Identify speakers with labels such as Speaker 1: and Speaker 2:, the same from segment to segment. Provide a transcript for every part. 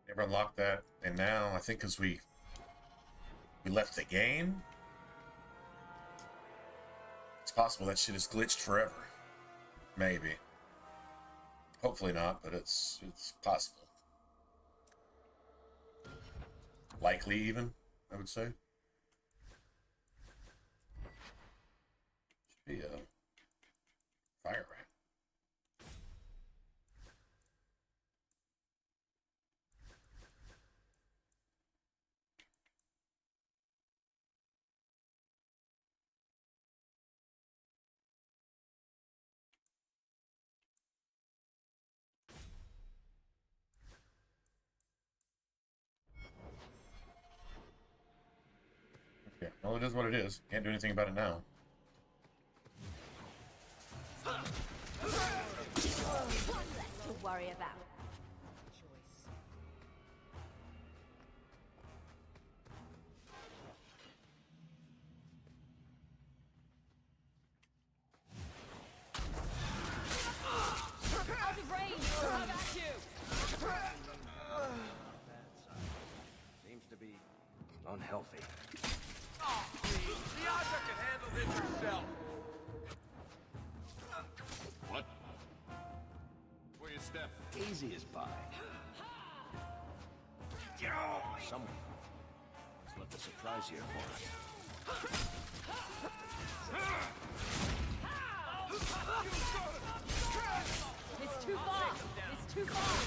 Speaker 1: Never unlocked that, and now I think because we left the game, it's possible that shit is glitched forever. Maybe. Hopefully not, but it's possible. Likely even, I would say. Should be a fire rat. Okay, well, it is what it is. Can't do anything about it now.
Speaker 2: One less to worry about. Choice. Out of range! How about you?
Speaker 3: Seems to be unhealthy.
Speaker 4: Oh, please. The Aja can handle this herself.
Speaker 5: What? Where you step?
Speaker 3: Easy as pie. Someone has left a surprise here for us.
Speaker 2: It's too far! It's too far!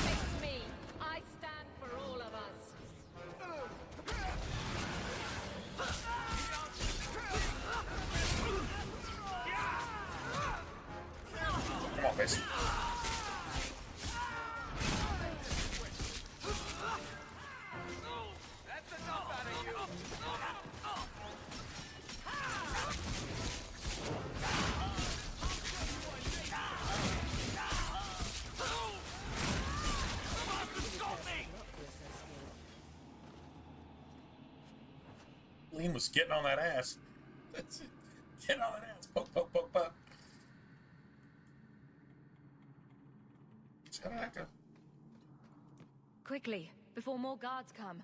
Speaker 2: Face me! I stand for all of us!
Speaker 1: Come on, Mason.
Speaker 4: That's enough out of you.
Speaker 1: Lean was getting on that ass. That's it. Getting on that ass. Poke, poke, poke, poke. How did that go?
Speaker 6: Quickly, before more guards come.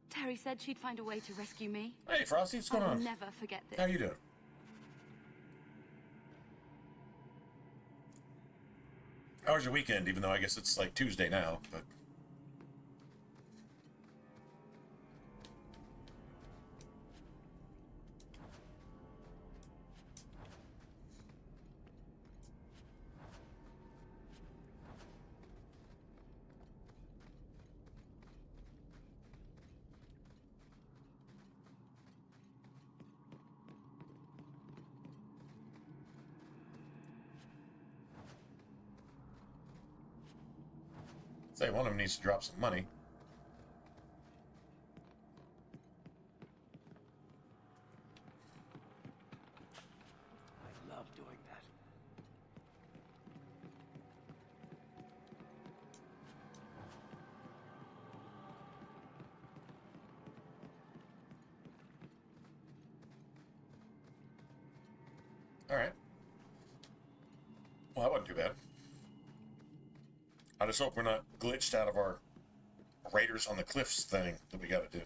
Speaker 6: Terry said she'd find a way to rescue me.
Speaker 1: Hey, Frosty, what's going
Speaker 6: I'll
Speaker 1: on?
Speaker 6: never forget this.
Speaker 1: How you doing? How was your weekend? Even though I guess it's like Tuesday now, but say one of them needs to drop some money.
Speaker 3: I love doing that.
Speaker 1: All right. Well, that wasn't too bad. I just hope we're not glitched out of our Raiders on the Cliffs thing that we got to do.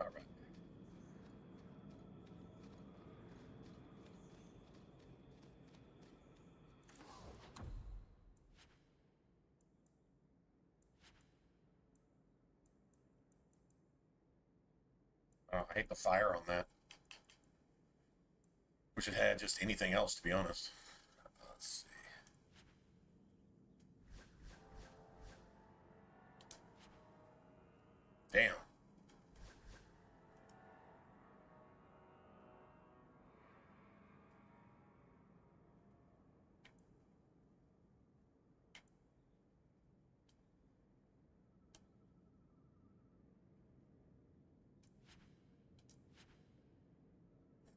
Speaker 1: All right. I hate the fire on that. Wish it had just anything else, to be honest. Let's see. Damn.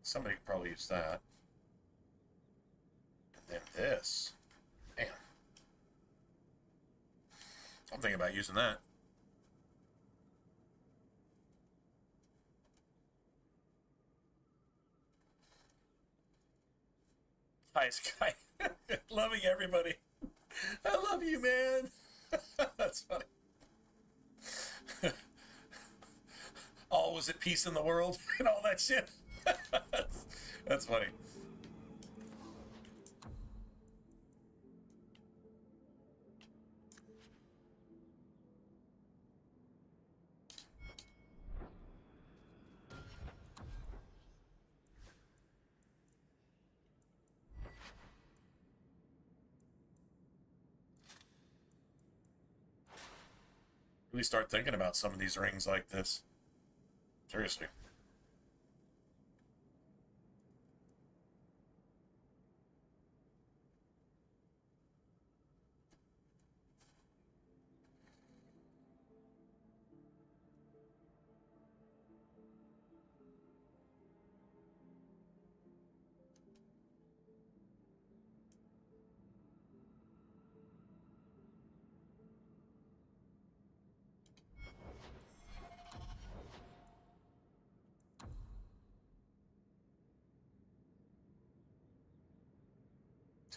Speaker 1: Somebody could probably use that. than this. Damn. I'm thinking about using that. Hi, Sky. Loving everybody. I love you, man. That's funny. All was at peace in the world and all that shit. That's funny. Really start thinking about some of these rings like this. Seriously.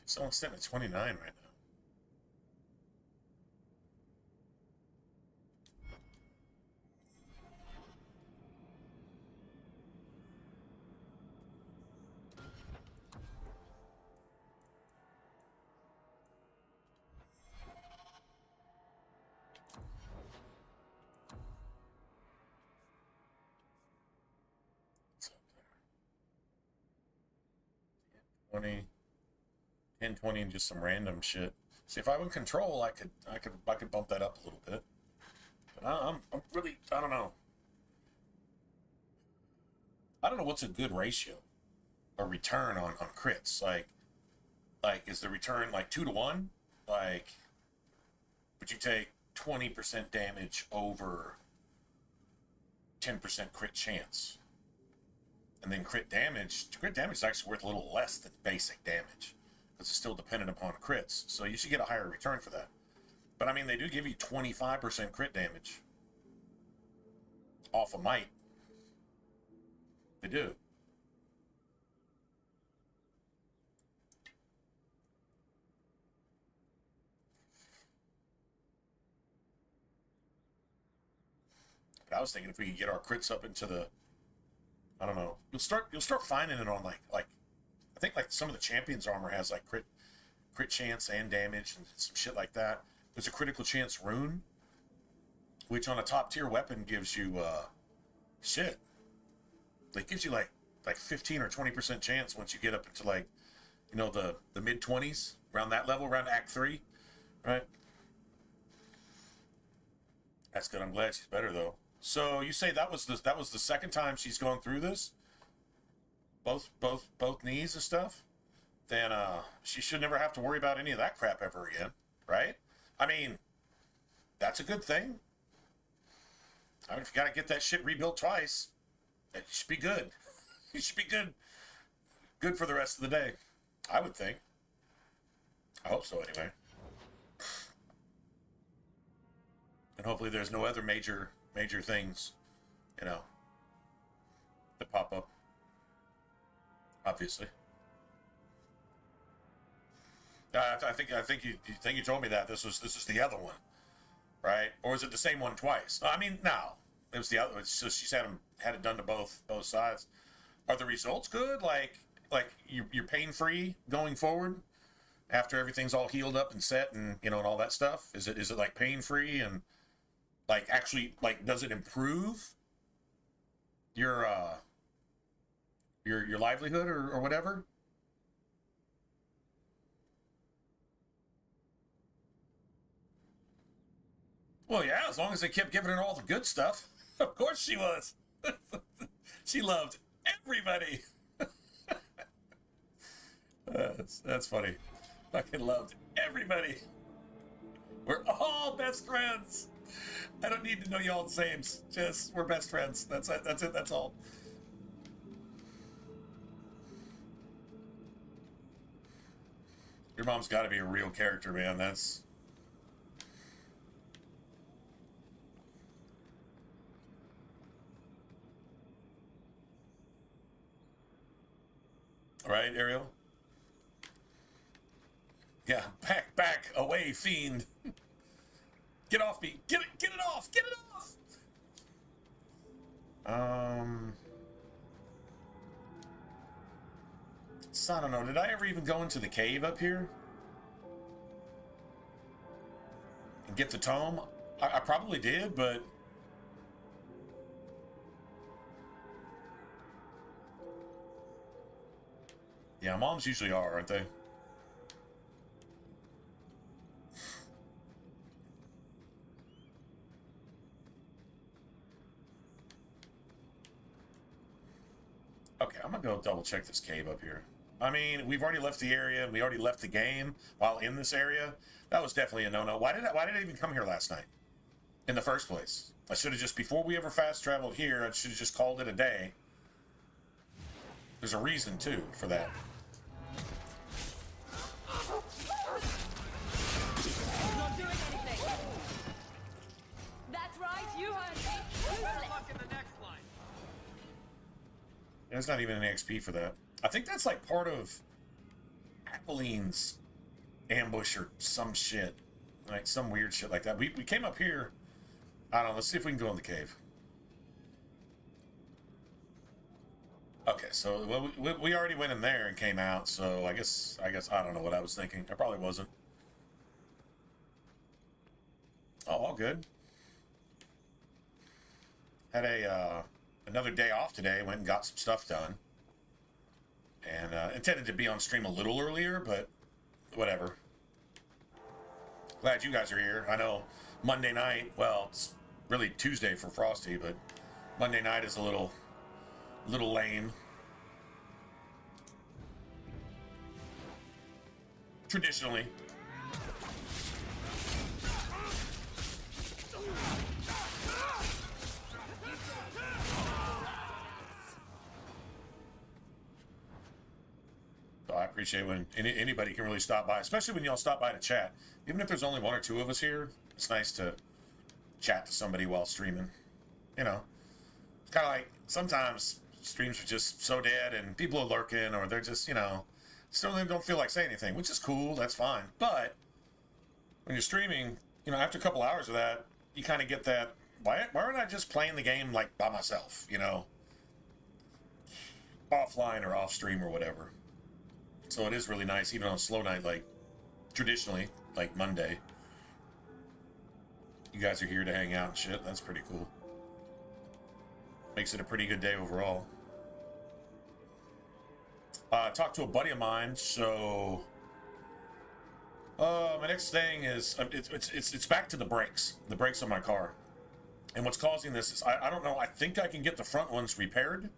Speaker 1: Someone's sitting at 29 right now. What's up there? 20. 10, 20, and just some random shit. See, if I would control, I could bump that up a little bit. But I'm really, I don't know. I don't know what's a good ratio or return on crits. Like, is the return like 2 to 1? Like, would you take 20% damage over 10% crit chance? And then crit damage is actually worth a little less than basic damage. Because it's still dependent upon crits. So you should get a higher return for that. But I mean, they do give you 25% crit damage off of might. They do. But I was thinking if we could get our crits up into the, I don't know, you'll start finding it on like I think like some of the champions armor has like crit chance and damage and some shit like that. There's a critical chance rune, which on a top tier weapon gives you shit. Like gives you like 15 or 20% chance once you get up into like, you know, the mid 20s, around that level, around Act 3, right? That's good. I'm glad she's better though. So you say that was the second time she's gone through this? Both knees and stuff, then she should never have to worry about any of that crap ever again, right? I mean, that's a good thing. I mean, if you gotta get that shit rebuilt twice, it should be good. You should be good for the rest of the day, I would think. I hope so anyway. And hopefully there's no other major things, you know, that pop up. Obviously. I think you told me that this was the other one, right? Or is it the same one twice? I mean, no, it was the other. So she's had it done to both sides. Are the results good? Like you're pain free going forward after everything's all healed up and set and you know and all that stuff. Is it like pain free and like actually like does it improve your livelihood or whatever? Well, yeah, as long as they kept giving her all the good stuff. Of course she was. She loved everybody. That's funny. Fucking loved everybody. We're all best friends. I don't need to know y'all's names. Just we're best friends. That's it. That's all. Your mom's got to be a real character, man. That's... Right, Ariel? Yeah, back, away, fiend. Get off me. Get it off. Get it off. So I don't know. Did I ever even go into the cave up here? And get the tome? I probably did, but... Yeah, moms usually are, aren't they? Okay, I'm gonna go double check this cave up here. I mean, we've already left the area. We already left the game while in this area. That was definitely a no-no. Why did I even come here last night in the first place? I should have just, before we ever fast traveled here, I should have just called it a day. There's a reason, too, for that.
Speaker 2: Not doing anything. That's right, you heard me.
Speaker 4: Better luck in the next line.
Speaker 1: There's not even an XP for that. I think that's like part of Aquiline's ambush or some shit. Like some weird shit like that. We came up here. I don't know. Let's see if we can go in the cave. Okay, so we already went in there and came out, so I guess I don't know what I was thinking. I probably wasn't. Oh, all good. Had another day off today. Went and got some stuff done. And intended to be on stream a little earlier, but whatever. Glad you guys are here. I know Monday night, well, it's really Tuesday for Frosty, but Monday night is a little lame. Traditionally. So I appreciate when anybody can really stop by, especially when y'all stop by to chat. Even if there's only one or two of us here, it's nice to chat to somebody while streaming. You know, it's kind of like sometimes streams are just so dead and people are lurking, or they're just, you know, still don't feel like saying anything, which is cool. That's fine. But when you're streaming, you know, after a couple hours of that, you kind of get that, why aren't I just playing the game like by myself, you know, offline or off stream or whatever. So it is really nice, even on a slow night, like traditionally, like Monday. You guys are here to hang out and shit. That's pretty cool. Makes it a pretty good day overall. Talked to a buddy of mine, so my next thing is it's back to the brakes on my car. And what's causing this is I don't know. I think I can get the front ones repaired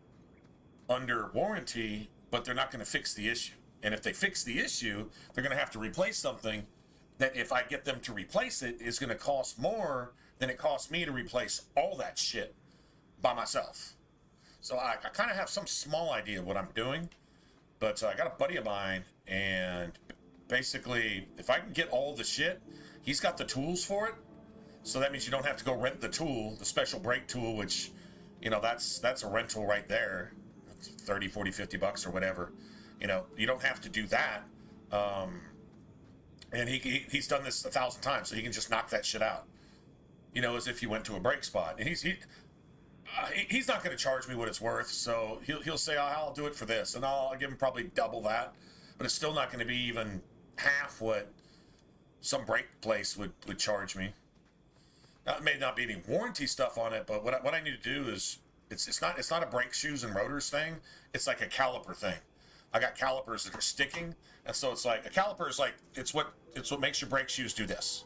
Speaker 1: under warranty, but they're not going to fix the issue. And if they fix the issue, they're going to have to replace something that, if I get them to replace it, is going to cost more than it costs me to replace all that shit by myself. So I kind of have some small idea of what I'm doing, but I got a buddy of mine, and basically, if I can get all the shit, he's got the tools for it. So that means you don't have to go rent the tool, the special brake tool, which, you know, that's a rental right there. It's 30, 40, 50 bucks or whatever. You know, you don't have to do that. And he's done this 1,000 times, so he can just knock that shit out. You know, as if you went to a brake spot. And he's not going to charge me what it's worth, so he'll say, oh, I'll do it for this, and I'll give him probably double that, but it's still not going to be even half what some brake place would charge me. Now, it may not be any warranty stuff on it, but what I need to do is it's not a brake shoes and rotors thing. It's like a caliper thing. I got calipers that are sticking, and so it's like a caliper is like it's what makes your brake shoes do this,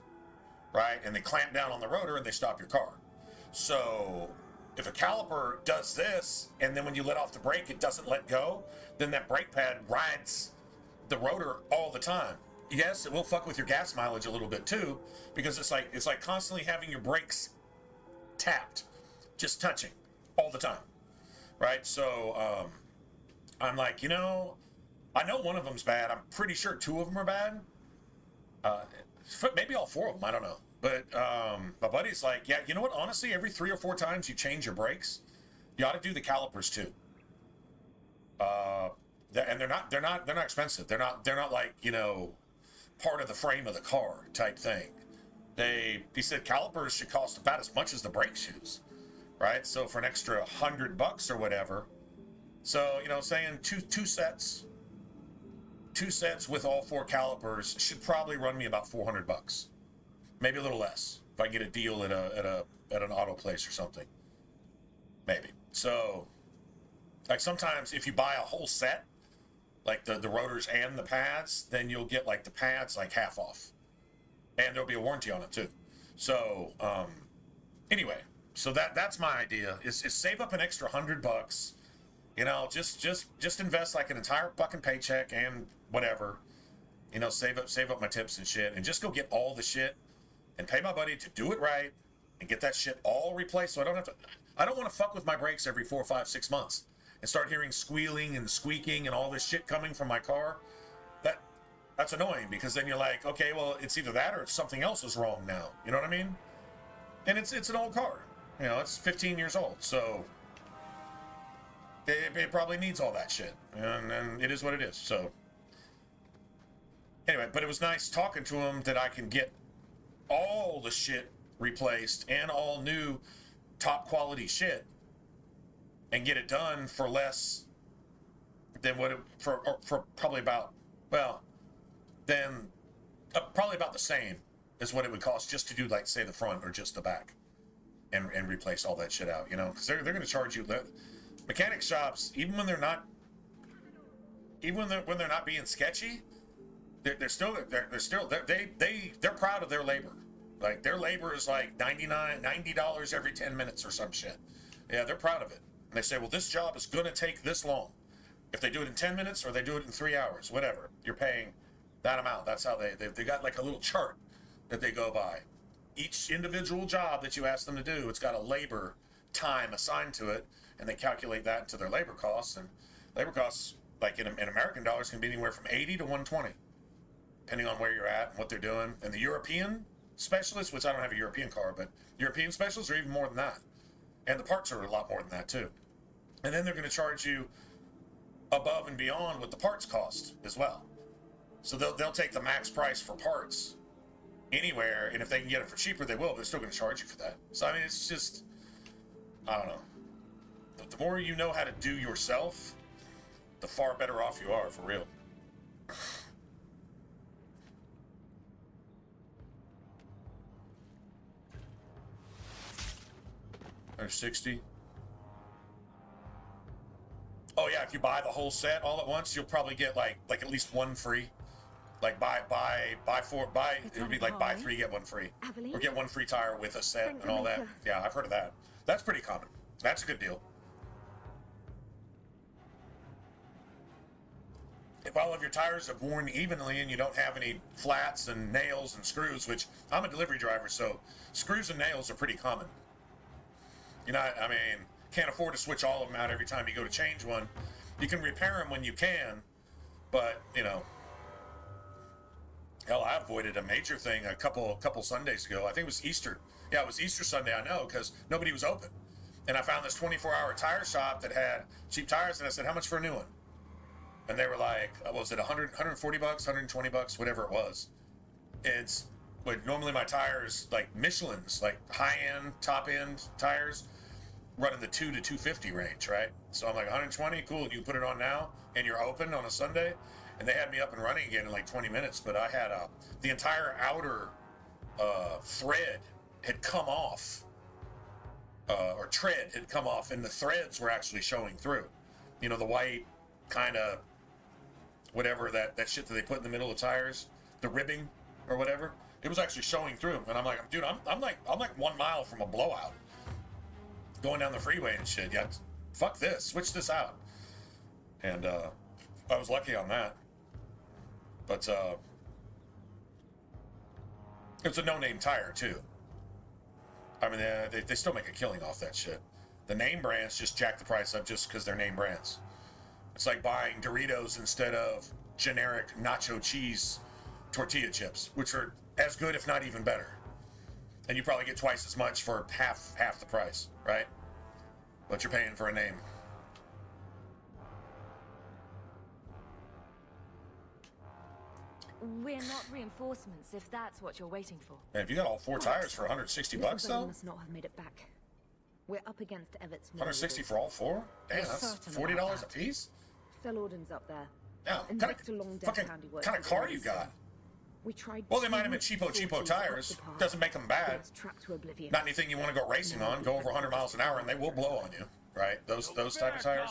Speaker 1: right? And they clamp down on the rotor and they stop your car. So if a caliper does this, and then when you let off the brake, it doesn't let go, then that brake pad rides the rotor all the time. Yes, it will fuck with your gas mileage a little bit too, because it's like constantly having your brakes tapped, just touching all the time, right? So I'm like, you know, I know one of them's bad. I'm pretty sure 2 of them are bad. Maybe all 4 of them. I don't know. But my buddy's like, yeah, you know what? Honestly, every 3 or 4 times you change your brakes, you ought to do the calipers too. And they're not expensive. They're not like, you know, part of the frame of the car type thing. He said calipers should cost about as much as the brake shoes, right? So for an extra $100 or whatever. So, you know, saying two sets with all 4 calipers should probably run me about $400, maybe a little less if I get a deal at an auto place or something, maybe. So, like sometimes if you buy a whole set, like the rotors and the pads, then you'll get like the pads like half off, and there'll be a warranty on it too. So, anyway, so that's my idea is save up an extra $100. You know, just invest like an entire fucking paycheck and whatever. You know, save up my tips and shit, and just go get all the shit, and pay my buddy to do it right, and get that shit all replaced. So I don't have to. I don't want to fuck with my brakes every 4, 5, 6 months and start hearing squealing and squeaking and all this shit coming from my car. That's annoying because then you're like, okay, well, it's either that or it's something else is wrong now. You know what I mean? And it's an old car. You know, it's 15 years old, so. It probably needs all that shit, and it is what it is. So, anyway, but it was nice talking to him that I can get all the shit replaced and all new top quality shit and get it done for less than what for probably about, well, then probably about the same as what it would cost just to do, like, say, the front or just the back and replace all that shit out, you know, because they're going to charge you. Mechanic shops, even when they're not being sketchy, they're proud of their labor. Like their labor is like $90 every 10 minutes or some shit. Yeah, they're proud of it. And they say, well, this job is going to take this long. If they do it in 10 minutes or they do it in 3 hours, whatever, you're paying that amount. That's how they got like a little chart that they go by. Each individual job that you ask them to do, it's got a labor time assigned to it. And they calculate that into their labor costs, and labor costs, like in American dollars, can be anywhere from 80 to 120, depending on where you're at and what they're doing. And the European specialists, which I don't have a European car, but European specialists are even more than that, and the parts are a lot more than that too. And then they're going to charge you above and beyond what the parts cost as well. So they'll take the max price for parts anywhere, and if they can get it for cheaper, they will. But they're still going to charge you for that. So I mean, it's just, I don't know. The more you know how to do yourself, the far better off you are, for real. There's 60. Oh yeah, if you buy the whole set all at once, you'll probably get like at least 1 free. Like buy 4, it would be like buy 3 get 1 free, or get 1 free tire with a set and all that. Yeah, I've heard of that. That's pretty common. That's a good deal. If all of your tires have worn evenly and you don't have any flats and nails and screws, which I'm a delivery driver, so screws and nails are pretty common. You know, I mean, can't afford to switch all of them out every time you go to change one. You can repair them when you can, but, you know, hell, I avoided a major thing a couple Sundays ago. I think it was Easter. Yeah, it was Easter Sunday, I know, because nobody was open. And I found this 24-hour tire shop that had cheap tires, and I said, how much for a new one? And they were like, what was it, $140, $120, whatever it was. It's, but normally my tires, like Michelin's, like high-end, top-end tires, run in the $200 to $250 range, right? So I'm like, 120, cool, you put it on now, and you're open on a Sunday? And they had me up and running again in like 20 minutes, but I had the entire outer thread had come off, or tread had come off, and the threads were actually showing through. You know, the white kind of whatever that shit that they put in the middle of tires, the ribbing or whatever, it was actually showing through. And I'm like, dude, I'm like 1 mile from a blowout going down the freeway and shit. Yeah, fuck this, switch this out. And I was lucky on that. But it's a no-name tire too. I mean, they still make a killing off that shit. The name brands just jack the price up just because they're name brands. It's like buying Doritos instead of generic nacho cheese tortilla chips, which are as good, if not even better. And you probably get twice as much for half the price, right? But you're paying for a name.
Speaker 6: We're not reinforcements, if that's what you're waiting for.
Speaker 1: And if you got all 4 tires for 160 bucks,
Speaker 7: Little
Speaker 1: though?
Speaker 7: must not have made it back. We're up against Everett's.
Speaker 1: 160 for all 4? Damn,
Speaker 7: We're
Speaker 1: that's
Speaker 7: certain
Speaker 1: $40
Speaker 7: about
Speaker 1: a
Speaker 7: that.
Speaker 1: piece?
Speaker 7: Phil Orden's up there.
Speaker 1: Yeah,
Speaker 7: And
Speaker 1: kind
Speaker 7: Victor Long
Speaker 1: of
Speaker 7: Death
Speaker 1: fucking
Speaker 7: handiwork
Speaker 1: kind of
Speaker 7: is
Speaker 1: car
Speaker 7: already
Speaker 1: you got.
Speaker 7: We tried.
Speaker 1: Well, they might have been
Speaker 7: 2
Speaker 1: cheapo
Speaker 7: 40s
Speaker 1: tires.
Speaker 7: up the path.
Speaker 1: Doesn't make them bad.
Speaker 7: It's trapped to oblivion.
Speaker 1: Not anything you want to go racing on. Go over 100 miles an hour and they will blow on you, right? Those type of tires.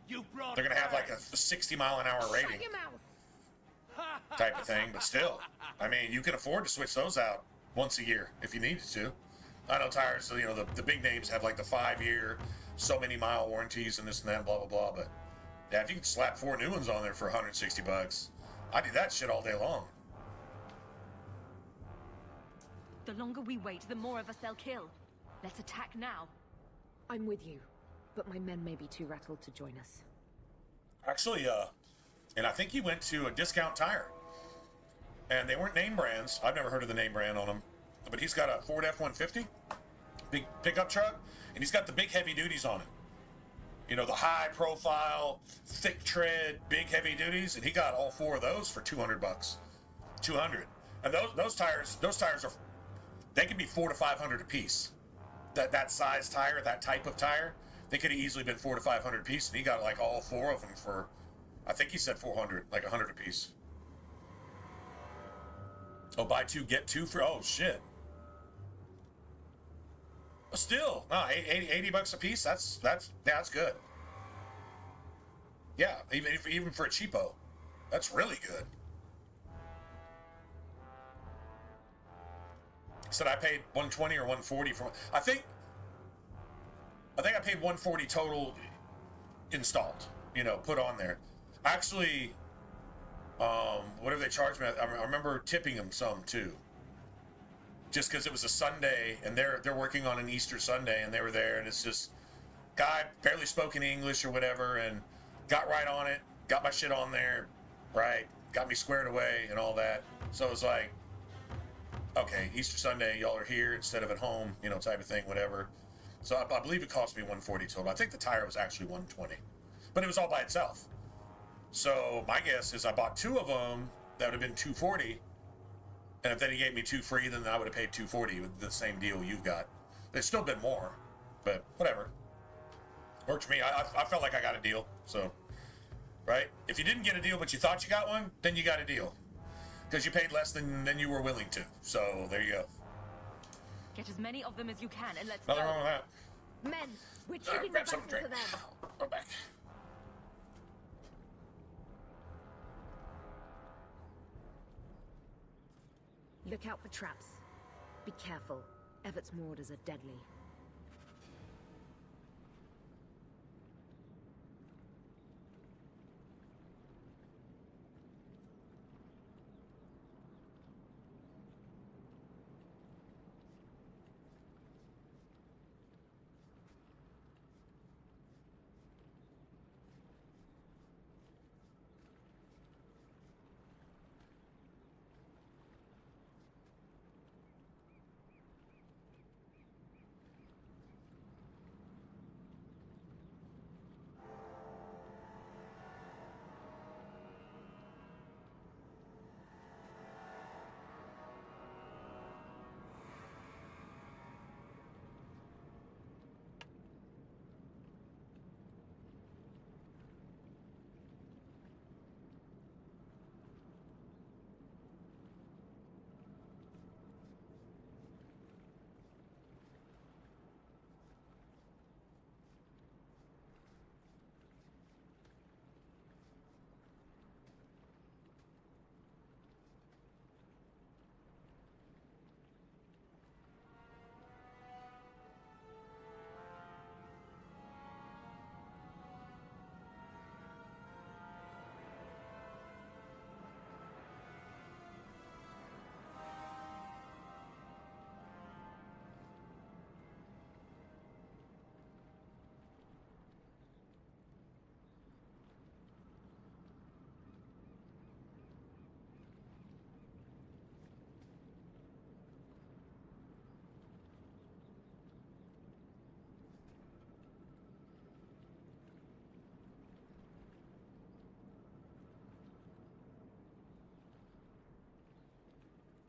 Speaker 1: They're gonna have like a 60 mile an hour rating
Speaker 7: Shut your mouth.
Speaker 1: type of thing, but still, I mean, you can afford to switch those out once a year if you needed to. I know tires, you know, the big names have like the 5-year, so many mile warranties and this and that, blah blah blah. But yeah, if you could slap 4 new ones on there for 160 bucks, I'd do that shit all day long.
Speaker 6: The longer we wait, the more of us they'll kill. Let's attack now.
Speaker 7: I'm with you, but my men may be too rattled to join us.
Speaker 1: Actually, and I think he went to a discount tire. And they weren't name brands. I've never heard of the name brand on them. But he's got a Ford F-150, big pickup truck, and he's got the big heavy duties on it. You know, the high profile, thick tread, big heavy duties, and he got all 4 of those for 200 bucks. 200. And those tires are, they can be 400 to 500 a piece. That size tire, that type of tire, they could have easily been 400 to 500 a piece, and he got like all 4 of them for, I think he said 400, like 100 a piece. Oh, buy 2, get 2 for, oh shit. But still, no, 80 bucks a piece, that's good. Yeah, even for a cheapo, that's really good. Said I paid 120 or 140 for, I think I paid 140 total installed, you know, put on there. Actually, whatever they charged me, I remember tipping them some too. Just because it was a Sunday and they're working on an Easter Sunday and they were there, and it's just guy barely spoke any English or whatever, and got right on it, got my shit on there, right, got me squared away and all that. So it was like, okay, Easter Sunday, y'all are here instead of at home, you know, type of thing, whatever. So I believe it cost me 140 total. I think the tire was actually 120, but it was all by itself. So my guess is I bought 2 of them. That would have been 240. And if then he gave me 2 free, then I would have paid 240 with the same deal you've got. There's still been more, but whatever. Worked for me. I felt like I got a deal. So, right? If you didn't get a deal, but you thought you got one, then you got a deal. Because you paid less than you were willing to. So there you go.
Speaker 6: Get as many of them as you can, and let's
Speaker 1: Nothing
Speaker 6: go.
Speaker 1: wrong with that.
Speaker 7: Men, we're choosing the
Speaker 1: Grab
Speaker 7: battle
Speaker 1: something
Speaker 7: to
Speaker 1: to drink.
Speaker 7: them.
Speaker 1: Go back.
Speaker 7: Look out for traps. Be careful. Everett's marauders are deadly.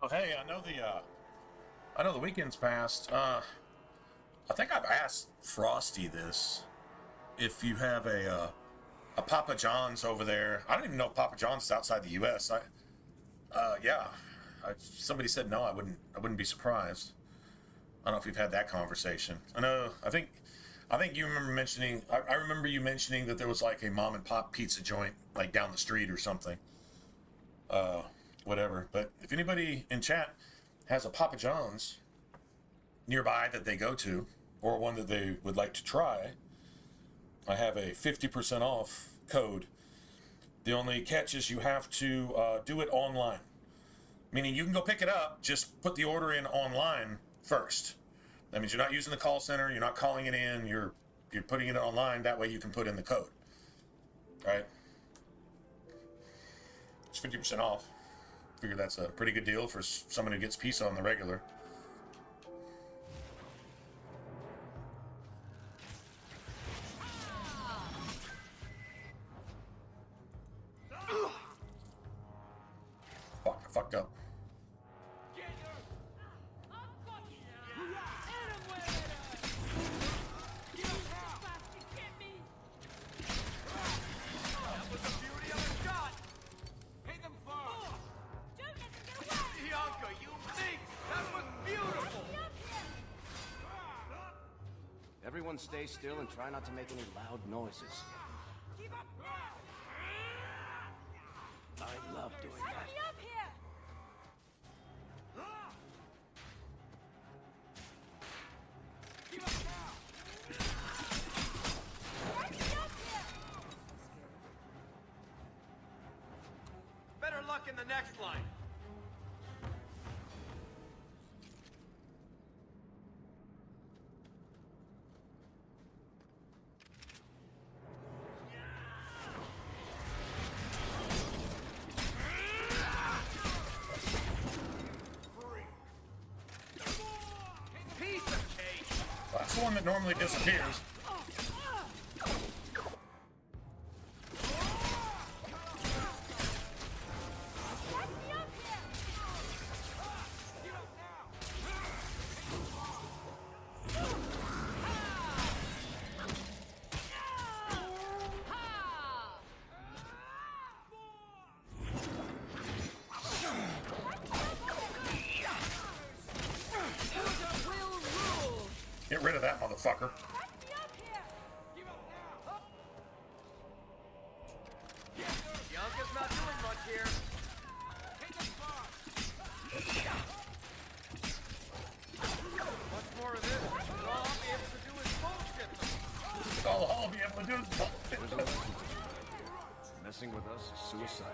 Speaker 1: Oh, hey, I know the weekend's passed. I think I've asked Frosty this. If you have a Papa John's over there, I don't even know if Papa John's is outside the U.S. Yeah, somebody said no. I wouldn't be surprised. I don't know if you've had that conversation. I think you remember mentioning. I remember you mentioning that there was like a mom and pop pizza joint like down the street or something. Whatever. But if anybody in chat has a Papa John's nearby that they go to, or one that they would like to try, I have a 50% off code. The only catch is you have to do it online. Meaning you can go pick it up, just put the order in online first. That means you're not using the call center, you're not calling it in, you're putting it online, that way you can put in the code. Right? It's 50% off. Figure that's a pretty good deal for someone who gets pizza on the regular. Fuck, I fucked up.
Speaker 4: That was the beauty of a shot. Hit him far.
Speaker 2: Don't let them get away!
Speaker 4: Bianca, you think that was beautiful.
Speaker 3: Everyone stay still and try not to make any loud noises.
Speaker 2: Keep up now!
Speaker 3: I love doing
Speaker 2: Let
Speaker 3: that.
Speaker 2: me up here!
Speaker 4: Keep up now.
Speaker 2: Let me up here!
Speaker 4: Better luck in the next line. Piece of cake.
Speaker 1: That's the one that normally disappears.
Speaker 2: Let me up here!
Speaker 4: Keep up now.
Speaker 2: Ha! Will rule!
Speaker 1: Get rid of that motherfucker.
Speaker 2: Let me up here!
Speaker 4: Keep up now. Bianca's not doing much here. Hit him far. Much more of this. All I'll be able to do is bullshit them.
Speaker 1: All I'll be able to do is
Speaker 3: There's a lesson to learn. Messing with us is suicidal.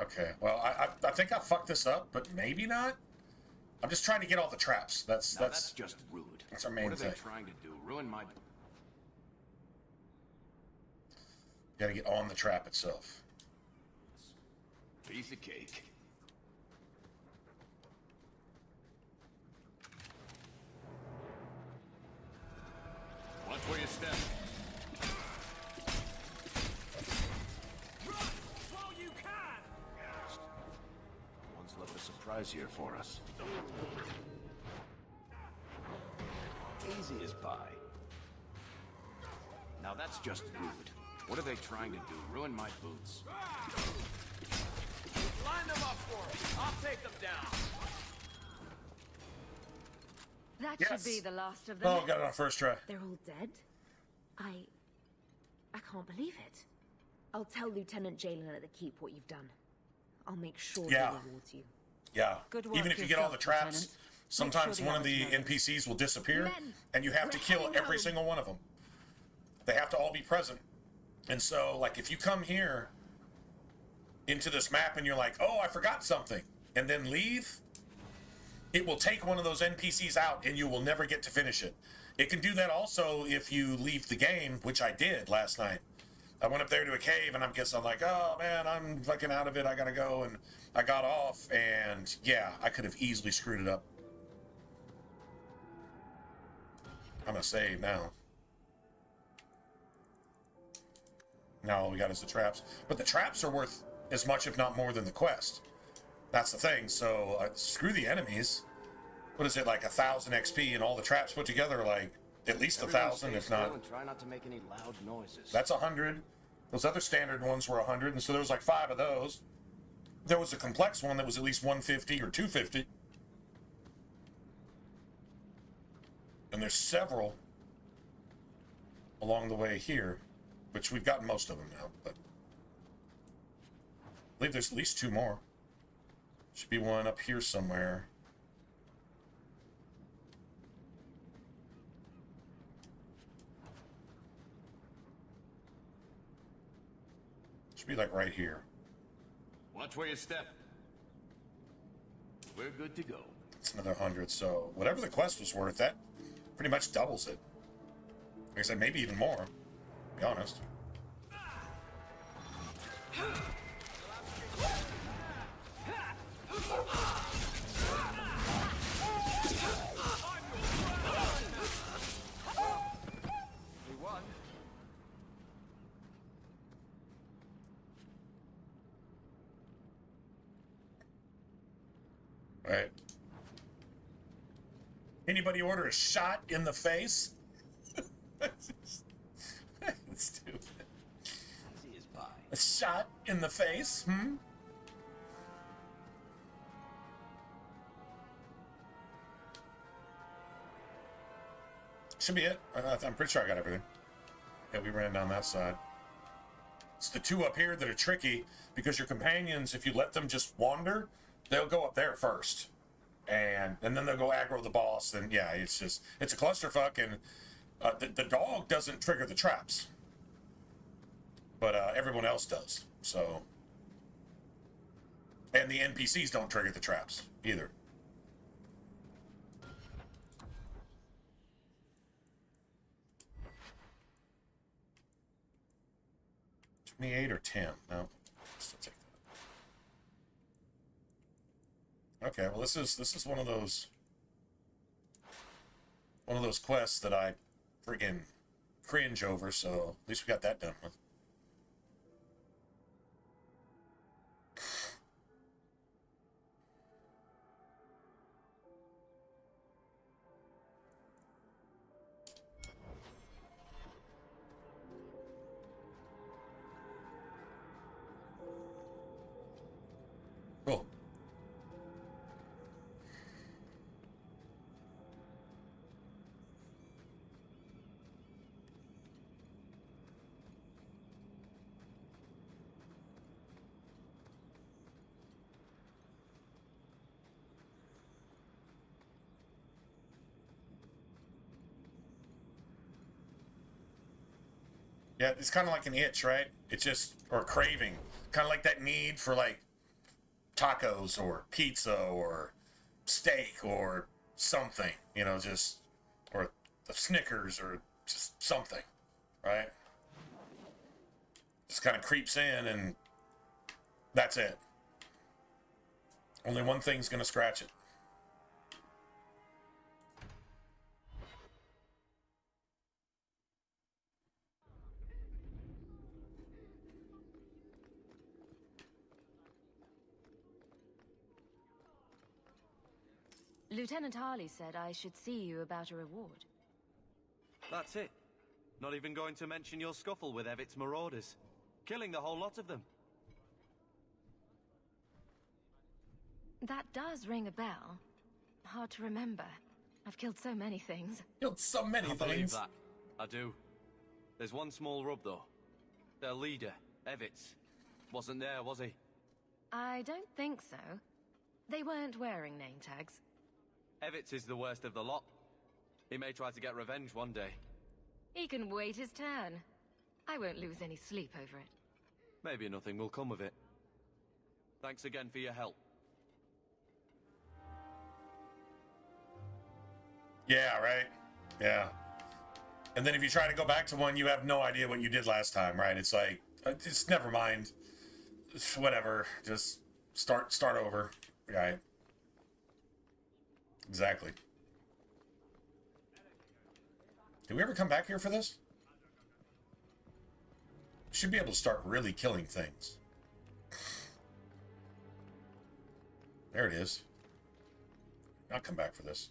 Speaker 1: Okay, well, I think I fucked this up, but maybe not. I'm just trying to get all the traps. That's
Speaker 3: just rude.
Speaker 1: that's our main
Speaker 3: What are they
Speaker 1: thing.
Speaker 3: trying to do? Ruin my...
Speaker 1: Got to get on the trap itself.
Speaker 3: piece of cake.
Speaker 5: Watch where you step.
Speaker 4: While you can.
Speaker 3: One's left a surprise here for us. Easy as pie. Now that's just rude. What are they trying to do? Ruin my boots.
Speaker 4: Line them up for me. I'll take them down.
Speaker 7: That
Speaker 1: Yes.
Speaker 7: should be the last of them.
Speaker 1: Oh, got it on first try.
Speaker 7: They're all dead? I can't believe it. I'll tell Lieutenant Jalen at the Keep what you've done. I'll make sure
Speaker 1: Yeah.
Speaker 7: he rewards you.
Speaker 1: Yeah.
Speaker 6: Good work
Speaker 1: Even if you get all the
Speaker 6: yourself,
Speaker 1: traps,
Speaker 6: Lieutenant.
Speaker 1: sometimes
Speaker 6: Make sure
Speaker 1: one of
Speaker 6: the
Speaker 1: the
Speaker 6: others know.
Speaker 1: NPCs will disappear,
Speaker 7: Men,
Speaker 1: and you have to
Speaker 7: we're
Speaker 1: kill
Speaker 7: heading
Speaker 1: every
Speaker 7: home.
Speaker 1: single one of them. They have to all be present. And so, like, if you come here into this map and you're like, oh, I forgot something, and then leave, it will take one of those NPCs out and you will never get to finish it. It can do that also if you leave the game, which I did last night. I went up there to a cave and I'm like, oh man, I'm fucking out of it. I gotta go. And I got off and yeah, I could have easily screwed it up. I'm gonna save now. Now all we got is the traps. But the traps are worth as much, if not more, than the quest. That's the thing. So screw the enemies. What is it, like 1,000 XP, and all the traps put together, like at least 1,000, if not.
Speaker 3: And try not to make any loud noises.
Speaker 1: That's 100. Those other standard ones were 100, and so there was like 5 of those. There was a complex one that was at least 150 or 250. And there's several along the way here, which we've gotten most of them now, but I believe there's at least 2 more. Should be one up here somewhere. Should be like right here.
Speaker 5: Watch where you step.
Speaker 3: We're good to go.
Speaker 1: It's another 100, so whatever the quest was worth, that pretty much doubles it. Like I said, maybe even more, to be honest.
Speaker 4: We won.
Speaker 1: Right. Anybody order a shot in the face? That's stupid.
Speaker 3: Easy as pie.
Speaker 1: A shot in the face? Should be it. I'm pretty sure I got everything. Yeah, we ran down that side. It's the 2 up here that are tricky, because your companions, if you let them just wander, they'll go up there first. And then they'll go aggro the boss, and yeah, it's a clusterfuck, and the dog doesn't trigger the traps. But everyone else does, so. And the NPCs don't trigger the traps, either. $28 or 10? No, let's take that. Okay, well this is one of those quests that I friggin' cringe over, so at least we got that done with. Cool. Yeah, it's kind of like an itch, right? It's just, or a craving. Kind of like that need for, like, tacos or pizza or steak or something, you know, just, or the Snickers or just something, right? Just kind of creeps in, and that's it. Only one thing's going to scratch it.
Speaker 6: Lieutenant Harley said I should see you about a reward.
Speaker 8: That's it. Not even going to mention your scuffle with Evitt's marauders. Killing the whole lot of them.
Speaker 6: That does ring a bell. Hard to remember. I've killed so many things.
Speaker 1: Killed so many
Speaker 8: I believe
Speaker 1: things.
Speaker 8: that. I do. There's one small rub, though. Their leader, Evitt's, wasn't there, was he?
Speaker 6: I don't think so. They weren't wearing name tags.
Speaker 8: Evitt's is the worst of the lot. He may try to get revenge one day.
Speaker 6: He can wait his turn. I won't lose any sleep over it.
Speaker 8: Maybe nothing will come of it. Thanks again for your help.
Speaker 1: Yeah, right? Yeah. And then if you try to go back to one, you have no idea what you did last time, right? It's like, just never mind. Whatever. Just start over. Right. Exactly. Did we ever come back here for this? Should be able to start really killing things. There it is. I'll come back for this.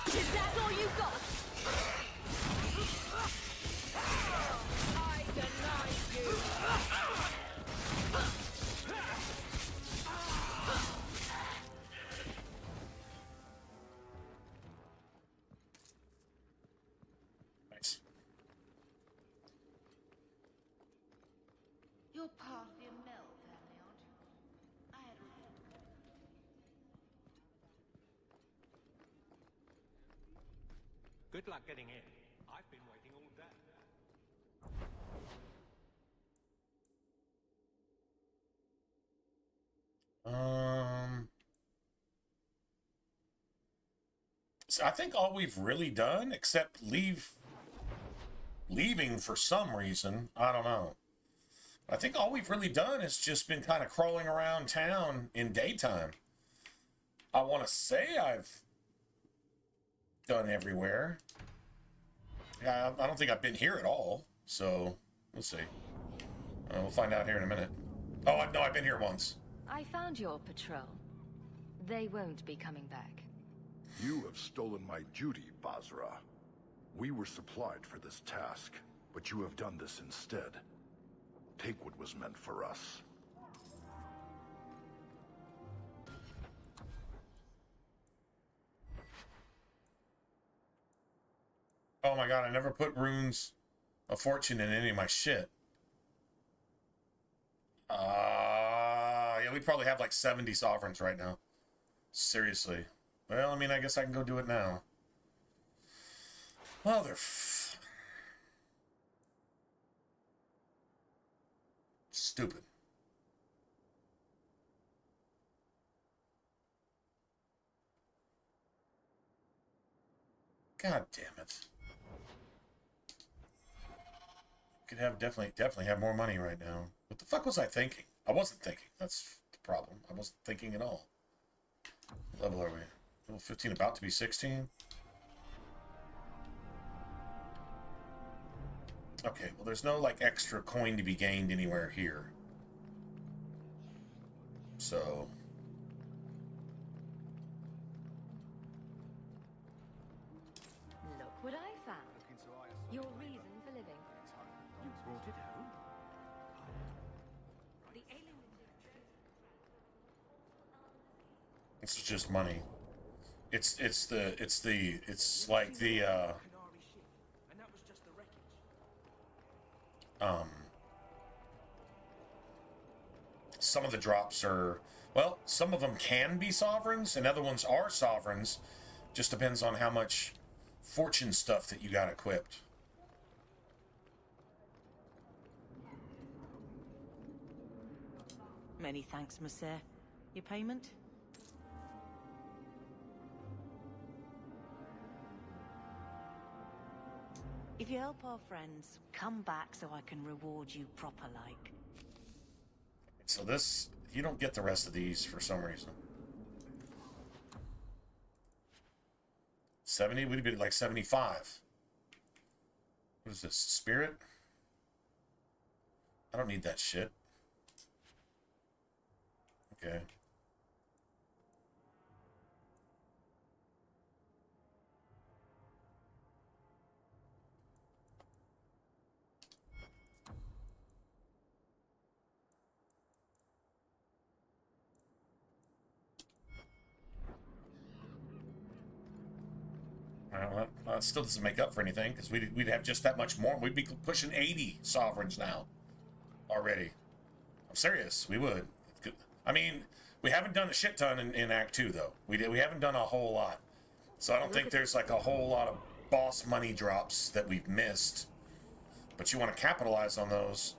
Speaker 2: Is that all you got? I deny you.
Speaker 1: Nice.
Speaker 2: You're part of the Mel family, aren't you? I had
Speaker 9: Good luck getting in. I've been waiting all day.
Speaker 1: So I think all we've really done, except leaving for some reason, I don't know. I think all we've really done is just been kind of crawling around town in daytime. I want to say I've done everywhere. Yeah, I don't think I've been here at all. So we'll see. We'll find out here in a minute. Oh, no, I've been here once.
Speaker 6: I found your patrol. They won't be coming back.
Speaker 10: You have stolen my duty, Basra. We were supplied for this task, but you have done this instead. Take what was meant for us.
Speaker 1: Oh my god, I never put runes of fortune in any of my shit. Yeah, we probably have like 70 sovereigns right now. Seriously. Well, I mean, I guess I can go do it now. Well, they're stupid. God damn it. Could have definitely have more money right now. What the fuck was I thinking? I wasn't thinking. That's the problem. I wasn't thinking at all. What level are we? Level 15, about to be 16. Okay, well there's no like extra coin to be gained anywhere here. So
Speaker 6: Look what I found. Your reason for living.
Speaker 3: You brought it home?
Speaker 6: The alien...
Speaker 1: this is just money. It's like the
Speaker 3: And that was just the wreckage.
Speaker 1: some of the drops are, well, some of them can be sovereigns and other ones are sovereigns. Just depends on how much fortune stuff that you got equipped.
Speaker 11: Many thanks, monsieur. Your payment? If you help our friends, come back so I can reward you proper like.
Speaker 1: So this, you don't get the rest of these for some reason. 70? We'd be like 75. What is this? Spirit? I don't need that shit. Okay. Well, that still doesn't make up for anything, because we'd have just that much more. We'd be pushing 80 sovereigns now already. I'm serious. We would. I mean, we haven't done a shit ton in Act 2, though. We haven't done a whole lot. So I don't think there's like a whole lot of boss money drops that we've missed. But you want to capitalize on those.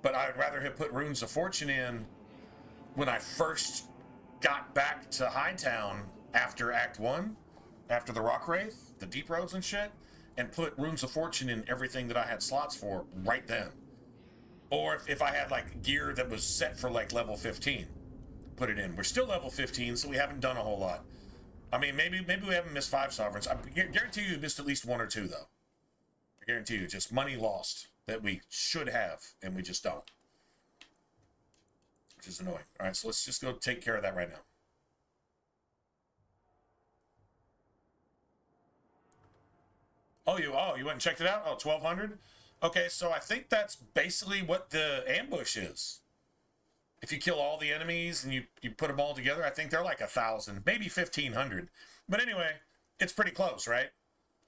Speaker 1: But I'd rather have put Runes of Fortune in when I first got back to Hightown after Act 1, after the Rock Wraith, the Deep Roads and shit, and put Runes of Fortune in everything that I had slots for right then. Or if I had like gear that was set for like level 15. put it in. We're still level 15, so we haven't done a whole lot. I mean, maybe we haven't missed 5 sovereigns. I guarantee you missed at least 1 or 2, though. I guarantee you, just money lost that we should have, and we just don't. Which is annoying. All right, so let's just go take care of that right now. Oh, you went and checked it out? Oh, 1,200? Okay, so I think that's basically what the ambush is. If you kill all the enemies and you put them all together, I think they're like 1,000, maybe 1,500. But anyway, it's pretty close, right?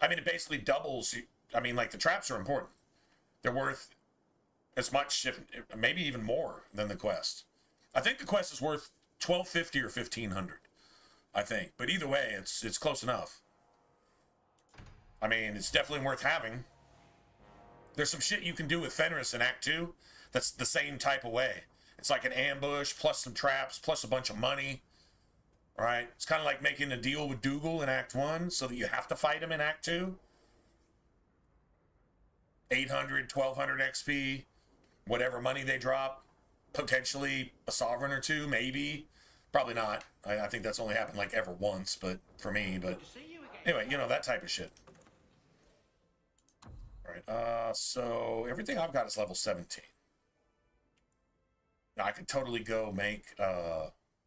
Speaker 1: I mean, it basically doubles. I mean, like, the traps are important. They're worth as much, if, maybe even more than the quest. I think the quest is worth 1,250 or 1,500. I think. But either way, it's close enough. I mean, it's definitely worth having. There's some shit you can do with Fenris in Act 2 that's the same type of way. It's like an ambush, plus some traps, plus a bunch of money. Right? It's kind of like making a deal with Dougal in Act 1 so that you have to fight him in Act 2. 800, 1,200 XP, whatever money they drop. Potentially a sovereign or 2, maybe. Probably not. I think that's only happened like ever once, but for me. But anyway, you know, that type of shit. Alright, so everything I've got is level 17. Now I could totally go make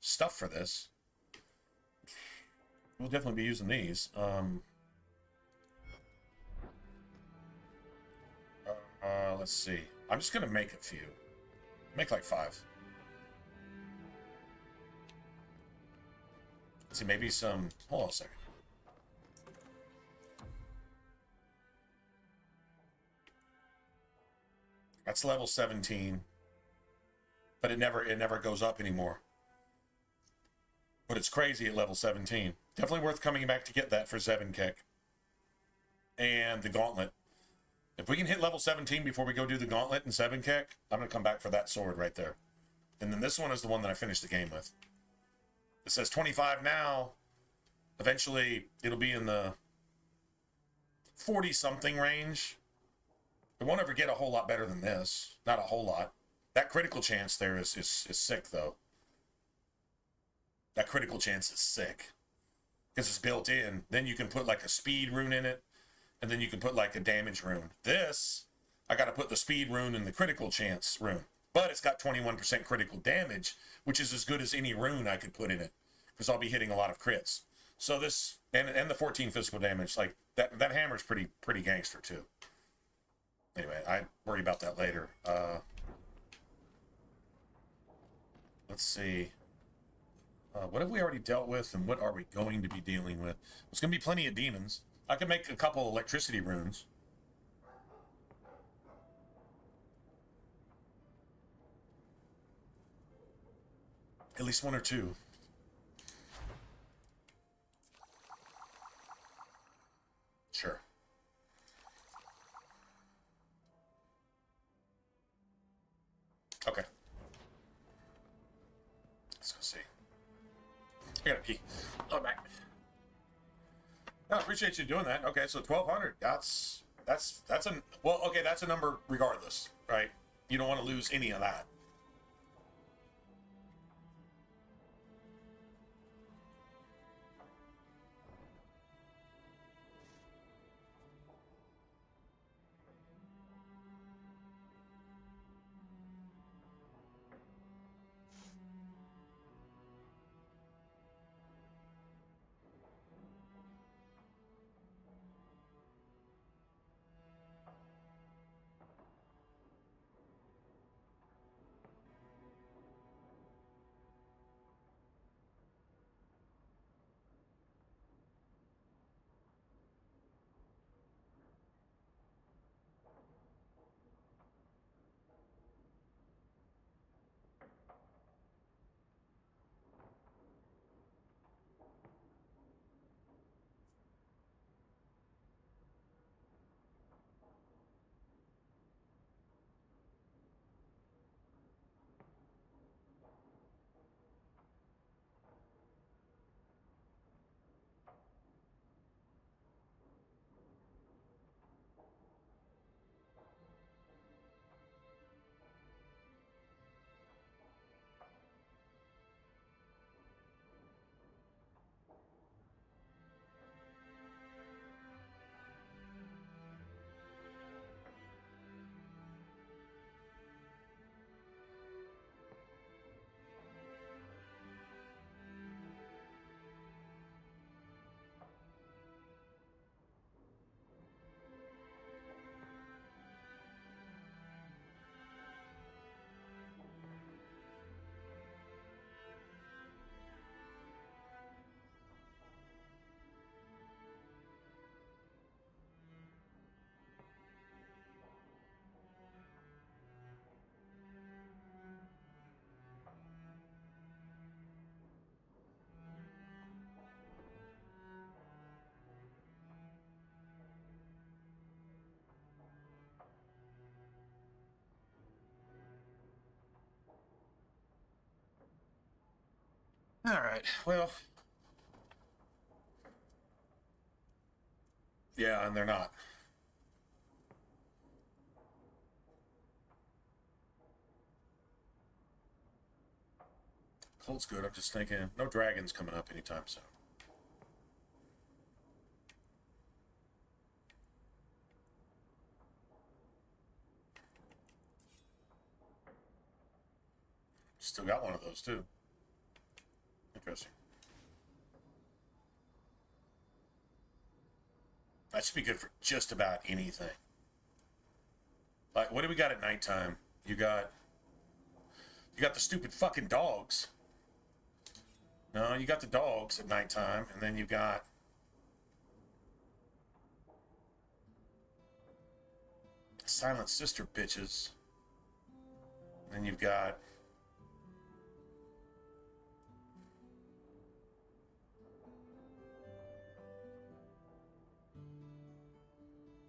Speaker 1: stuff for this. We'll definitely be using these. Let's see. I'm just gonna make a few. Make like 5. Let's see, maybe some. Hold on a second. That's level 17, but it never goes up anymore. But it's crazy at level 17. Definitely worth coming back to get that for Zevenkek. And the Gauntlet. If we can hit level 17 before we go do the Gauntlet and Zevenkek, I'm going to come back for that sword right there. And then this one is the one that I finished the game with. It says 25 now. Eventually, it'll be in the 40-something range. It won't ever get a whole lot better than this. Not a whole lot. That critical chance there is sick, though. That critical chance is sick. Because it's built in. Then you can put like a speed rune in it. And then you can put like a damage rune. This, I got to put the speed rune and the critical chance rune. But it's got 21% critical damage, which is as good as any rune I could put in it. Because I'll be hitting a lot of crits. So this, and the 14 physical damage, like, that hammer's pretty gangster, too. Anyway, I worry about that later. Let's see. What have we already dealt with, and what are we going to be dealing with? There's going to be plenty of demons. I can make a couple electricity runes. At least 1 or 2. Sure. Okay. Let's go see. I gotta pee. Oh, back. No, I appreciate you doing that. Okay, so 1,200. That's a well. Okay, that's a number regardless, right? You don't want to lose any of that. Alright, well. Yeah, and they're not. Cold's good. I'm just thinking, no dragons coming up anytime soon. Still got one of those, too. Interesting. That should be good for just about anything. Like, what do we got at nighttime? You got the stupid fucking dogs. No, you got the dogs at nighttime, and then you got Silent Sister bitches. And then you've got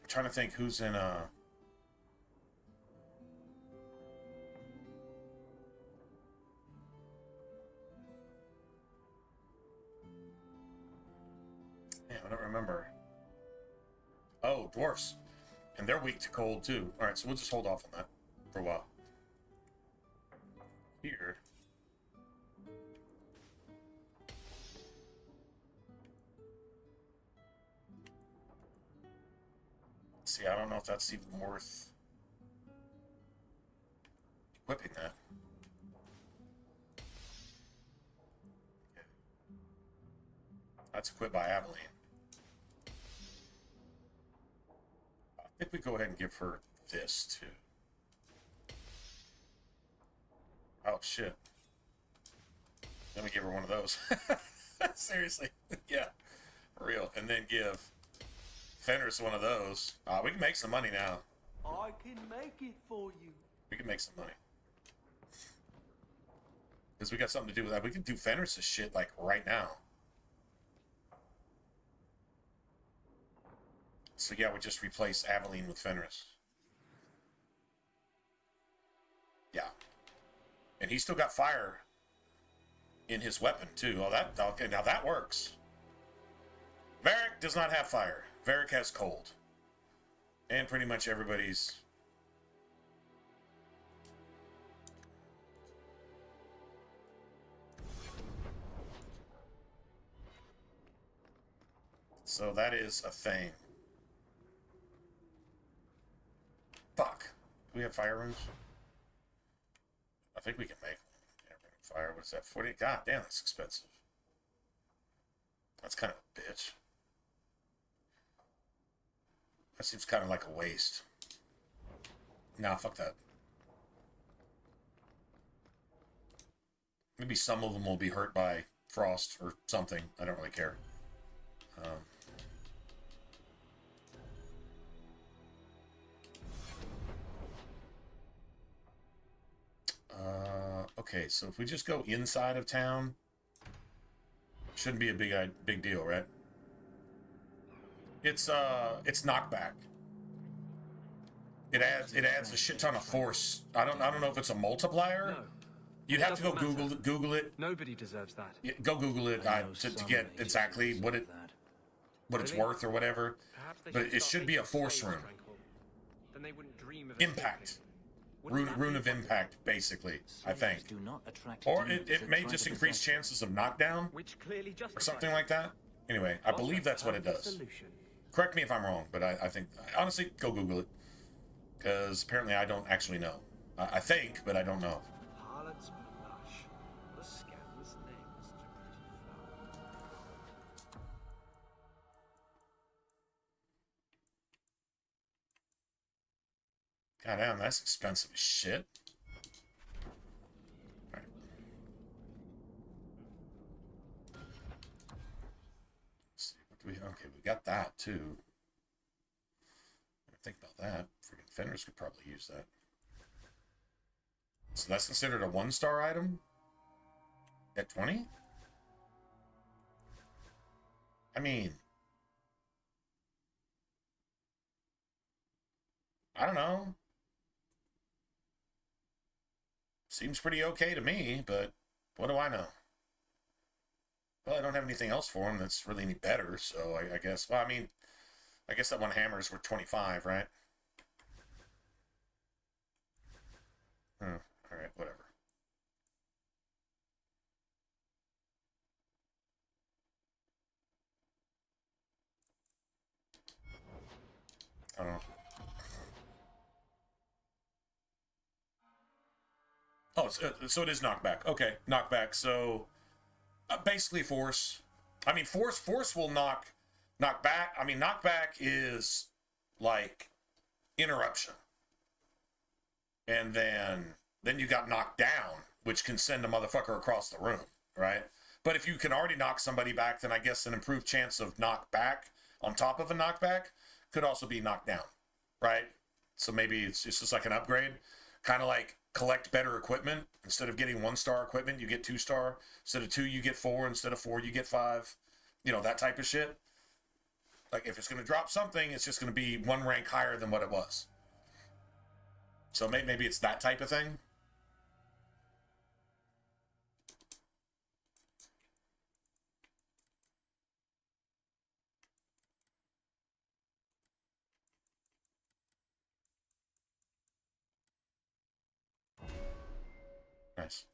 Speaker 1: I'm trying to think who's in yeah, I don't remember. Oh, dwarfs. And they're weak to cold, too. Alright, so we'll just hold off on that for a while. Here. See, I don't know if that's even worth equipping that. That's equipped by Aveline. I think we go ahead and give her this, too. Oh, shit. Let me give her one of those. Seriously. Yeah. For real. And then give Fenris one of those. We can make some money now.
Speaker 4: I can make it for you.
Speaker 1: We can make some money. Because we got something to do with that. We can do Fenris' shit, like, right now. So yeah, we just replace Aveline with Fenris. Yeah. And he's still got fire in his weapon, too. Oh, that, okay, now that works. Varric does not have fire. Varric has cold. And pretty much everybody's... So that is a thing. Fuck. Do we have fire rooms? I think we can make one. Yeah, fire. What is that? 40? God damn, that's expensive. That's kind of a bitch. That seems kind of like a waste. Nah, fuck that. Maybe some of them will be hurt by frost or something. I don't really care. Okay, so if we just go inside of town, shouldn't be a big deal, right? It's knockback. It adds a shit ton of force. I don't know if it's a multiplier.
Speaker 8: No.
Speaker 1: You'd have to go Google it.
Speaker 8: Nobody deserves that.
Speaker 1: Yeah, go Google it to get exactly what it's worth or whatever. But it should be a force rune.
Speaker 8: Then they wouldn't dream of
Speaker 1: Impact. Rune of impact, basically, I think. Or it may just increase chances of knockdown or something like that. Anyway, I believe that's what it does. Correct me if I'm wrong, but I think, honestly, go Google it. Because apparently I don't actually know. I think, but I don't know. God damn, that's expensive as shit. Alright. Let's see, what do we... Okay, we got that, too. Think about that. Freaking Fenris could probably use that. So that's considered a 1-star item? At 20? I mean... I don't know. Seems pretty okay to me, but what do I know? Well, I don't have anything else for him that's really any better, so I guess. Well, I mean, I guess that one hammers were 25, right? All right, whatever. I don't know. Oh, so it is knockback. Okay, knockback. So basically force. I mean, force will knock back. I mean, knockback is like interruption, and then you got knocked down, which can send a motherfucker across the room, right? But if you can already knock somebody back, then I guess an improved chance of knockback on top of a knockback could also be knocked down, right? So maybe it's just like an upgrade, kind of like collect better equipment. Instead of getting 1-star equipment, you get 2-star. Instead of 2, you get 4. Instead of 4, you get 5. You know, that type of shit. Like, if it's going to drop something, it's just going to be 1 rank higher than what it was. So maybe it's that type of thing. Nice.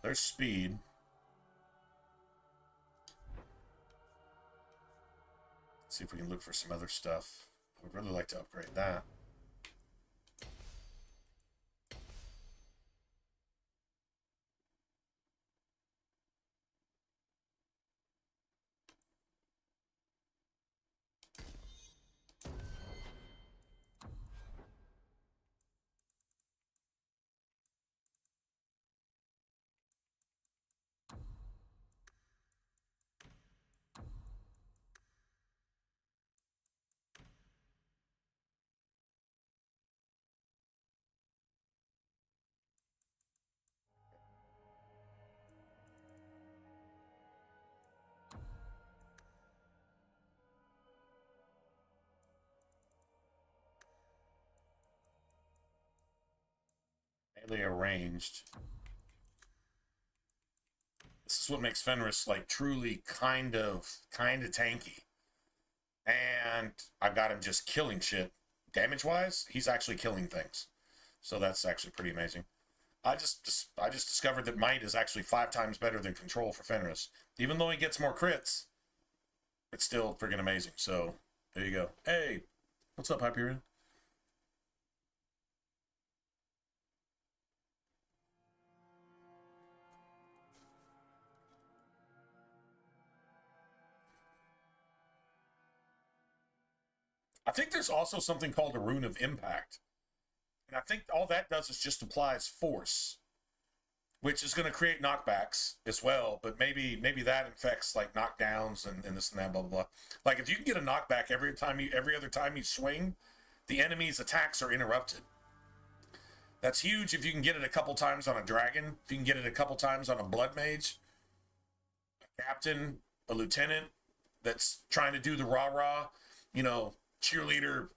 Speaker 1: There's speed. Let's see if we can look for some other stuff. I would really like to upgrade that. Melee arranged. This is what makes Fenris like truly kind of tanky. And I've got him just killing shit. Damage-wise, he's actually killing things. So that's actually pretty amazing. I just discovered that Might is actually 5 times better than Control for Fenris. Even though he gets more crits, it's still freaking amazing. So, there you go. Hey, what's up, Hyperion? I think there's also something called a Rune of Impact. And I think all that does is just applies force, which is going to create knockbacks as well. But maybe that affects like knockdowns and this and that, blah, blah, blah. Like if you can get a knockback every other time you swing, the enemy's attacks are interrupted. That's huge if you can get it a couple times on a dragon. If you can get it a couple times on a blood mage, a captain, a lieutenant that's trying to do the rah-rah, you know, cheerleader,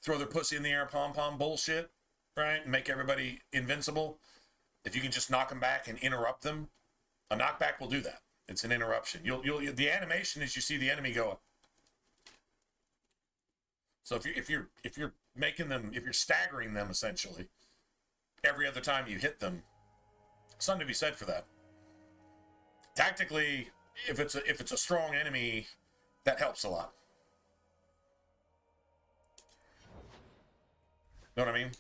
Speaker 1: throw their pussy in the air, pom-pom bullshit, right? And make everybody invincible. If you can just knock them back and interrupt them, a knockback will do that. It's an interruption. The animation is you see the enemy go. So if you're making them, if you're staggering them essentially, every other time you hit them, something to be said for that. Tactically, if it's a strong enemy, that helps a lot. Know what I mean?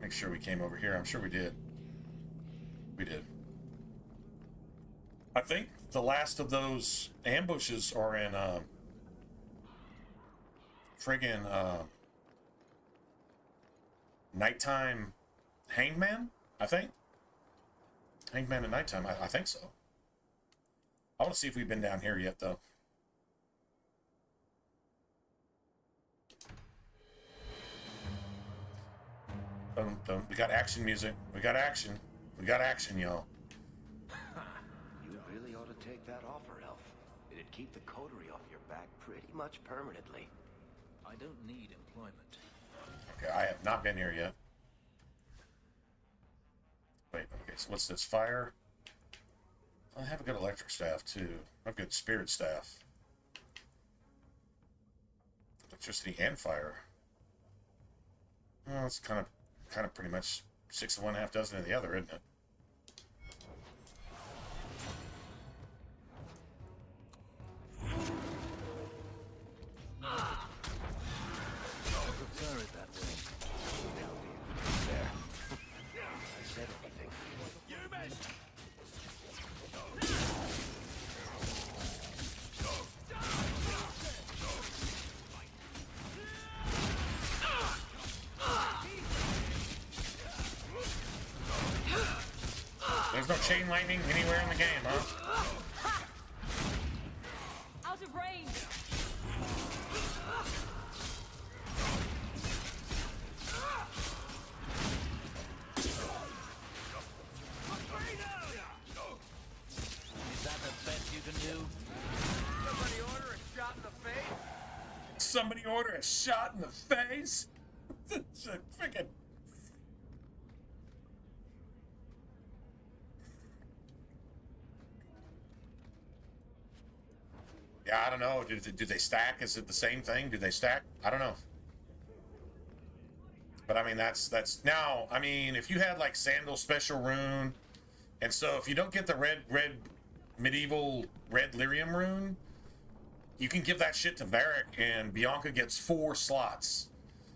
Speaker 1: Make sure we came over here. I'm sure we did. We did. I think the last of those ambushes are in friggin' nighttime hangman, I think. Hangman at nighttime, I think so. I want to see if we've been down here yet, though. We got action music. We got action. We got action, y'all.
Speaker 3: You really ought to take that offer, Elf. It'd keep the coterie off your back pretty much permanently.
Speaker 12: I don't need employment.
Speaker 1: Okay, I have not been here yet. Wait, okay, so what's this? Fire? I have a good electric staff, too. I have good spirit staff. Electricity and fire. Well, it's kind of pretty much 6 of one, half dozen of the other, isn't it?
Speaker 3: Prefer it that way. There. I said everything. You missed!
Speaker 1: There's no chain lightning anywhere in the game, huh?
Speaker 2: Out of range!
Speaker 3: Is that the best you can do?
Speaker 4: Somebody order a shot in the face?
Speaker 1: Somebody order a shot in the face? It's a freaking... Yeah, I don't know. Do they stack? Is it the same thing? Do they stack? I don't know. But I mean, that's now. I mean, if you had like Sandal special rune, and so if you don't get the red medieval red lyrium rune, you can give that shit to Varric, and Bianca gets 4 slots.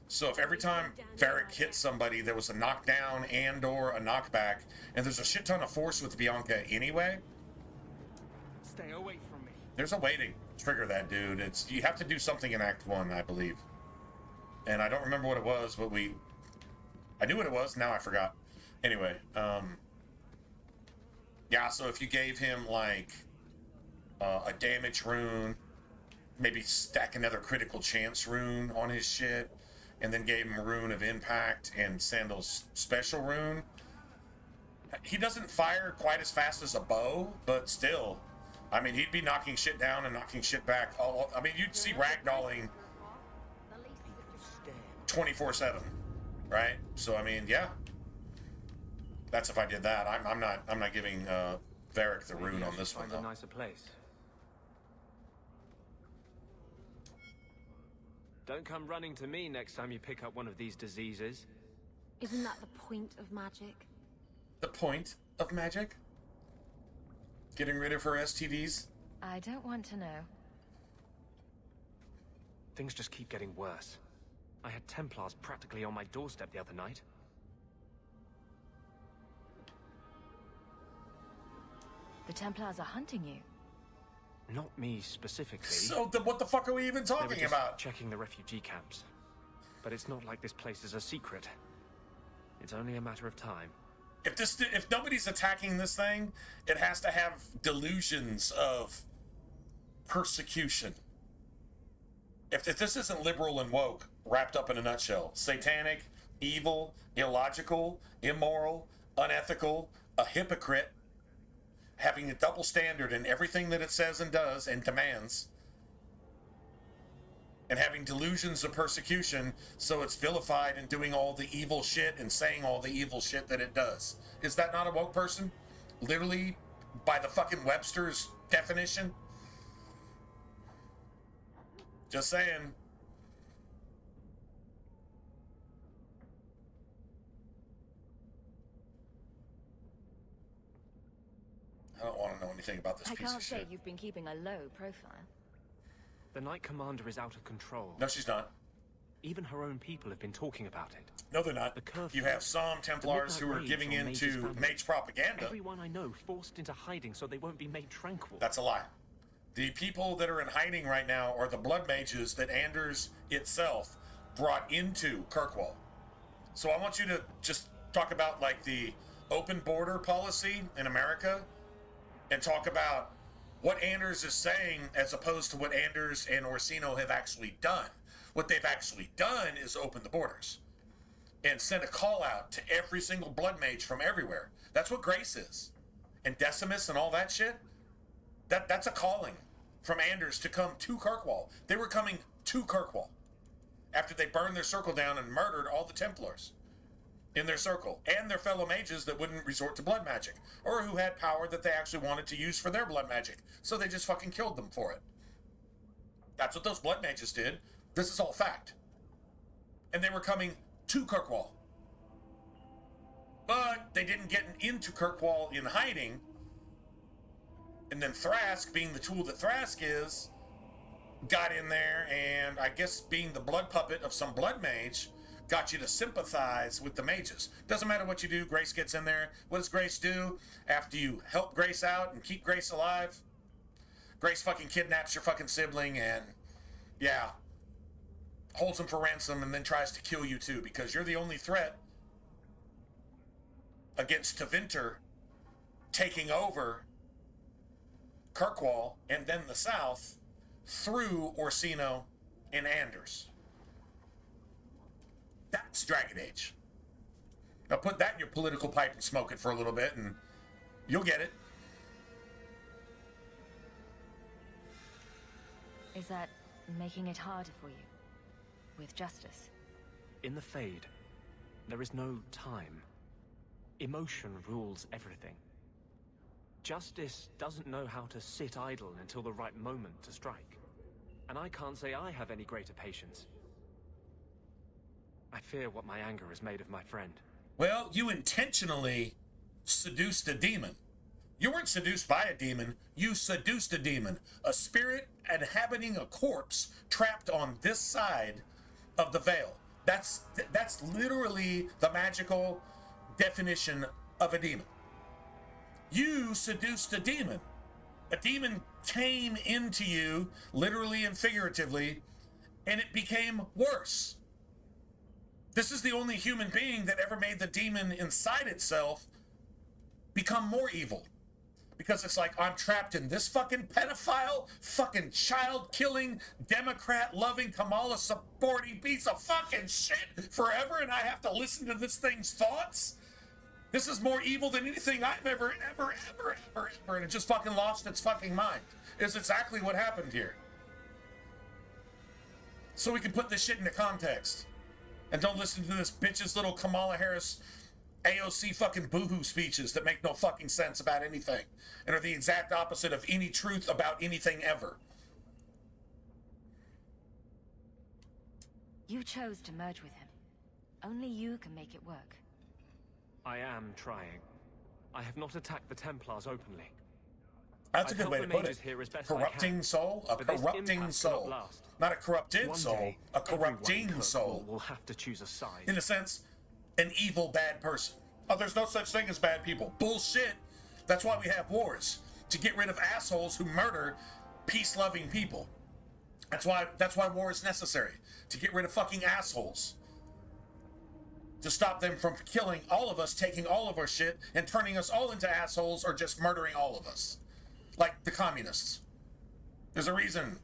Speaker 1: So if every time Varric hits somebody, there was a knockdown and/or a knockback, and there's a shit ton of force with Bianca anyway.
Speaker 4: Stay away from me.
Speaker 1: There's a way to trigger that, dude. It's you have to do something in Act 1, I believe. And I don't remember what it was, but I knew what it was, now I forgot. Anyway, yeah, so if you gave him, like, a damage rune, maybe stack another critical chance rune on his shit, and then gave him a rune of impact and Sandal's special rune, he doesn't fire quite as fast as a bow, but still... I mean, he'd be knocking shit down and knocking shit back. I mean, you'd see ragdolling 24/7, right? So I mean, yeah, that's if I did that. I'm not giving Varric the rune on this one though.
Speaker 9: Find a nicer place. Don't come running to me next time you pick up one of these diseases.
Speaker 7: Isn't that the point of magic?
Speaker 1: The point of magic? Getting rid of her STDs?
Speaker 6: I don't want to know.
Speaker 9: Things just keep getting worse. I had Templars practically on my doorstep the other night.
Speaker 6: The Templars are hunting you.
Speaker 9: Not me specifically.
Speaker 1: So what the fuck are we even
Speaker 9: They were
Speaker 1: talking
Speaker 9: just
Speaker 1: about?
Speaker 9: checking the refugee camps. But it's not like this place is a secret. It's only a matter of time.
Speaker 1: If nobody's attacking this thing, it has to have delusions of persecution. If this isn't liberal and woke, wrapped up in a nutshell, satanic, evil, illogical, immoral, unethical, a hypocrite, having a double standard in everything that it says and does and demands, and having delusions of persecution, so it's vilified and doing all the evil shit and saying all the evil shit that it does. Is that not a woke person? Literally, by the fucking Webster's definition? Just saying. I don't want to know anything about this
Speaker 6: I
Speaker 1: piece
Speaker 6: can't
Speaker 1: of
Speaker 6: say
Speaker 1: shit.
Speaker 6: you've been keeping a low profile.
Speaker 9: The Knight Commander is out of control.
Speaker 1: No, she's not.
Speaker 9: Even her own people have been talking about it.
Speaker 1: No, they're not.
Speaker 9: The curfew.
Speaker 1: You have some Templars who are
Speaker 9: Raids
Speaker 1: giving
Speaker 9: on
Speaker 1: in
Speaker 9: Mage's
Speaker 1: to
Speaker 9: family.
Speaker 1: mage propaganda.
Speaker 9: Everyone I know forced into hiding so they won't be made tranquil.
Speaker 1: That's a lie. The people that are in hiding right now are the blood mages that Anders itself brought into Kirkwall. So I want you to just talk about like the open border policy in America and talk about what Anders is saying as opposed to what Anders and Orsino have actually done. What they've actually done is open the borders and send a call out to every single blood mage from everywhere. That's what Grace is. And Decimus and all that shit, that's a calling from Anders to come to Kirkwall. They were coming to Kirkwall. after they burned their circle down and murdered all the Templars in their circle and their fellow mages that wouldn't resort to blood magic or who had power that they actually wanted to use for their blood magic. So they just fucking killed them for it. That's what those blood mages did. This is all fact. And they were coming to Kirkwall. But they didn't get into Kirkwall in hiding. And then Thrask, being the tool that Thrask is, got in there and I guess being the blood puppet of some blood mage got you to sympathize with the mages. Doesn't matter what you do, Grace gets in there. What does Grace do after you help Grace out and keep Grace alive? Grace fucking kidnaps your fucking sibling and, yeah, holds him for ransom and then tries to kill you too because you're the only threat against Tevinter taking over Kirkwall and then the South through Orsino and Anders. That's Dragon Age. Now put that in your political pipe and smoke it for a little bit and you'll get it.
Speaker 6: Is that making it harder for you? With justice?
Speaker 9: In the Fade, there is no time. Emotion rules everything. Justice doesn't know how to sit idle until the right moment to strike. And I can't say I have any greater patience. I fear what my anger has made of my friend.
Speaker 1: Well, you intentionally seduced a demon. You weren't seduced by a demon, you seduced a demon. A spirit inhabiting a corpse trapped on this side of the veil. That's literally the magical definition of a demon. You seduced a demon. A demon came into you, literally and figuratively, and it became worse. This is the only human being that ever made the demon inside itself become more evil. Because it's like, I'm trapped in this fucking pedophile, fucking child-killing, Democrat-loving, Kamala-supporting piece of fucking shit forever, and I have to listen to this thing's thoughts? This is more evil than anything I've ever, and it just fucking lost its fucking mind. It's exactly what happened here. So we can put this shit into context. And don't listen to this bitch's little Kamala Harris AOC fucking boohoo speeches that make no fucking sense about anything and are the exact opposite of any truth about anything ever.
Speaker 6: You chose to merge with him. Only you can make it work.
Speaker 9: I am trying. I have not attacked the Templars openly.
Speaker 1: That's a good way to put it. Corrupting soul? A corrupting soul. Not a corrupted soul. A corrupting soul.
Speaker 9: Will have to choose a side.
Speaker 1: In a sense, an evil, bad person. Oh, there's no such thing as bad people. Bullshit. That's why we have wars. To get rid of assholes who murder peace-loving people. That's why war is necessary. To get rid of fucking assholes. To stop them from killing all of us, taking all of our shit, and turning us all into assholes or just murdering all of us. Like the communists. There's a reason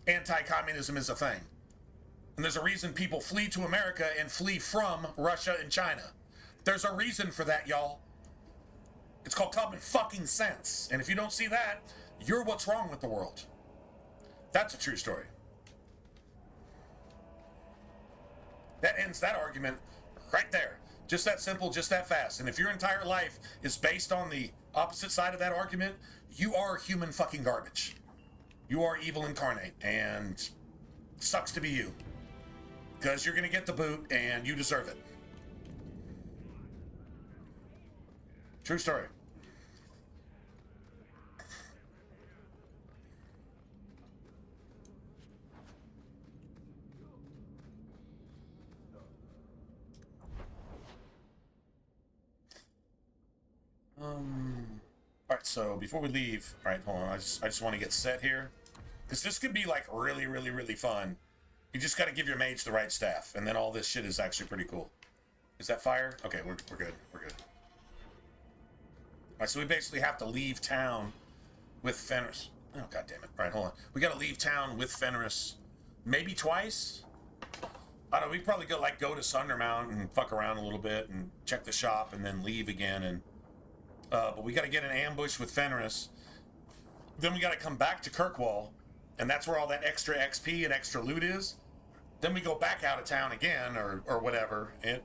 Speaker 1: anti-communism is a thing. And there's a reason people flee to America and flee from Russia and China. There's a reason for that, y'all. It's called common fucking sense. And if you don't see that, you're what's wrong with the world. That's a true story. That ends that argument right there. Just that simple, just that fast. And if your entire life is based on the opposite side of that argument, you are human fucking garbage. You are evil incarnate, and sucks to be you. Because you're gonna get the boot, and you deserve it. True story. Alright, so before we leave, alright, hold on, I just want to get set here. Because this could be like really, really, really fun. You just got to give your mage the right staff, and then all this shit is actually pretty cool. Is that fire? Okay, we're good, we're good. Alright, so we basically have to leave town with Fenris. Oh, god damn it. Alright, hold on. We got to leave town with Fenris maybe twice? I don't know, we probably go to Sundermount and fuck around a little bit and check the shop and then leave again and but we got to get an ambush with Fenris. Then we got to come back to Kirkwall, and that's where all that extra XP and extra loot is. Then we go back out of town again, or whatever. And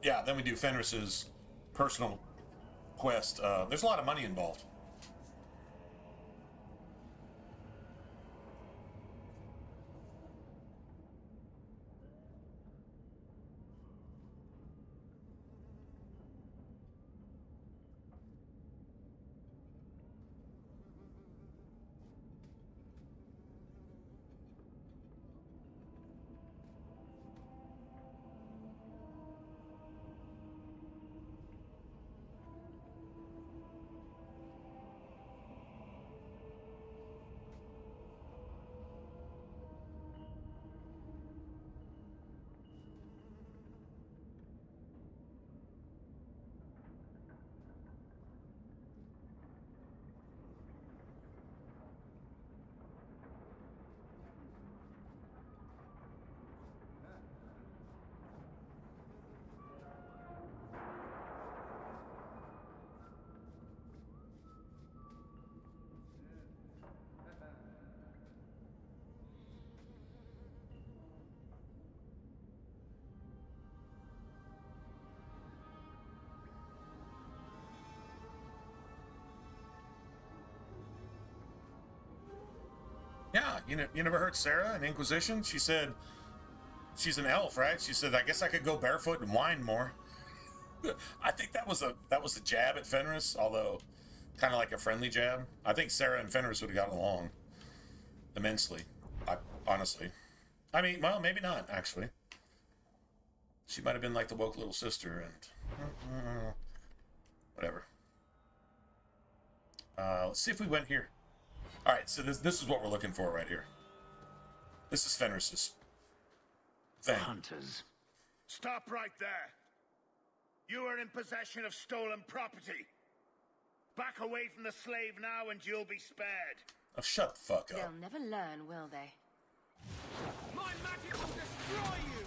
Speaker 1: yeah, then we do Fenris's personal quest. There's a lot of money involved. Yeah, you never heard Sarah in Inquisition? She said, she's an elf, right? She said, I guess I could go barefoot and whine more. I think that was a jab at Fenris, although kind of like a friendly jab. I think Sarah and Fenris would have gotten along immensely, honestly. I mean, well, maybe not, actually. She might have been like the woke little sister and whatever. Let's see if we went here. All right, so this is what we're looking for right here. This is Fenris's thing.
Speaker 3: Hunters.
Speaker 12: Stop right there. You are in possession of stolen property. Back away from the slave now and you'll be spared.
Speaker 1: Oh, shut the fuck up.
Speaker 6: They'll never learn, will they?
Speaker 4: My magic will destroy you!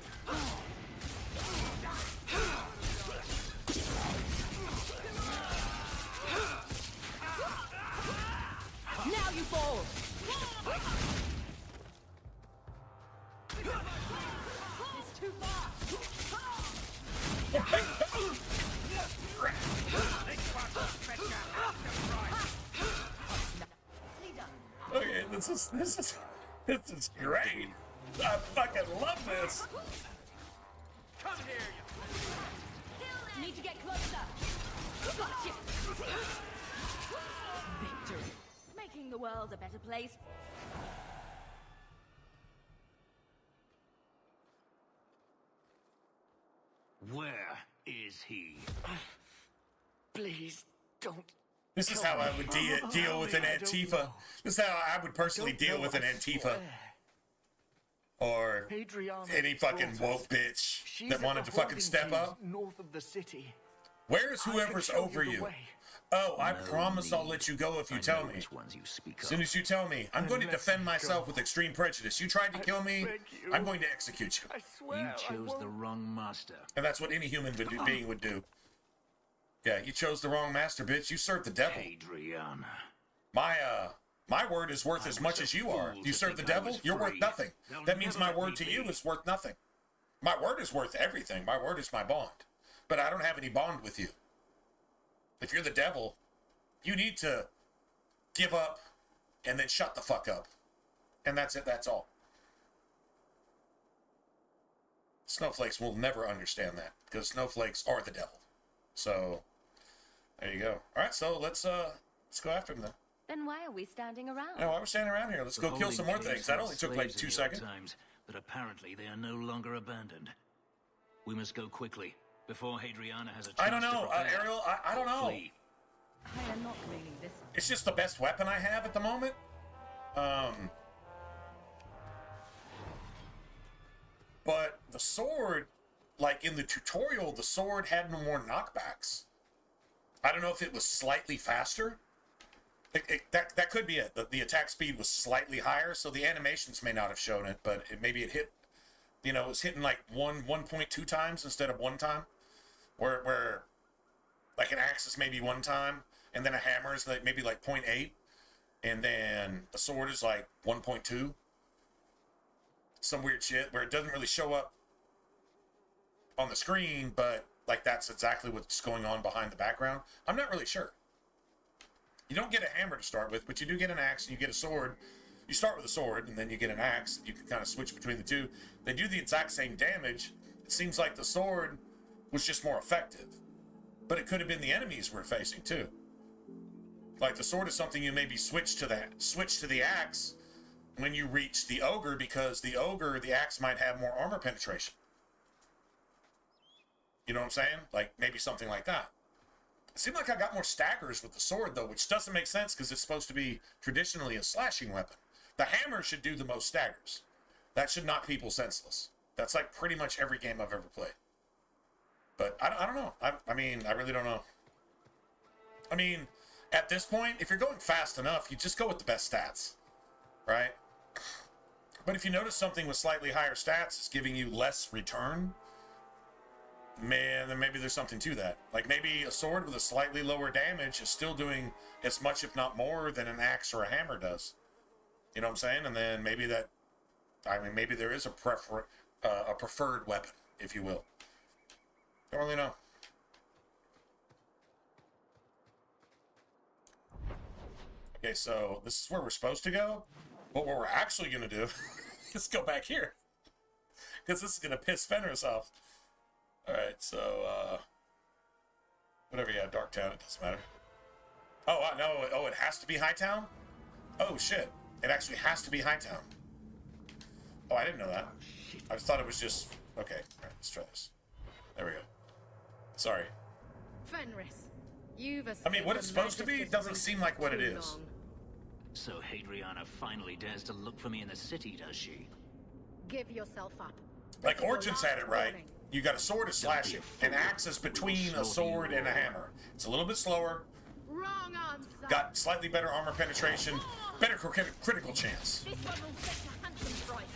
Speaker 2: Now you fall! It's too far!
Speaker 1: Okay, this is great. I fucking love this.
Speaker 4: Come here, you...
Speaker 2: Need to get closer! Gotcha! Victory! Making the world a better place.
Speaker 3: Where is he?
Speaker 9: Please don't.
Speaker 1: This is how I would deal with an Antifa. This is how I would personally deal with an Antifa. Or any fucking woke bitch that wanted to fucking step up.
Speaker 9: North of the city.
Speaker 1: Where's whoever's over you? Oh, I promise I'll let you go if you tell me. As soon as you tell me, I'm going to defend myself with extreme prejudice. You tried to kill me, I'm going to execute you.
Speaker 9: I swear
Speaker 3: You chose the wrong master.
Speaker 1: And that's what any human being would do. Yeah, you chose the wrong master, bitch. You served the devil.
Speaker 3: Adriana.
Speaker 1: My word is worth as much as you are. You serve the devil, you're worth nothing. That means my word to you is worth nothing. My word is worth everything. My word is my bond. But I don't have any bond with you. If you're the devil, you need to give up and then shut the fuck up. And that's it, that's all. Snowflakes will never understand that, because snowflakes are the devil. So, there you go. Alright, so let's go after him then.
Speaker 6: Then why are we standing around?
Speaker 1: No, while we're standing around here, let's go kill some more things. That only took like 2 seconds.
Speaker 3: But apparently they are no longer abandoned. We must go quickly, before Hadriana has a chance
Speaker 1: I don't know,
Speaker 3: to prepare.
Speaker 1: Ariel, I don't know.
Speaker 3: Flee.
Speaker 6: I am not cleaning this up.
Speaker 1: It's just the best weapon I have at the moment. But the sword, like in the tutorial, the sword had no more knockbacks. I don't know if it was slightly faster. That could be it. The attack speed was slightly higher, so the animations may not have shown it, but maybe it hit, you know, it was hitting like 1.2 times instead of 1 time. Where like an axe is maybe 1 time, and then a hammer is like maybe like 0.8, and then a sword is like 1.2. some weird shit where it doesn't really show up on the screen, but like that's exactly what's going on behind the background. I'm not really sure. You don't get a hammer to start with, but you do get an axe and you get a sword. You start with a sword and then you get an axe. You can kind of switch between the two. They do the exact same damage. It seems like the sword was just more effective, but it could have been the enemies we're facing too. Like the sword is something you maybe switch to the axe when you reach the ogre, because the ogre, the axe might have more armor penetration. You know what I'm saying? Like maybe something like that. It seemed like I got more staggers with the sword though, which doesn't make sense because it's supposed to be traditionally a slashing weapon. The hammer should do the most staggers. That should knock people senseless. That's like pretty much every game I've ever played. But I don't know. I mean, I really don't know. I mean, at this point, if you're going fast enough, you just go with the best stats, right? But if you notice something with slightly higher stats is giving you less return, man, then maybe there's something to that. Like maybe a sword with a slightly lower damage is still doing as much, if not more, than an axe or a hammer does. You know what I'm saying? And then maybe that, I mean, maybe there is a preferred weapon, if you will. Don't really know. Okay, so this is where we're supposed to go. But what we're actually going to do is go back here. Because this is going to piss Fenris off. Alright, so, whatever, yeah, Darktown, it doesn't matter. Oh, no, oh, it has to be Hightown? Oh, shit. It actually has to be Hightown. Oh, I didn't know that. I just thought it was just... Okay, alright, let's try this. There we go. Sorry.
Speaker 2: Fenris, you've
Speaker 1: I mean, what it's supposed to be doesn't seem like what it is.
Speaker 3: So Hadriana finally dares to look for me in the city, does she?
Speaker 2: Give yourself up.
Speaker 1: Like Origins had it right. You got a sword to slash it. An axe is between a sword and a hammer. It's a little bit slower.
Speaker 2: Wrong answer.
Speaker 1: Got slightly better armor penetration. Better critical chance.
Speaker 2: This one will get a handsome price.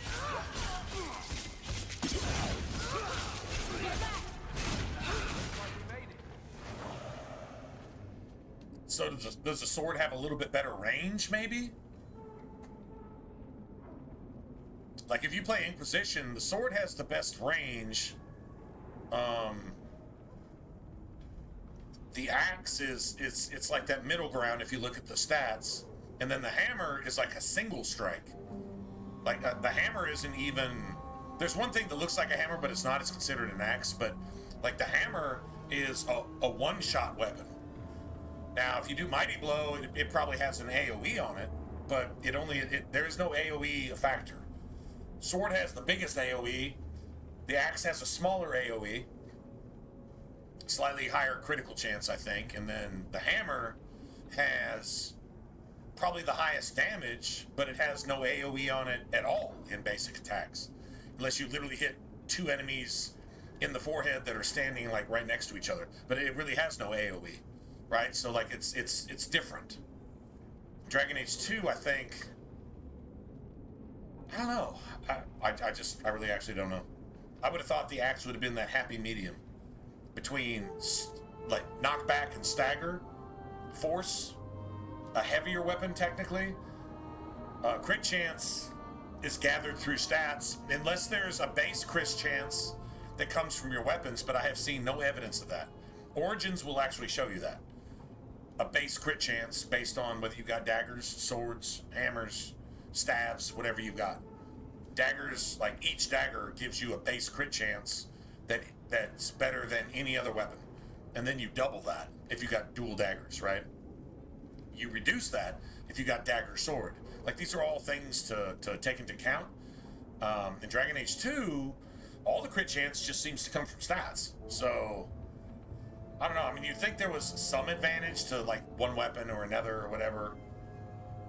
Speaker 1: So does the sword have a little bit better range, maybe? Like if you play Inquisition, the sword has the best range. The axe it's like that middle ground if you look at the stats, and then the hammer is like a single strike. Like the hammer isn't even. There's one thing that looks like a hammer, but it's not. It's considered an axe. But like the hammer is a one-shot weapon. Now, if you do Mighty Blow, it probably has an AoE on it, but there is no AoE factor. Sword has the biggest AoE. The axe has a smaller AoE. Slightly higher critical chance, I think. And then the hammer has probably the highest damage, but it has no AoE on it at all in basic attacks. Unless you literally hit two enemies in the forehead that are standing like right next to each other. But it really has no AoE. Right? So like it's different. Dragon Age 2, I think. I don't know. I really actually don't know. I would have thought the axe would have been that happy medium between like knockback and stagger, force, a heavier weapon technically. Crit chance is gathered through stats, unless there's a base crit chance that comes from your weapons, but I have seen no evidence of that. Origins will actually show you that. A base crit chance based on whether you got daggers, swords, hammers, staves, whatever you got. Daggers, like each dagger gives you a base crit chance that's better than any other weapon. And then you double that if you got dual daggers, right? You reduce that if you got dagger sword. Like these are all things to take into account. In Dragon Age 2, all the crit chance just seems to come from stats. So I don't know. I mean, you'd think there was some advantage to like one weapon or another or whatever.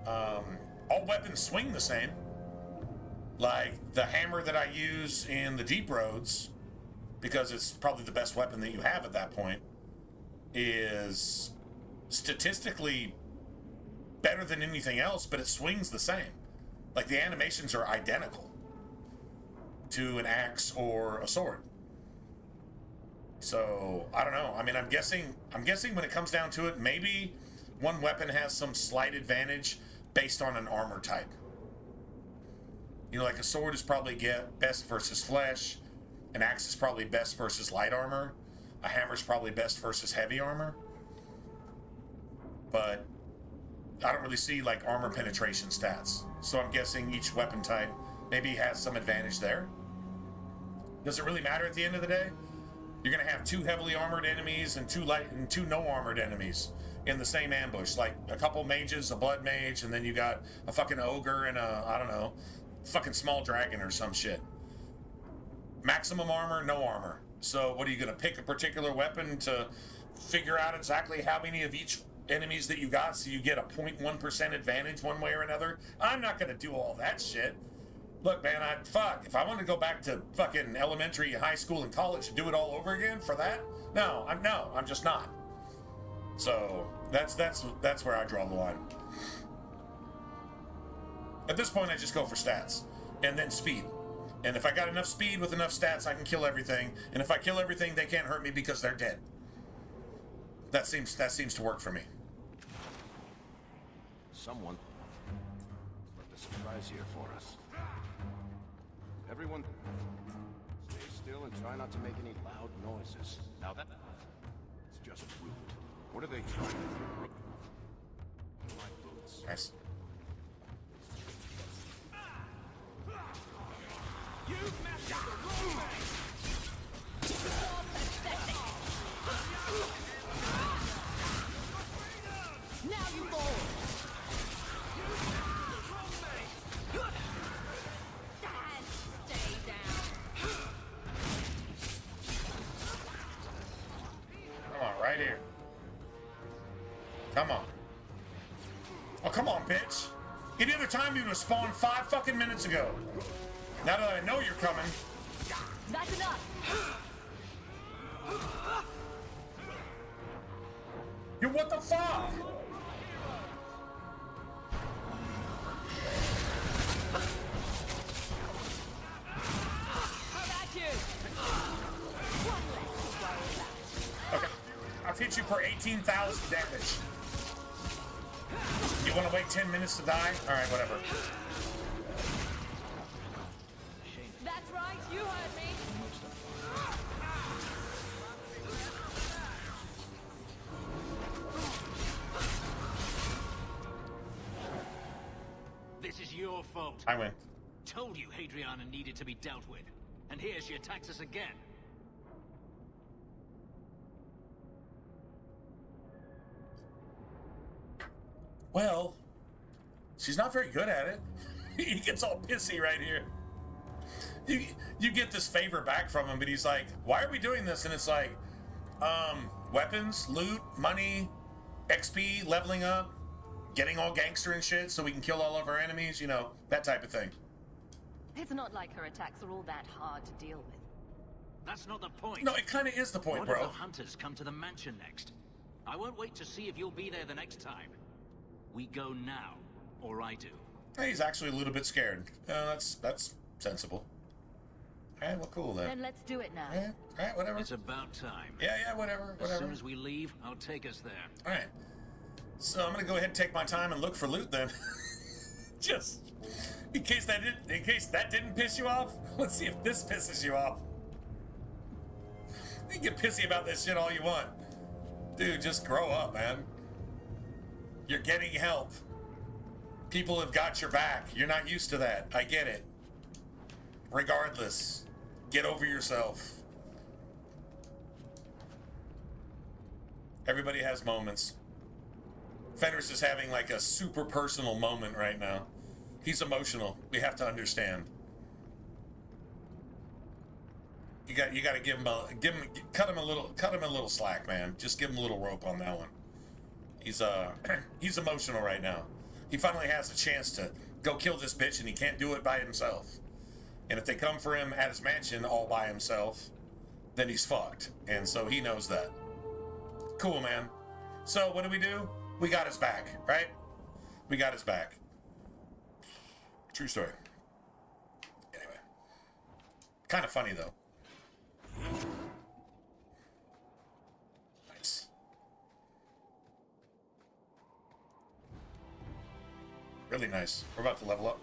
Speaker 1: All weapons swing the same. Like the hammer that I use in the Deep Roads, because it's probably the best weapon that you have at that point, is statistically better than anything else, but it swings the same. Like the animations are identical to an axe or a sword. So I don't know. I mean, I'm guessing when it comes down to it, maybe one weapon has some slight advantage based on an armor type. You know, like a sword is probably best versus flesh. An axe is probably best versus light armor. A hammer is probably best versus heavy armor. But I don't really see like armor penetration stats. So I'm guessing each weapon type maybe has some advantage there. Does it really matter at the end of the day? You're gonna have 2 heavily armored enemies and 2 no armored enemies in the same ambush. Like a couple mages, a blood mage, and then you got a fucking ogre and a, I don't know, fucking small dragon or some shit. Maximum armor, no armor. So what are you gonna pick a particular weapon to figure out exactly how many of each enemies that you got so you get a 0.1% advantage one way or another? I'm not gonna do all that shit. Look, man, if I want to go back to fucking elementary, high school, and college and do it all over again for that, I'm just not. So that's where I draw the line. At this point, I just go for stats and then speed. And if I got enough speed with enough stats, I can kill everything. And if I kill everything, they can't hurt me because they're dead. That seems to work for me.
Speaker 5: Someone left a surprise here for us. Everyone, stay still and try not to make any loud noises. Now that's just rude. What are they trying to do? My boots.
Speaker 1: Nice.
Speaker 4: You've messed up the wrong way!
Speaker 2: Now you fall! And stay down.
Speaker 1: Come on, right here. Come on. Oh, come on, bitch. Any other time you would have spawned 5 fucking minutes ago. Now that I know you're coming.
Speaker 2: That's enough!
Speaker 1: You what the fuck?
Speaker 2: How about you? One less to worry about.
Speaker 1: Okay. I'll hit you for 18,000 damage. You want to wait 10 minutes to die? Alright, whatever.
Speaker 2: That's right, you heard me.
Speaker 3: This is your fault.
Speaker 1: I win.
Speaker 3: Told you Hadriana needed to be dealt with. And here she attacks us again.
Speaker 1: Well, she's not very good at it. He gets all pissy right here. You get this favor back from him, but he's like, why are we doing this? And it's like, weapons, loot, money, XP, leveling up, getting all gangster and shit so we can kill all of our enemies, you know, that type of thing.
Speaker 6: It's not like her attacks are all that hard to deal with.
Speaker 3: That's not the point.
Speaker 1: No, it kind of is the point,
Speaker 3: What
Speaker 1: bro.
Speaker 3: if the hunters come to the mansion next? I won't wait to see if you'll be there the next time. We go now, or I do.
Speaker 1: Hey, he's actually a little bit scared. That's sensible. Alright, well, cool then.
Speaker 6: Then let's do it now.
Speaker 1: Yeah, alright, whatever.
Speaker 3: It's about time.
Speaker 1: Yeah, whatever.
Speaker 3: As soon as we leave, I'll take us there.
Speaker 1: Alright. So I'm gonna go ahead and take my time and look for loot then. Just in case that didn't piss you off. Let's see if this pisses you off. You can get pissy about this shit all you want. Dude, just grow up, man. You're getting help. People have got your back. You're not used to that. I get it. Regardless, get over yourself. Everybody has moments. Fenris is having like a super personal moment right now. He's emotional. We have to understand. You got to cut him a little slack, man. Just give him a little rope on that one. He's emotional right now. He finally has a chance to go kill this bitch, and he can't do it by himself. And if they come for him at his mansion all by himself, then he's fucked. And so he knows that. Cool, man. So what do? We got his back, right? We got his back. True story. Anyway. Kind of funny, though. Nice. Really nice. We're about to level up.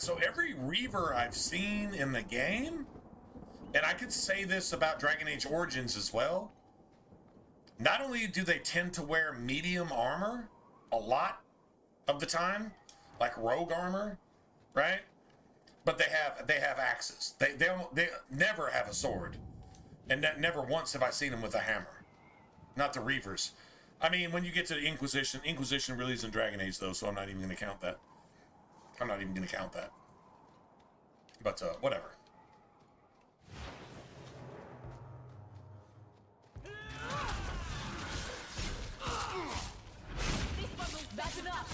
Speaker 1: right, so every Reaver I've seen in the game, and I could say this about Dragon Age Origins as well, not only do they tend to wear medium armor a lot of the time, like rogue armor, right? But they have axes. They never have a sword, and never once have I seen them with a hammer. Not the Reavers. I mean, when you get to the Inquisition really isn't Dragon Age though, so I'm not even going to count that. I'm not even going to count that. But whatever.
Speaker 2: This one was bad enough.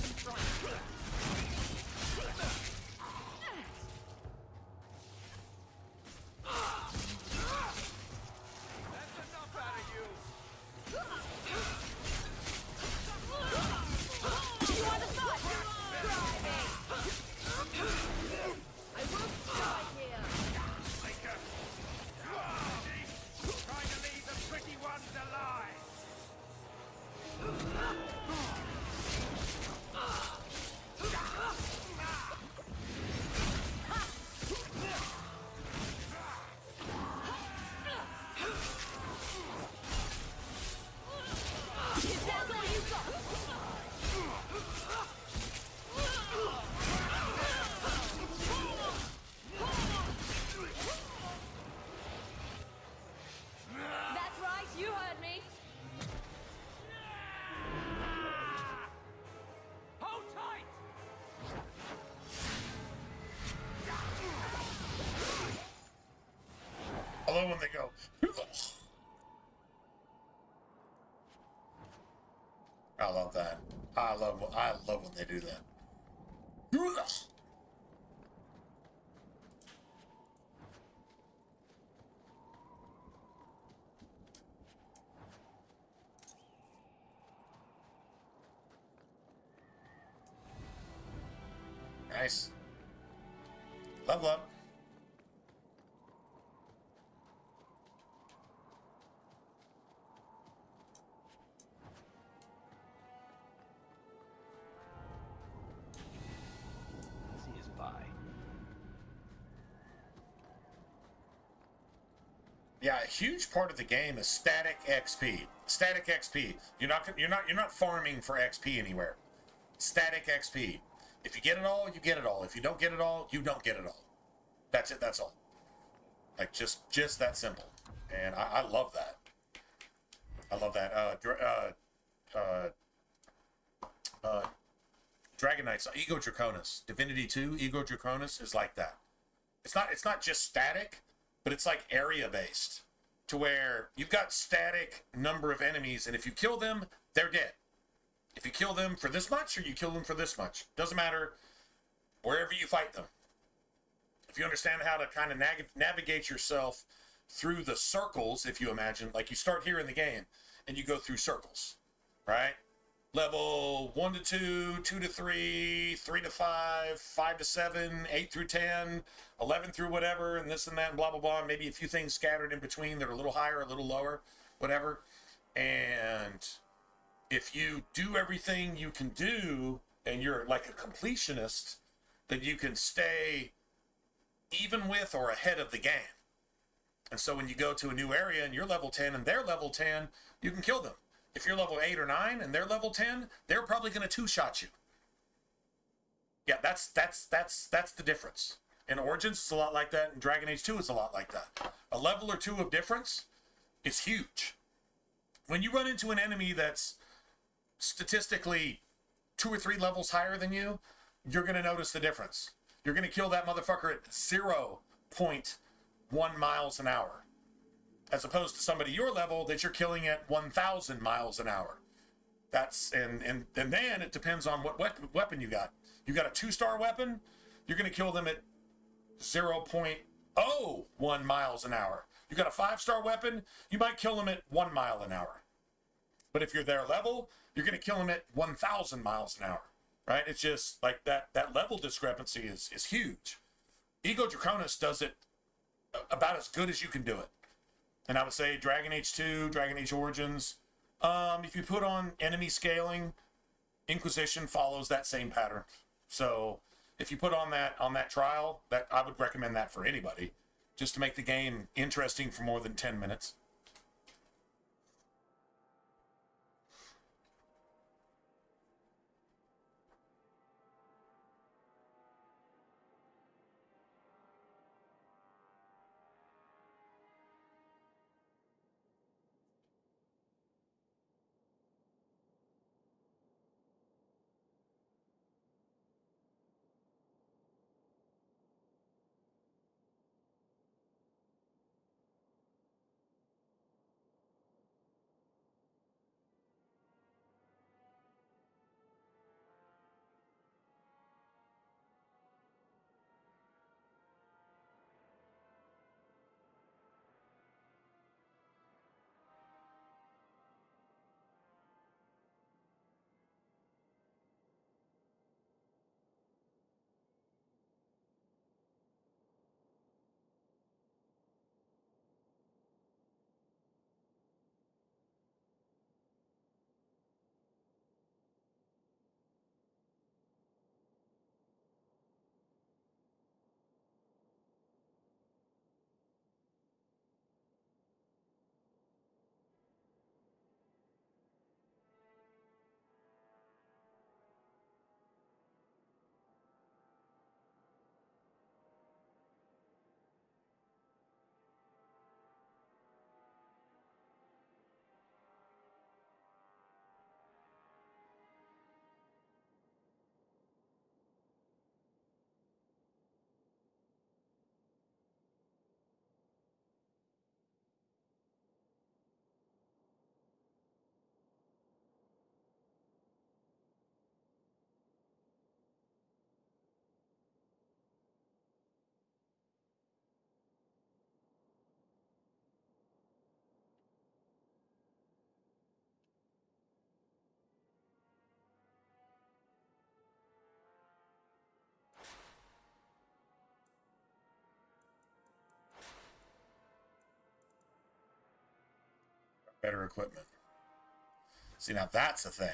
Speaker 4: That's enough out of you.
Speaker 2: You want to fight? Try me. I won't die here.
Speaker 12: Trying to leave the pretty ones alive.
Speaker 2: Is that all you got? That's right, you heard me.
Speaker 4: Hold tight.
Speaker 1: I love when they go. I love that. I love when they do that. Nice. Level up.
Speaker 8: Easy as pie.
Speaker 1: Yeah, a huge part of the game is static XP. Static XP. You're not farming for XP anywhere. Static XP. If you get it all, you get it all. If you don't get it all, you don't get it all. That's it. That's all. Like just that simple. And I love that. I love that. Dragon Knights, Ego Draconis, Divinity 2, Ego Draconis is like that. It's not just static, but it's like area based, to where you've got static number of enemies, and if you kill them, they're dead. If you kill them for this much, or you kill them for this much, doesn't matter. Wherever you fight them, if you understand how to kind of navigate yourself through the circles, if you imagine, like you start here in the game and you go through circles, right? Level 1 to 2, 2 to 3, 3 to 5, 5 to 7, 8 through 10, 11 through whatever, and this and that, and blah, blah, blah. And maybe a few things scattered in between that are a little higher, a little lower, whatever. And if you do everything you can do, and you're like a completionist, then you can stay even with or ahead of the game. And so when you go to a new area and you're level 10 and they're level 10, you can kill them. If you're level 8 or 9 and they're level 10, they're probably going to two-shot you. Yeah, that's the difference. In Origins, it's a lot like that. In Dragon Age 2, it's a lot like that. A level or two of difference is huge. When you run into an enemy that's statistically 2 or 3 levels higher than you, you're going to notice the difference. You're going to kill that motherfucker at 0.1 miles an hour, as opposed to somebody your level that you're killing at 1,000 miles an hour. That's and then it depends on what weapon you got. You got a 2-star weapon, you're going to kill them at 0.01 miles an hour. You got a 5-star weapon, you might kill them at 1 mile an hour. But if you're their level, you're going to kill them at 1,000 miles an hour. Right? It's just like that level discrepancy is huge. Ego Draconis does it about as good as you can do it. And I would say Dragon Age 2, Dragon Age Origins, if you put on enemy scaling, Inquisition follows that same pattern. So if you put on that trial, that I would recommend that for anybody, just to make the game interesting for more than 10 minutes. Better equipment. See, now that's a thing.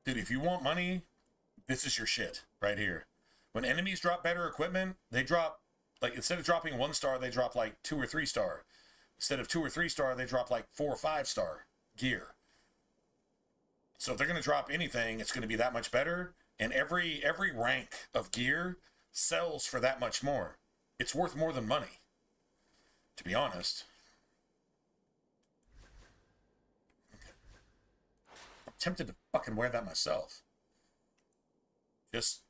Speaker 1: Dude, if you want money, this is your shit right here. When enemies drop better equipment, they drop, like, instead of dropping 1 star, they drop like 2 or 3 star. Instead of 2 or 3 star, they drop like 4 or 5 star gear. So if they're going to drop anything, it's going to be that much better. And every rank of gear sells for that much more. It's worth more than money, to be honest. I'm tempted to fucking wear that myself. Just...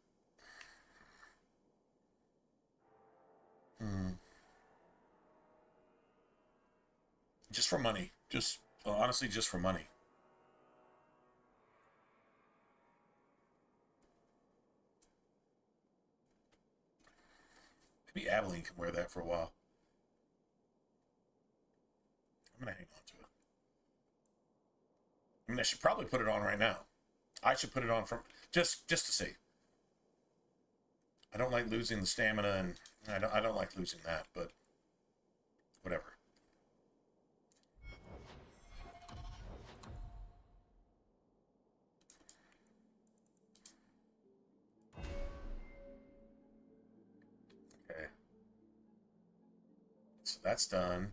Speaker 1: Just for money. Just, honestly, just for money. Maybe Aveline can wear that for a while. I'm gonna hang on to it. I mean, I should probably put it on right now. I should put it on from just to see. I don't like losing the stamina, and I don't like losing that, but whatever. Okay. So that's done.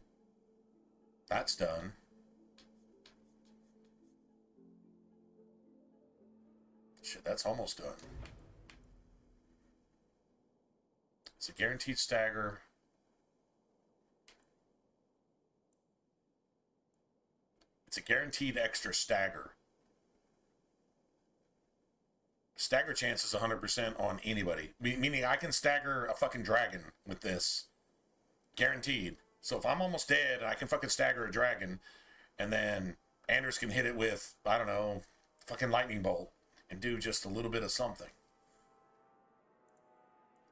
Speaker 1: That's done. Shit, that's almost done. It's a guaranteed stagger. It's a guaranteed extra stagger. Stagger chance is 100% on anybody. Meaning I can stagger a fucking dragon with this. Guaranteed. So if I'm almost dead, I can fucking stagger a dragon. And then Anders can hit it with, I don't know, fucking lightning bolt. And do just a little bit of something.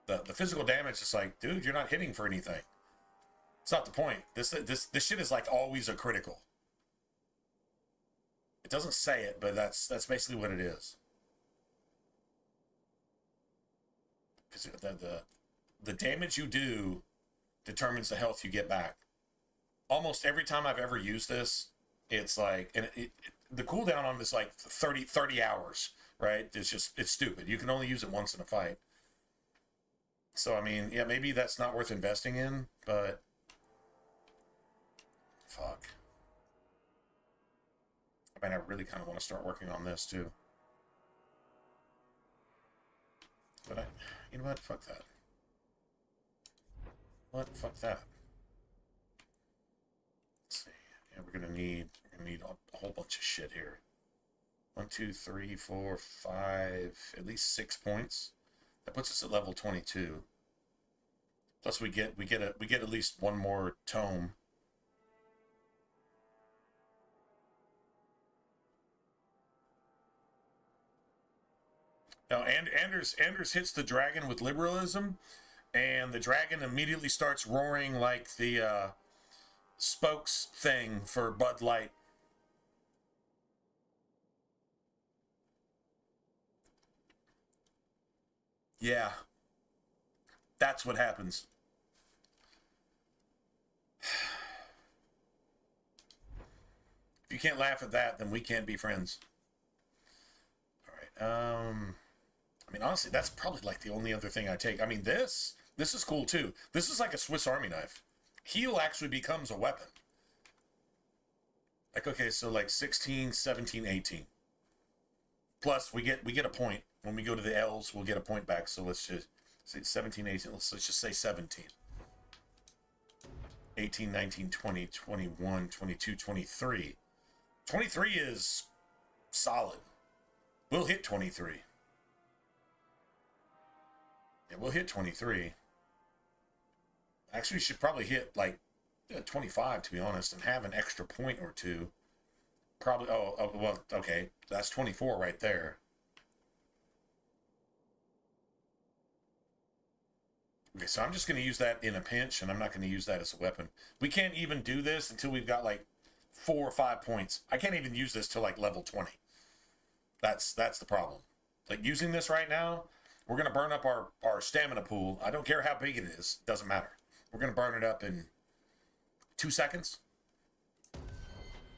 Speaker 1: The physical damage is like, dude, you're not hitting for anything. It's not the point. This shit is like always a critical. It doesn't say it, but that's basically what it is. Because the damage you do determines the health you get back. Almost every time I've ever used this, it's like, and the cooldown on this like 30 hours right? It's stupid. You can only use it once in a fight. So, I mean, yeah, maybe that's not worth investing in, but... Fuck. I mean, I really kind of want to start working on this, too. But you know what? Fuck that. What? Fuck that. Let's see. Yeah, we're gonna need a whole bunch of shit here. 1, 2, 3, 4, 5, at least 6 points. That puts us at level 22. Plus we get at least one more tome. Now, Anders hits the dragon with liberalism, and the dragon immediately starts roaring like the spokes thing for Bud Light. Yeah. That's what happens. If you can't laugh at that, then we can't be friends. All right. I mean, honestly, that's probably like the only other thing I take. I mean, this is cool too. This is like a Swiss Army knife. Heal actually becomes a weapon. Like, okay, so like 16, 17, 18. Plus, we get a point. When we go to the L's, we'll get a point back. So let's just say 17, 18. Let's just say 17. 18, 19, 20, 21, 22, 23. 23 is solid. We'll hit 23. Yeah, we'll hit 23. Actually, we should probably hit like 25, to be honest, and have an extra point or two. Probably, well, okay. That's 24 right there. Okay, so I'm just going to use that in a pinch, and I'm not going to use that as a weapon. We can't even do this until we've got like 4 or 5 points. I can't even use this till like level 20. That's the problem. Like using this right now, we're going to burn up our stamina pool. I don't care how big it is. Doesn't matter. We're going to burn it up in 2 seconds.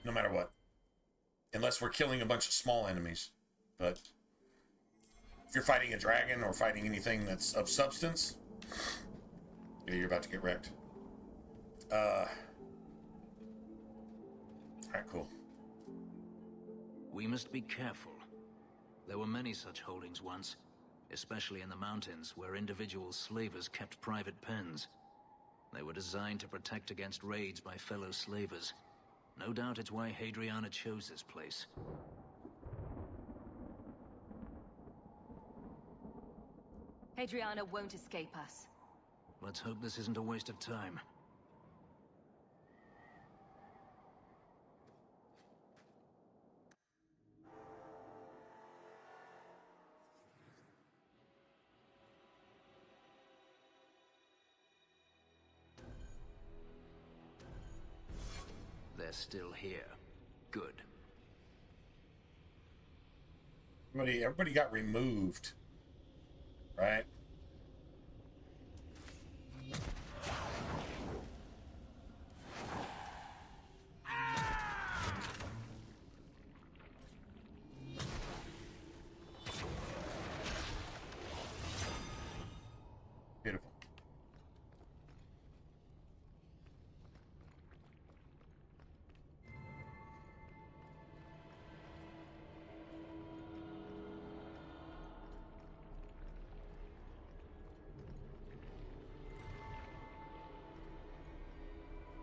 Speaker 1: No matter what. Unless we're killing a bunch of small enemies. But if you're fighting a dragon or fighting anything that's of substance, yeah, you're about to get wrecked. Alright, cool.
Speaker 3: We must be careful. There were many such holdings once, especially in the mountains, where individual slavers kept private pens. They were designed to protect against raids by fellow slavers. No doubt it's why Hadriana chose this place.
Speaker 6: Hadriana won't escape us.
Speaker 3: Let's hope this isn't a waste of time. They're still here. Good.
Speaker 1: Everybody got removed, right? Beautiful.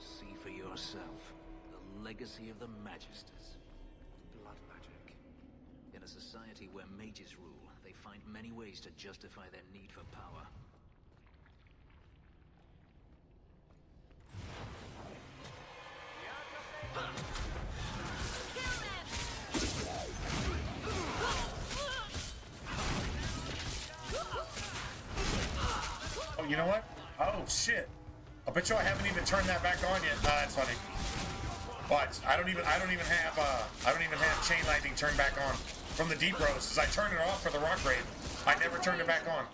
Speaker 3: See for yourself. The legacy of the Magisters.
Speaker 9: Blood magic.
Speaker 3: In a society where mages rule, they find many ways to justify their need for power.
Speaker 1: Oh, you know what? Oh, shit. I bet you I haven't even turned that back on yet. That's funny. But I don't even have chain lightning turned back on from the deep roast, because I turned it off for the rock grave. I never turned it back on.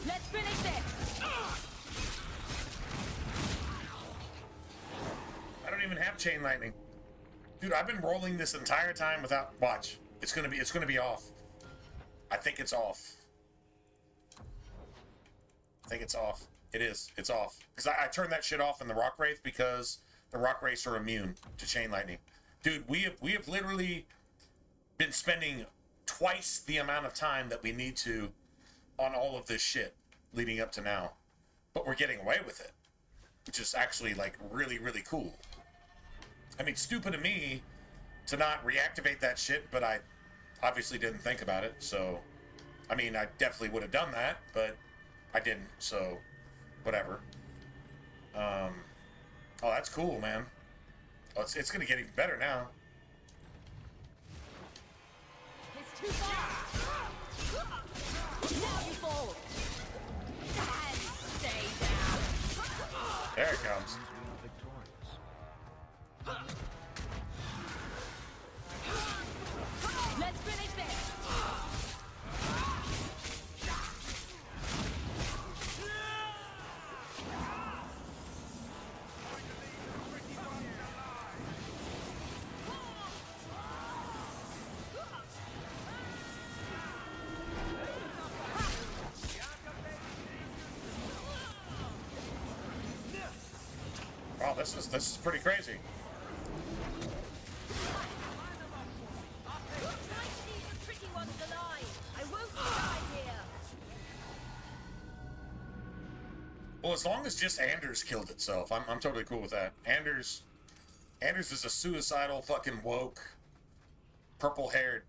Speaker 2: Let's finish this!
Speaker 1: chain lightning. Dude, I've been rolling this entire time without... Watch. It's gonna be off. I think it's off. I think it's off. It is. It's off. Because I turned that shit off in the Rock Wraith because the Rock Wraiths are immune to chain lightning. Dude, we have literally been spending twice the amount of time that we need to on all of this shit leading up to now. But we're getting away with it. Which is actually, like, really, really cool. I mean, stupid of me to not reactivate that shit, but I obviously didn't think about it, so... I mean, I definitely would have done that, but I didn't, so... Whatever. Oh, that's cool, man. Oh, it's gonna get even better now.
Speaker 2: It's too far. Now you fall. And stay down.
Speaker 1: There it comes.
Speaker 2: Let's finish this.
Speaker 1: Wow, this is pretty crazy. Well, as long as just Anders killed itself, I'm totally cool with that. Anders is a suicidal fucking woke, purple-haired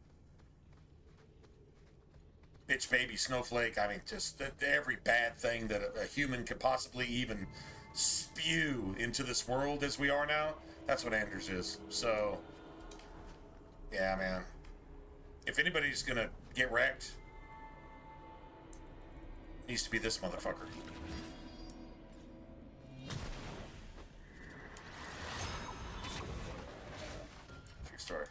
Speaker 1: bitch baby snowflake. I mean, just every bad thing that a human could possibly even spew into this world as we are now, that's what Anders is. So, yeah, man. If anybody's gonna get wrecked, it needs to be this motherfucker. True story.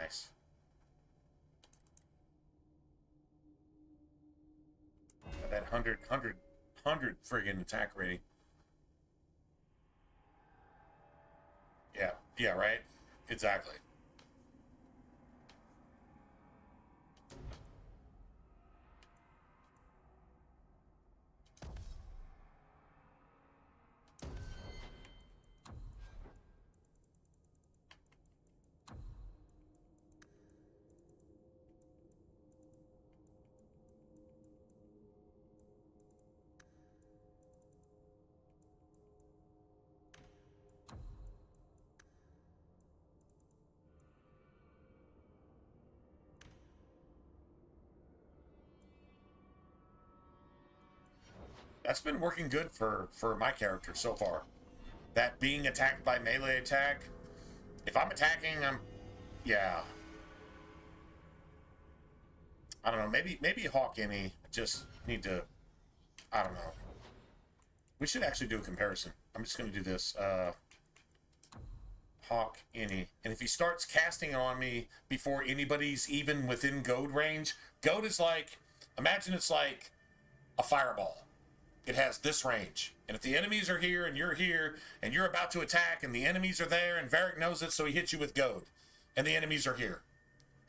Speaker 1: Nice. That 100 friggin' attack rating. Yeah, right? Exactly. That's been working good for my character so far. That being attacked by melee attack, if I'm attacking, yeah. I don't know, maybe Hawk Any just need to, I don't know. We should actually do a comparison. I'm just going to do this. Hawk Any. And if he starts casting on me before anybody's even within goad range, goad is like, imagine it's like a fireball. It has this range. And if the enemies are here and you're about to attack and the enemies are there and Varric knows it, so he hits you with goad. And the enemies are here.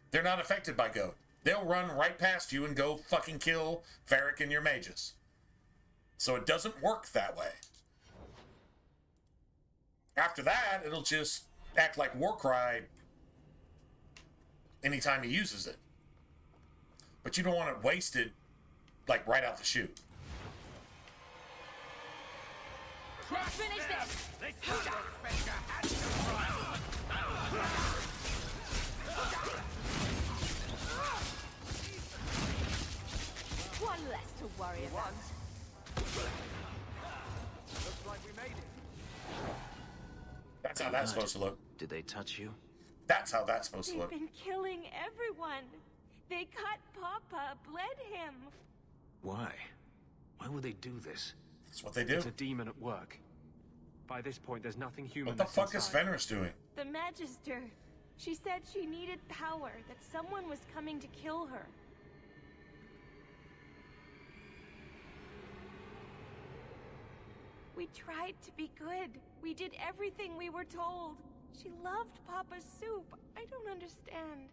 Speaker 1: They're not affected by goad. They'll run right past you and go fucking kill Varric and your mages. So it doesn't work that way. After that, it'll just act like Warcry anytime he uses it. But you don't want it wasted, like, right out the chute.
Speaker 2: Finish this! One less to worry about.
Speaker 5: Looks like we made it.
Speaker 1: That's how that's supposed to look.
Speaker 3: Did they touch you?
Speaker 1: That's how that's supposed to look.
Speaker 6: They've been killing everyone. They cut Papa, bled him.
Speaker 3: Why? Why would they do this?
Speaker 1: That's what they do.
Speaker 9: It's a demon at work. By this point, there's nothing human.
Speaker 1: What the fuck is Fenris doing?
Speaker 6: The Magister.
Speaker 13: She said she needed power, that someone was coming to kill her. We tried to be good. We did everything we were told. She loved Papa's soup. I don't understand.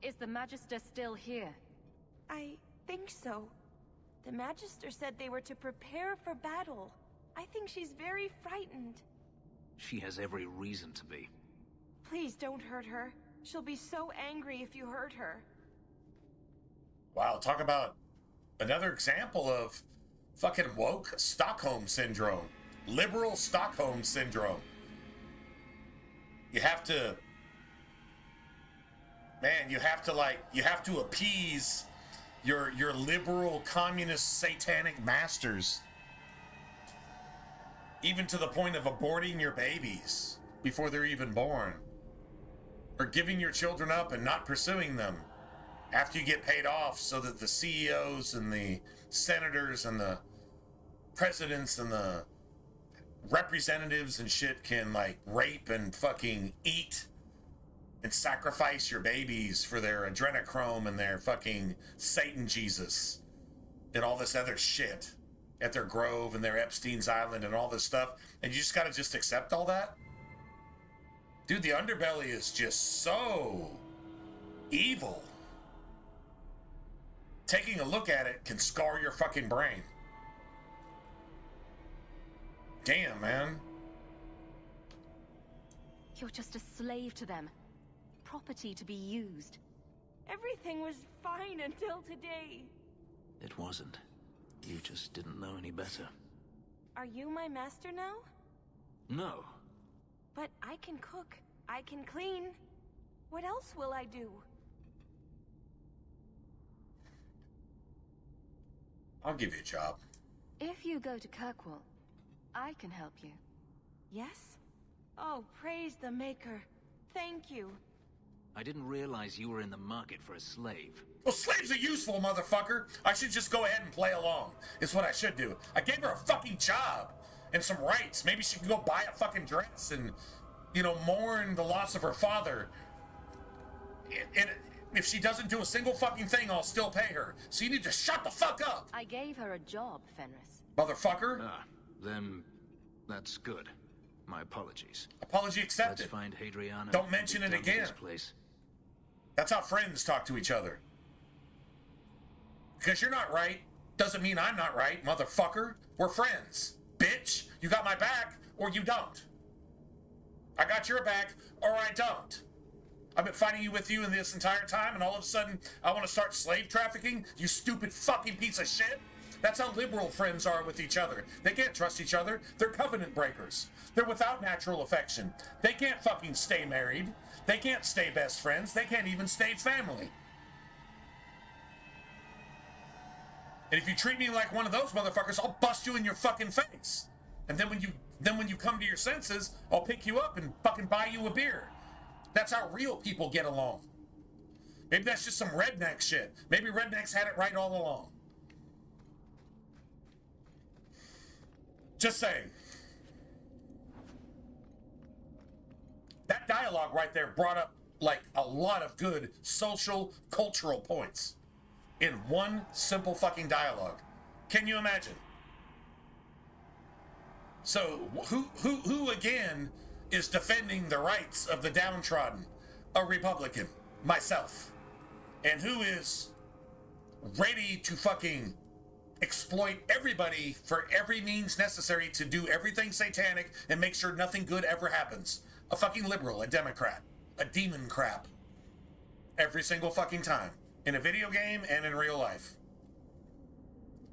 Speaker 6: Is the Magister still here?
Speaker 13: I think so. The Magister said they were to prepare for battle. I think she's very frightened.
Speaker 3: She has every reason to be.
Speaker 13: Please don't hurt her. She'll be so angry if you hurt her.
Speaker 1: Wow, talk about another example of fucking woke Stockholm Syndrome. Liberal Stockholm Syndrome. You have to... Man, you have to appease your liberal, communist, satanic masters. Even to the point of aborting your babies before they're even born. Or giving your children up and not pursuing them after you get paid off so that the CEOs and the senators and the presidents and the representatives and shit can, like, rape and fucking eat and sacrifice your babies for their adrenochrome and their fucking Satan Jesus and all this other shit at their Grove and their Epstein's Island and all this stuff. And you just gotta just accept all that? Dude, the underbelly is just so evil. Taking a look at it can scar your fucking brain. Damn, man.
Speaker 6: You're just a slave to them. Property to be used.
Speaker 13: Everything was fine until today.
Speaker 3: It wasn't. You just didn't know any better.
Speaker 13: Are you my master now?
Speaker 3: No.
Speaker 13: But I can cook. I can clean. What else will I do?
Speaker 1: I'll give you a job.
Speaker 6: If you go to Kirkwall, I can help you.
Speaker 13: Yes? Oh, praise the Maker. Thank you.
Speaker 3: I didn't realize you were in the market for a slave.
Speaker 1: Well, slaves are useful, motherfucker. I should just go ahead and play along. It's what I should do. I gave her a fucking job and some rights. Maybe she can go buy a fucking dress and, you know, mourn the loss of her father. And if she doesn't do a single fucking thing, I'll still pay her. So you need to shut the fuck up.
Speaker 6: I gave her a job, Fenris.
Speaker 1: Motherfucker.
Speaker 3: Then that's good. My apologies.
Speaker 1: Apology accepted.
Speaker 3: Let's find Hadriana.
Speaker 1: Don't mention it again.
Speaker 3: This place.
Speaker 1: That's how friends talk to each other. Because you're not right doesn't mean I'm not right, motherfucker. We're friends. Bitch, you got my back or you don't. I got your back or I don't. I've been fighting with you in this entire time and all of a sudden I want to start slave trafficking? You stupid fucking piece of shit. That's how liberal friends are with each other. They can't trust each other. They're covenant breakers. They're without natural affection. They can't fucking stay married. They can't stay best friends. They can't even stay family. And if you treat me like one of those motherfuckers, I'll bust you in your fucking face. And then when you come to your senses, I'll pick you up and fucking buy you a beer. That's how real people get along. Maybe that's just some redneck shit. Maybe rednecks had it right all along. Just saying. That dialogue right there brought up, like, a lot of good social, cultural points in one simple fucking dialogue. Can you imagine? So, who again is defending the rights of the downtrodden? A Republican. Myself. And who is ready to fucking exploit everybody for every means necessary to do everything satanic and make sure nothing good ever happens? A fucking liberal, a Democrat, a demon crap. Every single fucking time. In a video game and in real life.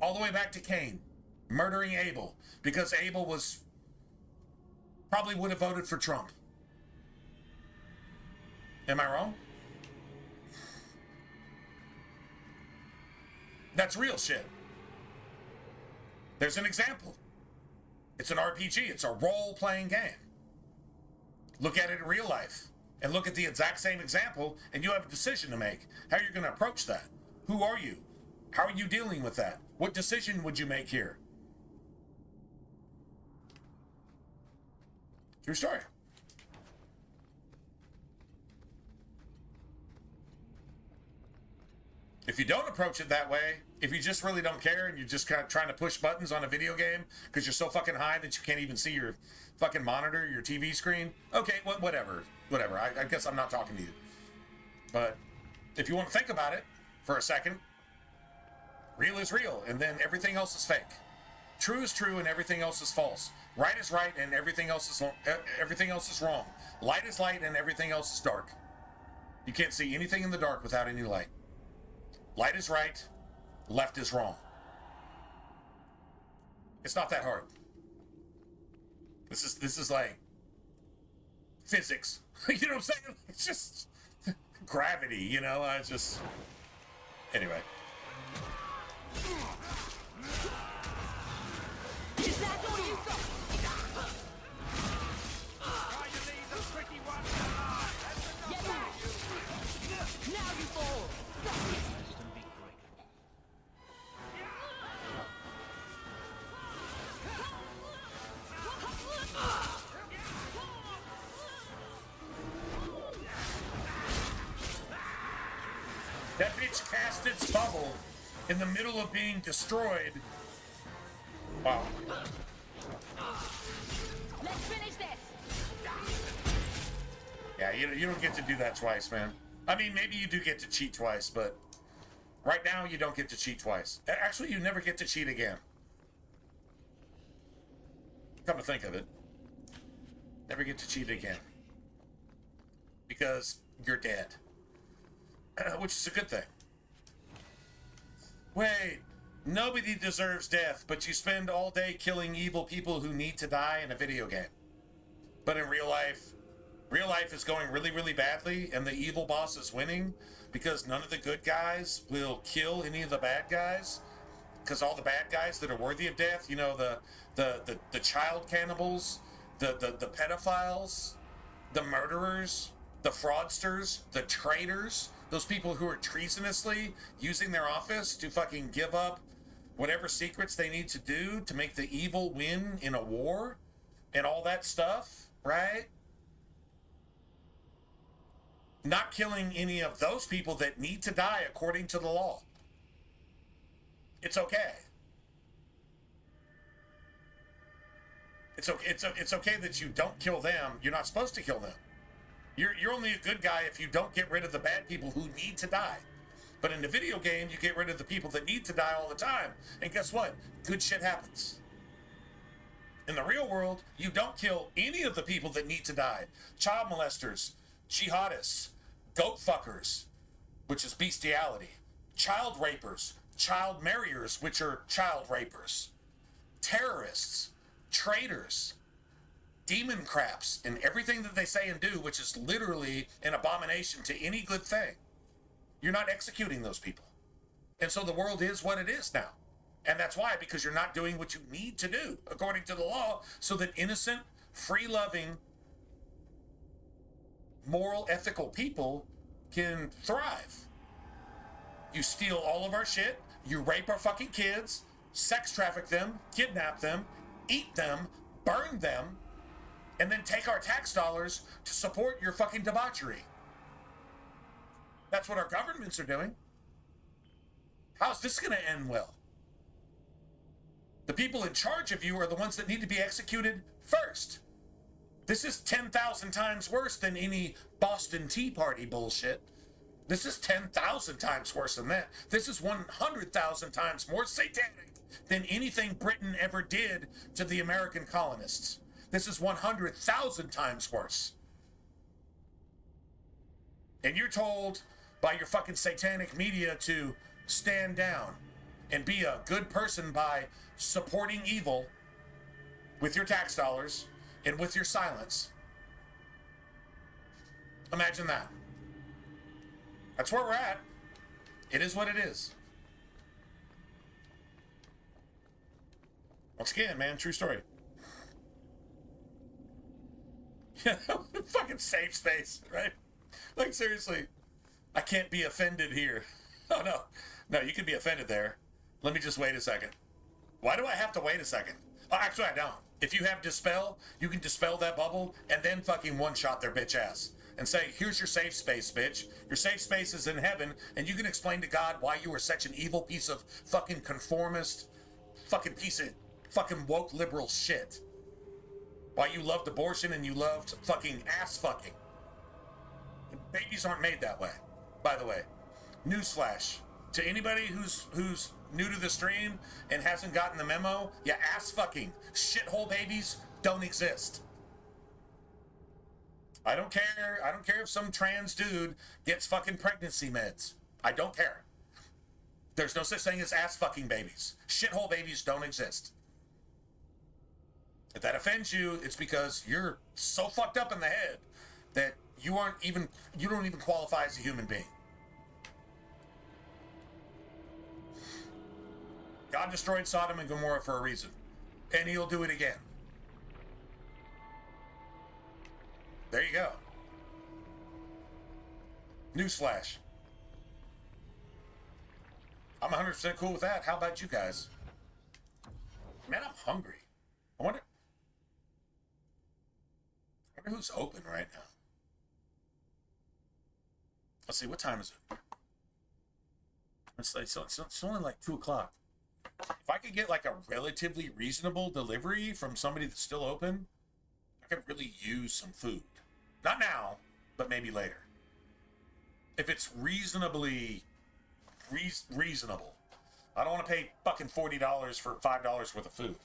Speaker 1: All the way back to Cain. Murdering Abel. Because Abel was... probably would have voted for Trump. Am I wrong? That's real shit. There's an example. It's an RPG. It's a role-playing game. Look at it in real life. And look at the exact same example, and you have a decision to make. How you're going to approach that. Who are you? How are you dealing with that? What decision would you make here? True story. If you don't approach it that way, if you just really don't care and you're just kind of trying to push buttons on a video game because you're so fucking high that you can't even see your fucking monitor, your TV screen, okay, whatever. I guess I'm not talking to you. But if you want to think about it for a second, real is real, and then everything else is fake. True is true, and everything else is false. Right is right, and everything else is wrong. Light is light, and everything else is dark. You can't see anything in the dark without any light. Light is right, left is wrong. It's not that hard. This is like physics. You know what I'm saying? It's just gravity, you know? Anyway.
Speaker 4: Is that all you got? Try to leave the pretty ones alive. Get back! Now you fall.
Speaker 1: That bitch cast its bubble in the middle of being destroyed. Wow.
Speaker 2: Let's finish this.
Speaker 1: Yeah, you don't get to do that twice, man. I mean, maybe you do get to cheat twice, but right now you don't get to cheat twice. Actually, you never get to cheat again. Come to think of it. Never get to cheat again. Because you're dead. Which is a good thing. Wait, nobody deserves death, but you spend all day killing evil people who need to die in a video game. But in real life is going really, really badly, and the evil boss is winning because none of the good guys will kill any of the bad guys. Because all the bad guys that are worthy of death, you know, the child cannibals, the pedophiles, the murderers, the fraudsters, the traitors, those people who are treasonously using their office to fucking give up whatever secrets they need to do to make the evil win in a war and all that stuff, right? Not killing any of those people that need to die according to the law. It's okay. It's okay that you don't kill them. You're not supposed to kill them. You're only a good guy if you don't get rid of the bad people who need to die. But in the video game, you get rid of the people that need to die all the time. And guess what? Good shit happens. In the real world, you don't kill any of the people that need to die. Child molesters, jihadists, goat fuckers, which is bestiality, child rapers, child marriers, which are child rapers, terrorists, traitors, demon craps, and everything that they say and do, which is literally an abomination to any good thing. You're not executing those people. And so the world is what it is now. And that's why, because you're not doing what you need to do according to the law, so that innocent, free-loving, moral, ethical people can thrive. You steal all of our shit, you rape our fucking kids, sex traffic them, kidnap them, eat them, burn them, and then take our tax dollars to support your fucking debauchery. That's what our governments are doing. How's this going to end well? The people in charge of you are the ones that need to be executed first. This is 10,000 times worse than any Boston Tea Party bullshit. This is 10,000 times worse than that. This is 100,000 times more satanic than anything Britain ever did to the American colonists. This is 100,000 times worse. And you're told by your fucking satanic media to stand down and be a good person by supporting evil with your tax dollars and with your silence. Imagine that. That's where we're at. It is what it is. Once again, man, true story. Yeah, fucking safe space, right? Like, seriously, I can't be offended here. Oh, no. No, you can be offended there. Let me just wait a second. Why do I have to wait a second? Oh, actually, I don't. If you have Dispel, you can dispel that bubble and then fucking one-shot their bitch ass. And say, here's your safe space, bitch. Your safe space is in heaven, and you can explain to God why you were such an evil piece of fucking conformist, fucking piece of fucking woke liberal shit. Why you loved abortion and you loved fucking ass fucking. Babies aren't made that way, by the way. Newsflash. To anybody who's new to the stream and hasn't gotten the memo, yeah, ass fucking shithole babies don't exist. I don't care. I don't care if some trans dude gets fucking pregnancy meds. I don't care. There's no such thing as ass fucking babies. Shithole babies don't exist. If that offends you, it's because you're so fucked up in the head that you don't even qualify as a human being. God destroyed Sodom and Gomorrah for a reason, and he'll do it again. There you go. Newsflash. I'm 100% cool with that. How about you guys? Man, I'm hungry. I wonder who's open right now. Let's see, what time is it? It's only like 2 o'clock. If I could get like a relatively reasonable delivery from somebody that's still open, I could really use some food. Not now, but maybe later. If it's reasonably reasonable. I don't want to pay fucking $40 for $5 worth of food.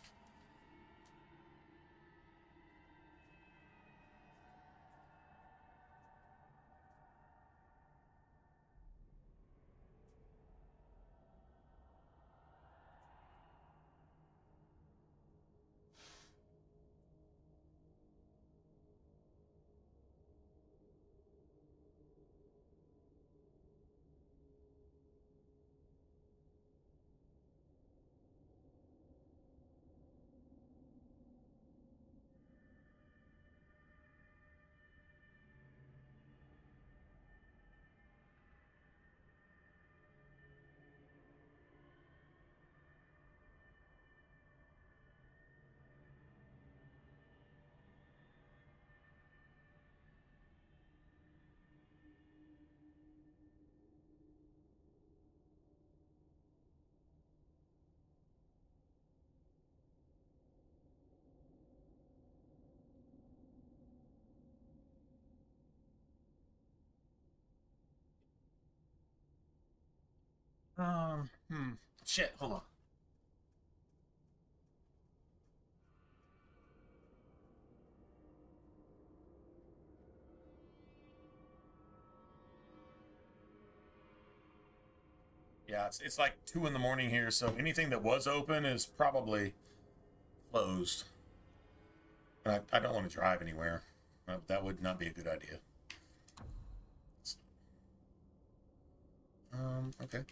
Speaker 1: Shit, hold on. Yeah, it's like 2 in the morning here, so anything that was open is probably closed. And I don't want to drive anywhere. That would not be a good idea. Okay.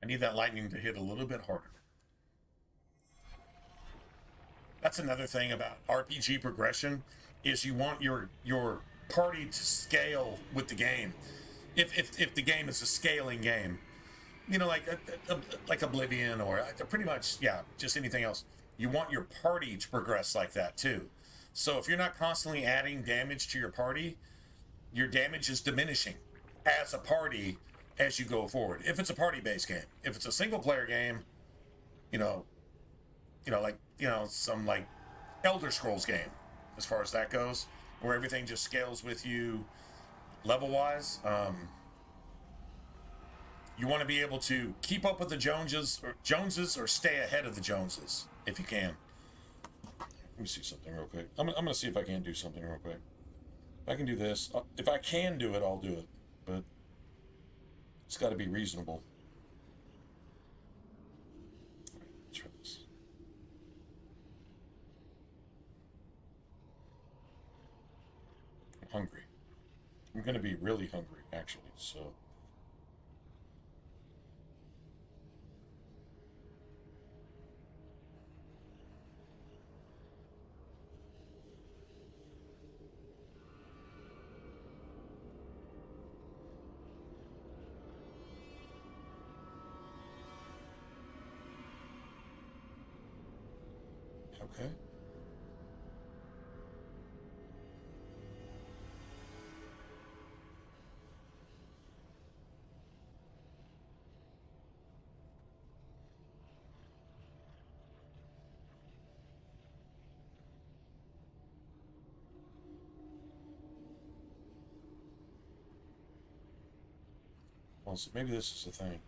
Speaker 1: I need that lightning to hit a little bit harder. That's another thing about RPG progression, is you want your party to scale with the game. If the game is a scaling game, you know, like Oblivion or pretty much, yeah, just anything else. You want your party to progress like that too. So if you're not constantly adding damage to your party, your damage is diminishing as a party as you go forward. If it's a party-based game. If it's a single-player game, some like Elder Scrolls game, as far as that goes, where everything just scales with you level-wise. You want to be able to keep up with the Joneses or stay ahead of the Joneses, if you can. Let me see something real quick. I'm going to see if I can do something real quick. If I can do this, if I can do it, I'll do it. But it's got to be reasonable. All right, let's try this. I'm hungry. I'm going to be really hungry, actually, so... Okay. Well, so maybe this is the thing.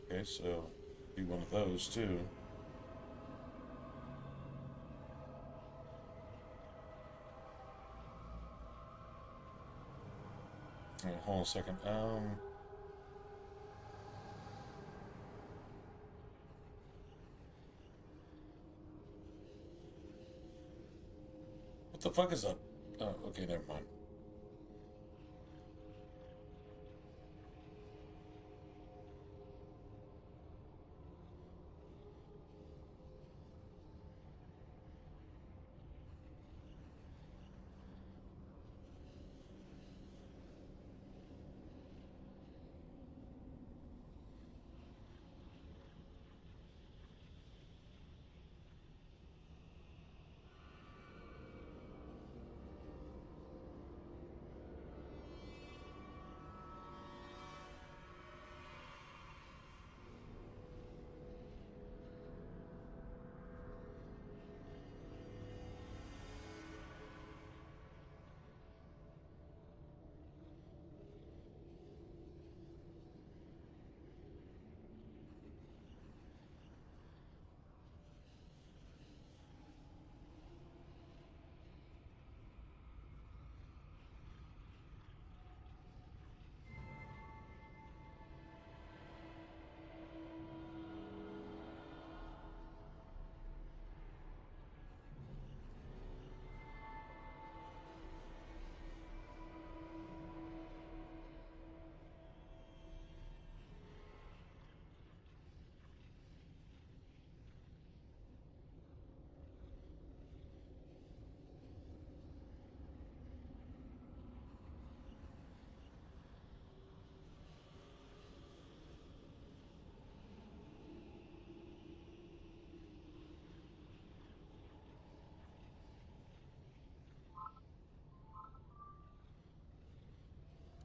Speaker 1: Okay, so be one of those too. Right, hold on a second. What the fuck is up? Oh, okay, never mind.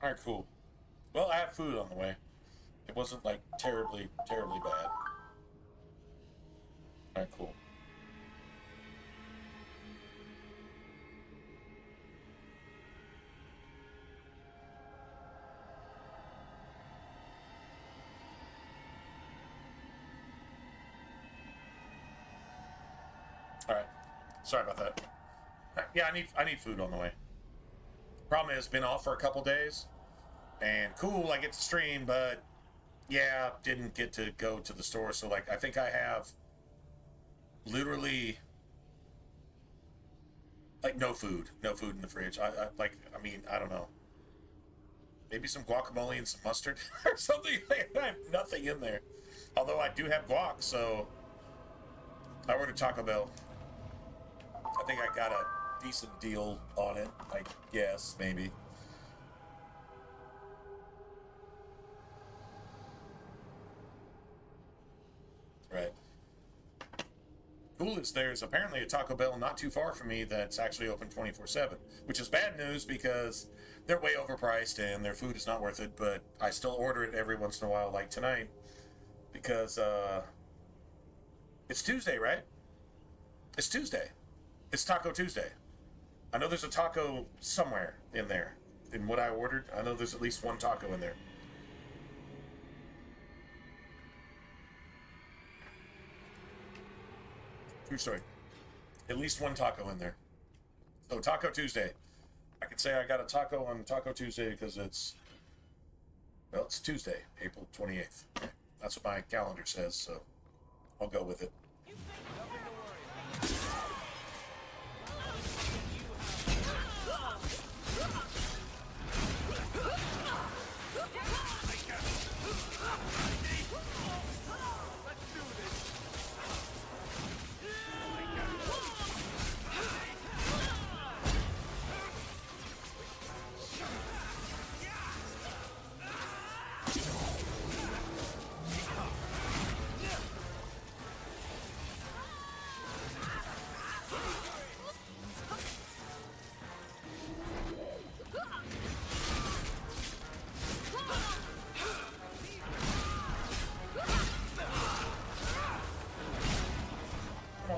Speaker 1: All right, cool. Well, I have food on the way. It wasn't like terribly bad. All right, cool. All right. Sorry about that. Yeah, I need food on the way. Problem is, been off for a couple days, and cool, I get to stream, but yeah, didn't get to go to the store. So like, I think I have literally like no food in the fridge. I mean, I don't know. Maybe some guacamole and some mustard or something. I have nothing in there. Although I do have guac, so I ordered Taco Bell. I think I got a decent deal on it, I guess, maybe. Right. Cool is there's apparently a Taco Bell not too far from me that's actually open 24/7, which is bad news because they're way overpriced and their food is not worth it, but I still order it every once in a while, like tonight, because it's Tuesday, right? It's Tuesday. It's Taco Tuesday. I know there's a taco somewhere in there. In what I ordered, I know there's at least one taco in there. True story. At least one taco in there. So Taco Tuesday. I could say I got a taco on Taco Tuesday because it's Tuesday, April 28th. That's what my calendar says, so I'll go with it.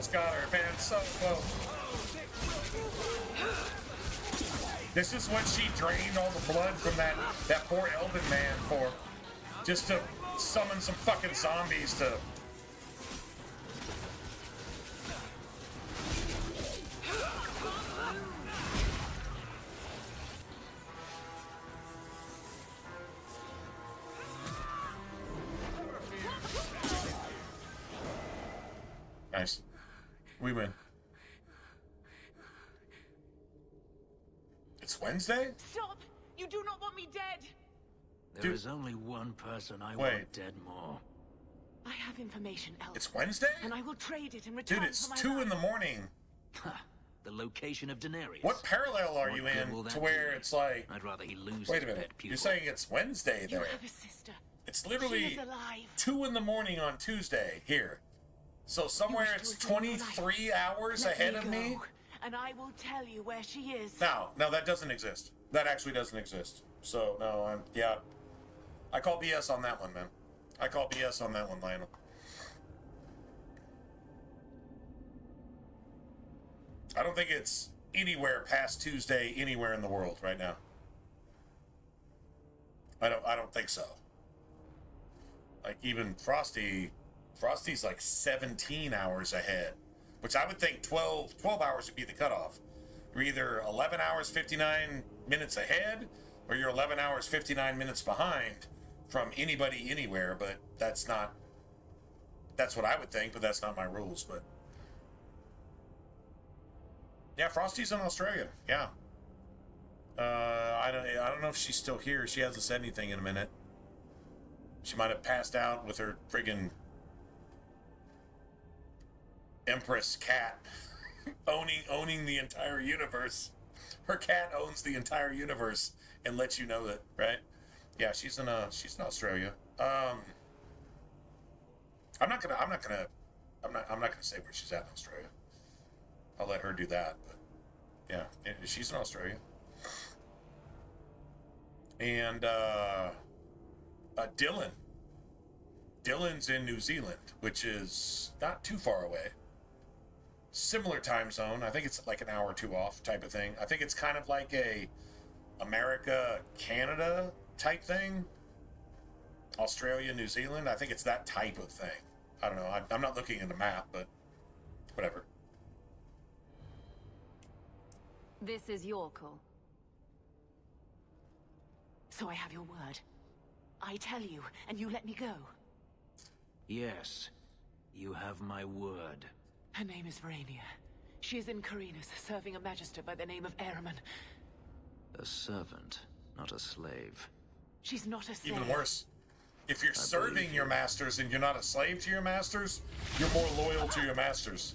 Speaker 1: almost got her, man. So close. This is what she drained all the blood from that poor elven man for. Just to summon some fucking zombies to... Nice. We win. It's Wednesday?
Speaker 13: Stop! You do not want me dead!
Speaker 3: There is only one person I want dead more.
Speaker 13: I have information, Elf.
Speaker 1: It's Wednesday?
Speaker 13: And I will trade it in return.
Speaker 1: Dude, it's
Speaker 13: for my
Speaker 1: 2
Speaker 13: life.
Speaker 1: in the morning.
Speaker 3: The location of Daenerys.
Speaker 1: What parallel are you in to where it's like...
Speaker 3: I'd rather he lose
Speaker 1: Wait
Speaker 3: his
Speaker 1: a minute.
Speaker 3: pet pupil.
Speaker 1: You're saying it's Wednesday there.
Speaker 13: You have a sister.
Speaker 1: It's
Speaker 13: She
Speaker 1: literally
Speaker 13: is alive.
Speaker 1: 2 in the morning on Tuesday here. So somewhere it's 23 hours ahead of me?
Speaker 13: And I will tell you where she is.
Speaker 1: No, that doesn't exist. That actually doesn't exist. So, no, I call BS on that one, man. I call BS on that one, Lionel. I don't think it's anywhere past Tuesday anywhere in the world right now. I don't think so. Like even Frosty's like 17 hours ahead, which I would think 12 hours would be the cutoff. You're either 11 hours 59 minutes ahead or you're 11 hours 59 minutes behind from anybody anywhere, but that's what I would think, but that's not my rules. But yeah, Frosty's in Australia. Yeah. I don't know if she's still here. She hasn't said anything in a minute. She might have passed out with her friggin' Empress cat owning the entire universe. Her cat owns the entire universe and lets you know that, right? Yeah, she's in Australia. I'm not gonna say where she's at in Australia. I'll let her do that. But yeah, she's in Australia. And Dylan's in New Zealand, which is not too far away. Similar time zone. I think it's like an hour or two off type of thing. I think it's kind of like a America, Canada type thing. Australia, New Zealand. I think it's that type of thing. I don't know. I'm not looking at the map, but whatever.
Speaker 6: This is your call.
Speaker 13: So I have your word. I tell you, and you let me go.
Speaker 3: Yes, you have my word.
Speaker 13: Her name is Verania. She is in Carinus, serving a magister by the name of Ahriman.
Speaker 3: A servant, not a slave.
Speaker 13: She's not a slave.
Speaker 1: Even worse. If you're serving your masters and you're not a slave to your masters, you're more loyal to your masters.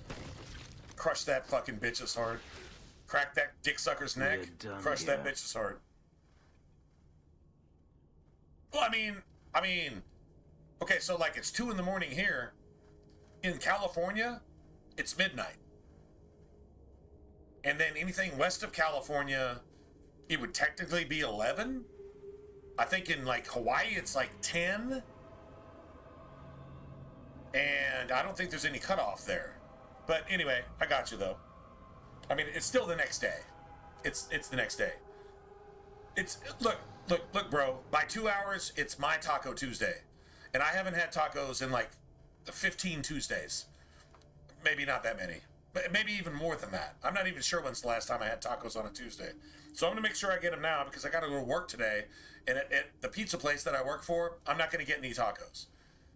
Speaker 1: Crush that fucking bitch's heart. Crack that dick sucker's neck. Crush that bitch's heart. Well, I mean, okay, so like it's 2 in the morning here. In California, it's midnight. And then anything west of California, it would technically be 11. I think in like Hawaii, it's like 10. And I don't think there's any cutoff there. But anyway, I got you though. I mean, it's still the next day. It's the next day. Look, bro. By 2 hours, it's my Taco Tuesday. And I haven't had tacos in like 15 Tuesdays. Maybe not that many. But maybe even more than that. I'm not even sure when's the last time I had tacos on a Tuesday. So I'm going to make sure I get them now because I got to go to work today. And at the pizza place that I work for, I'm not going to get any tacos.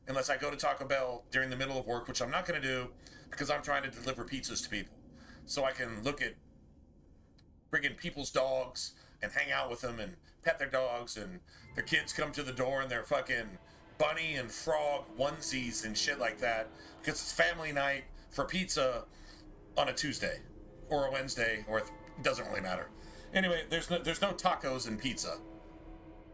Speaker 1: Unless I go to Taco Bell during the middle of work, which I'm not going to do because I'm trying to deliver pizzas to people. So I can look at friggin' people's dogs and hang out with them and pet their dogs, and their kids come to the door in their fucking bunny and frog onesies and shit like that because it's family night for pizza on a Tuesday or a Wednesday, or it doesn't really matter. Anyway, there's no tacos in pizza.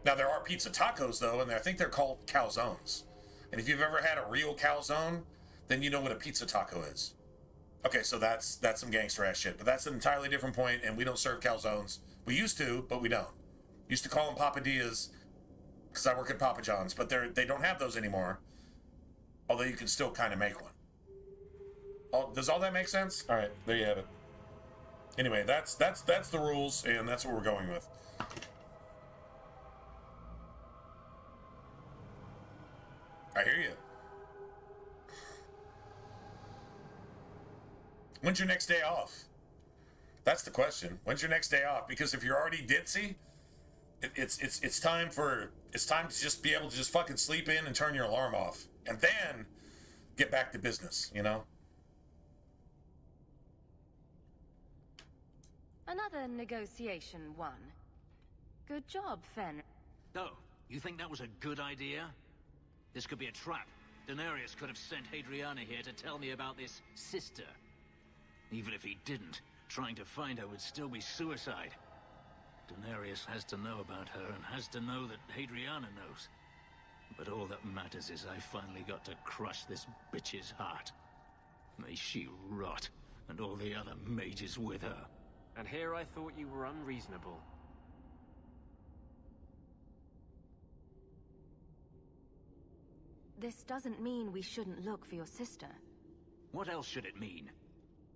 Speaker 1: Now there are pizza tacos though, and I think they're called calzones. And if you've ever had a real calzone, then you know what a pizza taco is. Okay, so that's some gangster ass shit, but that's an entirely different point, and we don't serve calzones. We used to, but we don't. Used to call them papadillas because I work at Papa John's, but they don't have those anymore. Although you can still kind of make one. Does all that make sense? All right, there you have it. Anyway, that's the rules, and that's what we're going with. I hear you. When's your next day off? That's the question. When's your next day off? Because if you're already ditzy, it's time to just be able to just fucking sleep in and turn your alarm off, and then get back to business. You know.
Speaker 6: Another negotiation won. Good job, Fen.
Speaker 3: Oh, you think that was a good idea? This could be a trap. Daenerys could have sent Hadriana here to tell me about this sister. Even if he didn't, trying to find her would still be suicide. Daenerys has to know about her and has to know that Hadriana knows. But all that matters is I finally got to crush this bitch's heart. May she rot, and all the other mages with her.
Speaker 9: And here I thought you were unreasonable.
Speaker 6: This doesn't mean we shouldn't look for your sister.
Speaker 3: What else should it mean?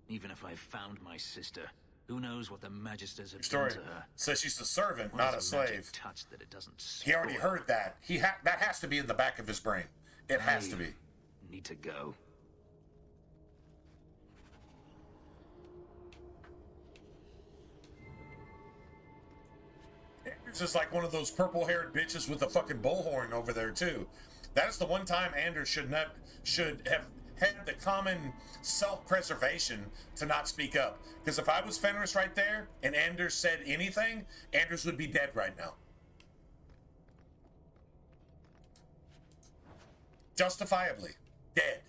Speaker 3: Even if I found my sister, who knows what the Magisters have
Speaker 1: Story
Speaker 3: done to her?
Speaker 1: says she's a servant,
Speaker 3: What
Speaker 1: not a
Speaker 3: is the magic
Speaker 1: slave.
Speaker 3: touch that it doesn't
Speaker 1: He already
Speaker 3: spoil?
Speaker 1: heard that. That has to be in the back of his brain. It has to be.
Speaker 3: Need to go.
Speaker 1: Anders is like one of those purple-haired bitches with a fucking bullhorn over there too. That is the one time Anders should have had the common self-preservation to not speak up. Because if I was Fenris right there and Anders said anything, Anders would be dead right now. Justifiably dead.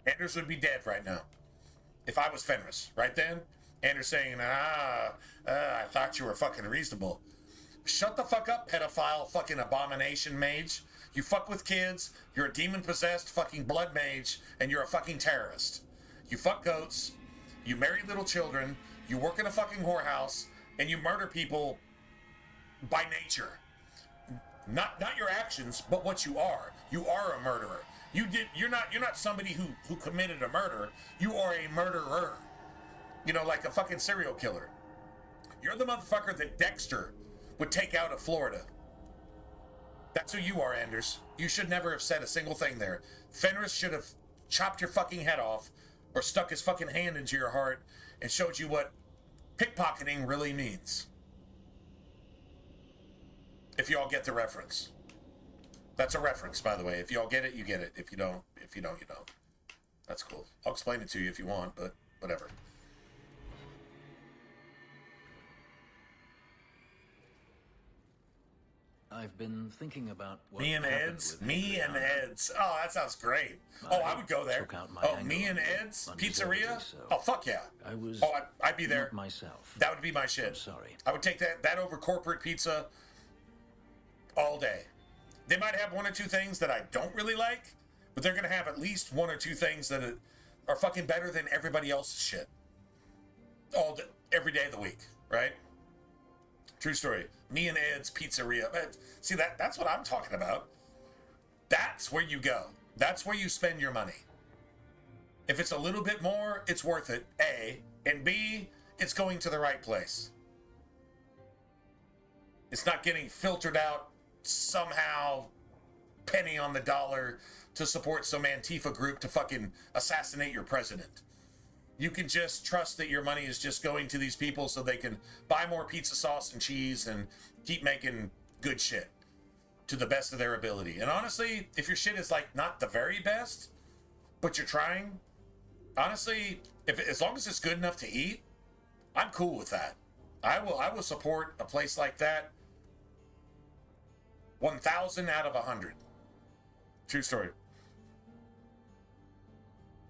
Speaker 1: Anders would be dead right now. If I was Fenris right then, Anders saying, I thought you were fucking reasonable. Shut the fuck up, pedophile fucking abomination mage. You fuck with kids, you're a demon-possessed fucking blood mage, and you're a fucking terrorist. You fuck goats, you marry little children, you work in a fucking whorehouse, and you murder people by nature. Not your actions, but what you are. You are a murderer. You're not somebody who committed a murder. You are a murderer. You know, like a fucking serial killer. You're the motherfucker that Dexter would take out of Florida. That's who you are, Anders. You should never have said a single thing there. Fenris should have chopped your fucking head off or stuck his fucking hand into your heart and showed you what pickpocketing really means. If y'all get the reference. That's a reference, by the way. If y'all get it, you get it. If you don't, you don't. That's cool. I'll explain it to you if you want, but whatever.
Speaker 3: I've been thinking about what
Speaker 1: Me and
Speaker 3: happened
Speaker 1: Ed's?
Speaker 3: with
Speaker 1: Me and
Speaker 3: Adriana.
Speaker 1: Ed's. Oh, that sounds great. Oh, I would go there.
Speaker 3: Took out my
Speaker 1: Oh,
Speaker 3: anger
Speaker 1: Me and
Speaker 3: on you,
Speaker 1: Ed's?
Speaker 3: undeservedly
Speaker 1: Pizzeria?
Speaker 3: so.
Speaker 1: Oh, fuck yeah.
Speaker 3: I was
Speaker 1: Oh, I'd be there.
Speaker 3: not myself.
Speaker 1: That would be my shit.
Speaker 3: I'm sorry.
Speaker 1: I would take that over corporate pizza all day. They might have one or two things that I don't really like, but they're going to have at least one or two things that are fucking better than everybody else's shit. Every day of the week, right? True story. Me and Ed's Pizzeria. See, that's what I'm talking about. That's where you go. That's where you spend your money. If it's a little bit more, it's worth it, A. And B, it's going to the right place. It's not getting filtered out somehow, penny on the dollar, to support some Antifa group to fucking assassinate your president. You can just trust that your money is just going to these people so they can buy more pizza sauce and cheese and keep making good shit to the best of their ability. And honestly, if your shit is like not the very best, but you're trying, honestly, as long as it's good enough to eat, I'm cool with that. I will support a place like that 1,000 out of 100. True story.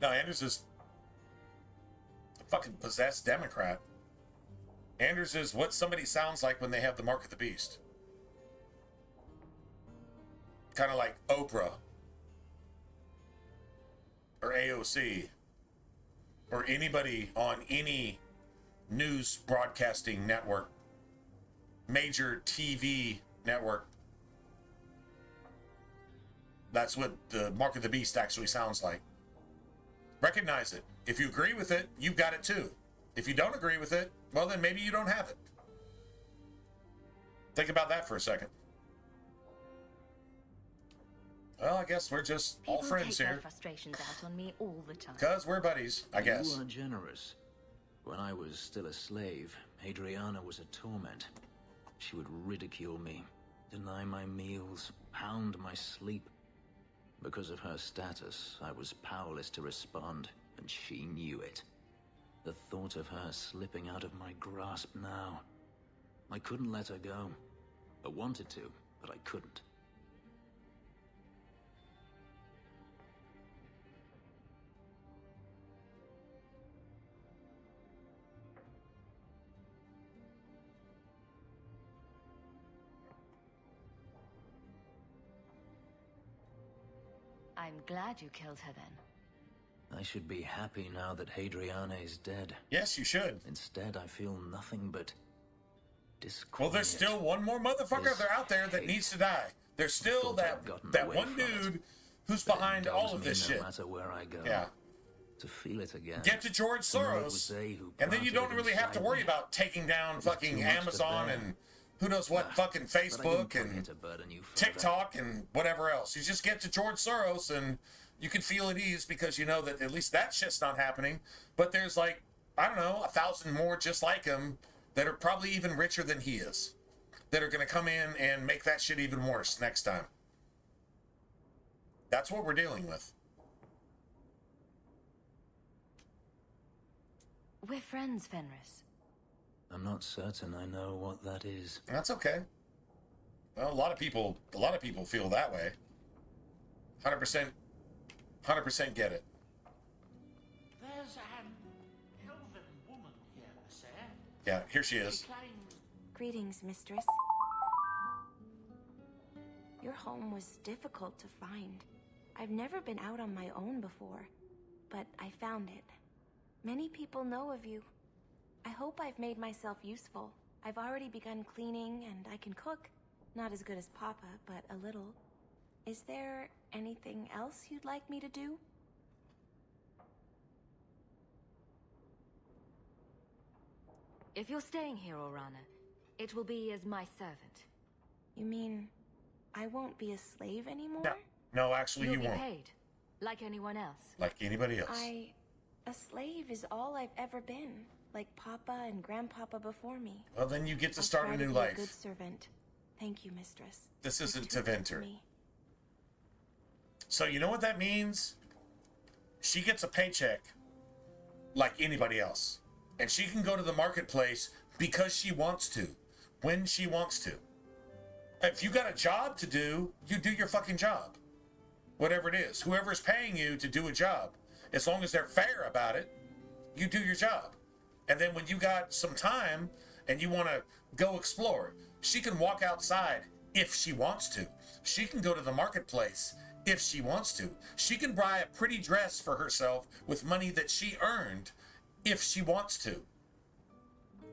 Speaker 1: No, Anders is a fucking possessed Democrat. Anders is what somebody sounds like when they have the mark of the beast. Kind of like Oprah. Or AOC. Or anybody on any news broadcasting network. Major TV network. That's what the mark of the beast actually sounds like. Recognize it. If you agree with it, you've got it too. If you don't agree with it, well, then maybe you don't have it. Think about that for a second. Well, I guess we're just all friends
Speaker 6: take
Speaker 1: here.
Speaker 6: Their frustrations out on me all the time.
Speaker 1: Because we're buddies, I guess.
Speaker 3: You are generous. When I was still a slave, Adriana was a torment. She would ridicule me, deny my meals, pound my sleep. Because of her status, I was powerless to respond, and she knew it. The thought of her slipping out of my grasp now. I couldn't let her go. I wanted to, but I couldn't.
Speaker 6: I'm glad you killed her then.
Speaker 3: I should be happy now that Hadriana is dead.
Speaker 1: Yes, you should.
Speaker 3: Instead, I feel nothing but disquiet.
Speaker 1: Well, there's still one more motherfucker out there that needs to die. There's still that one dude who's behind all of this shit.
Speaker 3: No matter where I go.
Speaker 1: Yeah.
Speaker 3: To feel it again.
Speaker 1: Get to George Soros, and then you don't really have to worry about taking down fucking Amazon and who knows what fucking Facebook and TikTok and whatever else. You just get to George Soros and you can feel at ease because you know that at least that shit's not happening. But there's like, I don't know, 1,000 more just like him that are probably even richer than he is, that are going to come in and make that shit even worse next time. That's what we're dealing with.
Speaker 6: We're friends, Fenris.
Speaker 3: I'm not certain I know what that is.
Speaker 1: That's okay. Well, a lot of people feel that way. 100% get it.
Speaker 14: There's an elven woman here, sir.
Speaker 1: Yeah, here she is.
Speaker 13: Greetings, mistress. Your home was difficult to find. I've never been out on my own before, but I found it. Many people know of you. I hope I've made myself useful. I've already begun cleaning and I can cook. Not as good as Papa, but a little. Is there anything else you'd like me to do?
Speaker 6: If you're staying here, Orana, it will be as my servant.
Speaker 13: You mean I won't be a slave anymore?
Speaker 1: No, actually you
Speaker 6: You'll
Speaker 1: won't.
Speaker 6: be paid, like anyone else.
Speaker 1: Like anybody else.
Speaker 13: A slave is all I've ever been, like Papa and Grandpapa before me.
Speaker 1: Well, then you get to
Speaker 13: I'll
Speaker 1: start
Speaker 13: try
Speaker 1: a
Speaker 13: to
Speaker 1: new
Speaker 13: be
Speaker 1: life.
Speaker 13: A good servant. Thank you, mistress.
Speaker 1: This
Speaker 13: It's
Speaker 1: isn't
Speaker 13: too
Speaker 1: to
Speaker 13: good
Speaker 1: Venter.
Speaker 13: me.
Speaker 1: So you know what that means? She gets a paycheck like anybody else. And she can go to the marketplace because she wants to, when she wants to. If you got a job to do, you do your fucking job. Whatever it is. Whoever's paying you to do a job, as long as they're fair about it, you do your job. And then when you got some time and you want to go explore, she can walk outside if she wants to. She can go to the marketplace if she wants to. She can buy a pretty dress for herself with money that she earned if she wants to.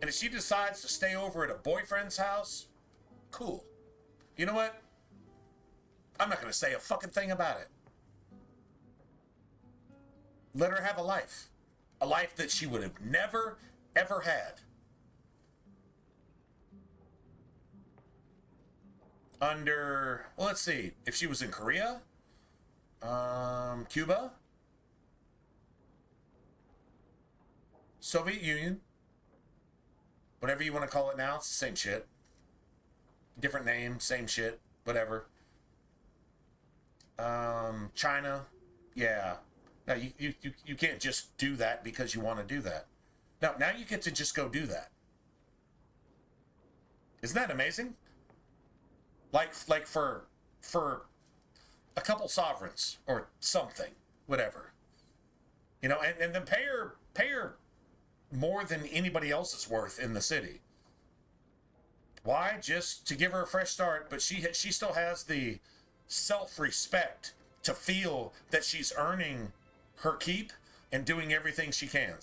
Speaker 1: And if she decides to stay over at a boyfriend's house, cool. You know what? I'm not going to say a fucking thing about it. Let her have a life. A life that she would have never, ever had. Under, well, let's see. If she was in Korea, Cuba, Soviet Union, whatever you want to call it now, it's the same shit. Different name, same shit, whatever. China, yeah. Now, you can't just do that because you want to do that. Now you get to just go do that. Isn't that amazing? Like for a couple sovereigns or something, whatever. You know, and then pay her more than anybody else is worth in the city. Why? Just to give her a fresh start, but she still has the self-respect to feel that she's earning her keep and doing everything she can.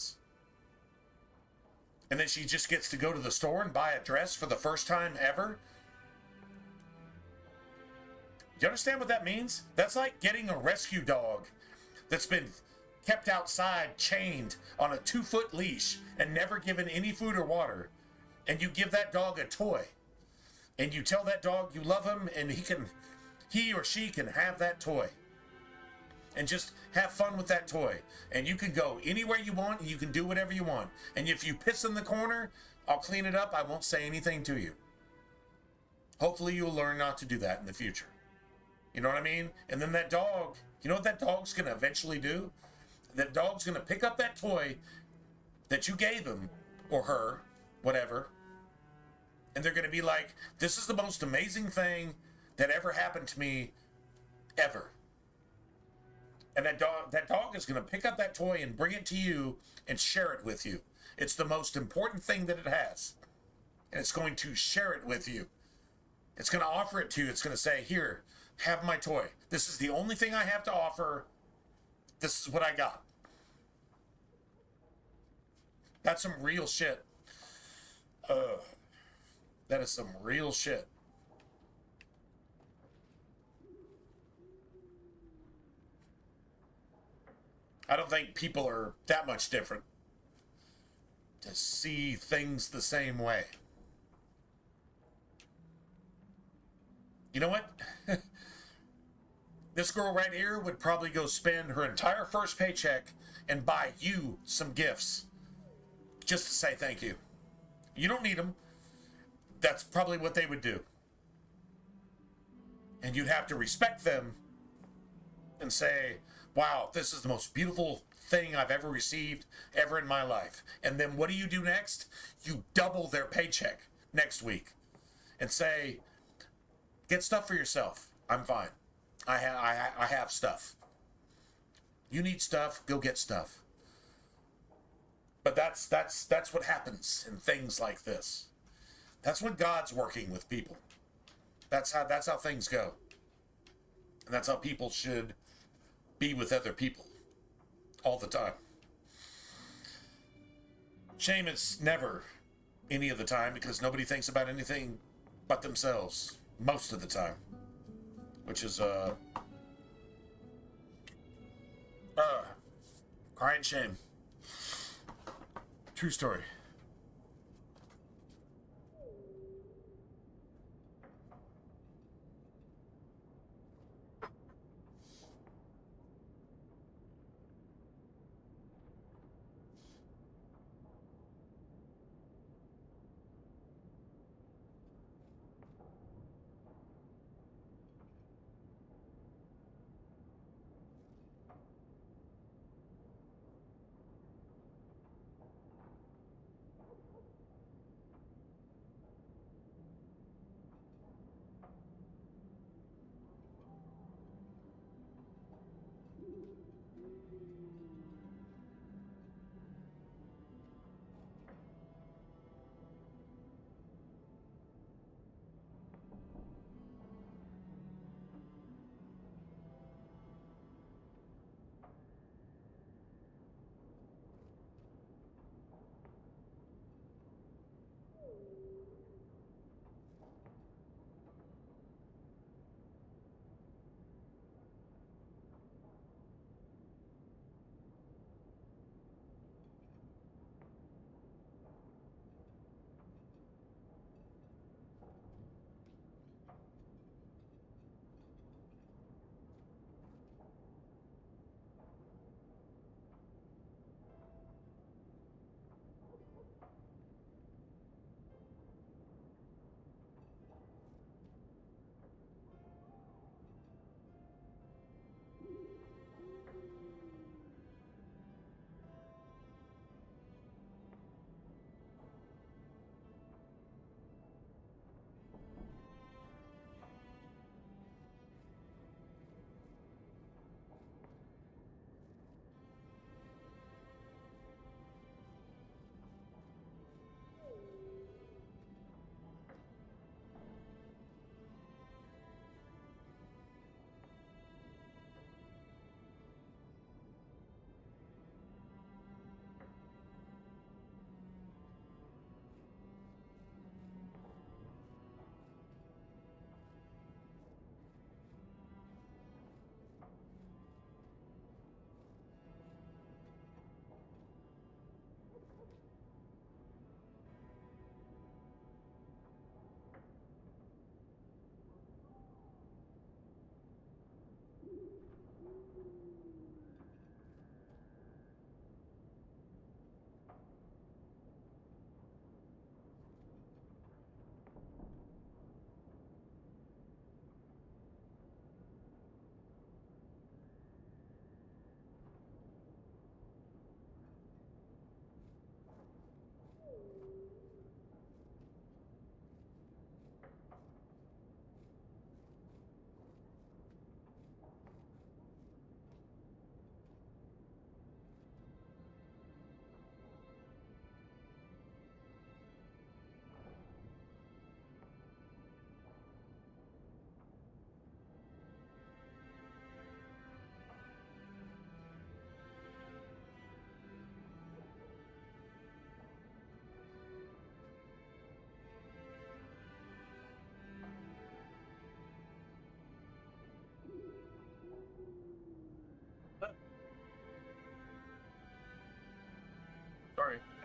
Speaker 1: And then she just gets to go to the store and buy a dress for the first time ever. Do you understand what that means? That's like getting a rescue dog that's been kept outside, chained on a 2-foot leash, and never given any food or water, and you give that dog a toy, and you tell that dog you love him, and he or she can have that toy, and just have fun with that toy, and you can go anywhere you want, and you can do whatever you want, and if you piss in the corner, I'll clean it up, I won't say anything to you. Hopefully you'll learn not to do that in the future. You know what I mean? And then that dog, you know what that dog's going to eventually do? That dog's going to pick up that toy that you gave him, or her, whatever, and they're going to be like, this is the most amazing thing that ever happened to me, ever. And that dog is going to pick up that toy and bring it to you and share it with you. It's the most important thing that it has. And it's going to share it with you. It's going to offer it to you. It's going to say, here, have my toy. This is the only thing I have to offer. This is what I got. That's some real shit. That is some real shit. I don't think people are that much different to see things the same way. You know what? This girl right here would probably go spend her entire first paycheck and buy you some gifts just to say thank you. You don't need them. That's probably what they would do. And you'd have to respect them and say, wow, this is the most beautiful thing I've ever received ever in my life. And then what do you do next? You double their paycheck next week and say, get stuff for yourself. I'm fine. I have stuff. You need stuff, go get stuff. But that's what happens in things like this. That's when God's working with people. That's how things go. And that's how people should be with other people all the time. Shame it's never any of the time, because nobody thinks about anything but themselves most of the time, which is crying shame. True story.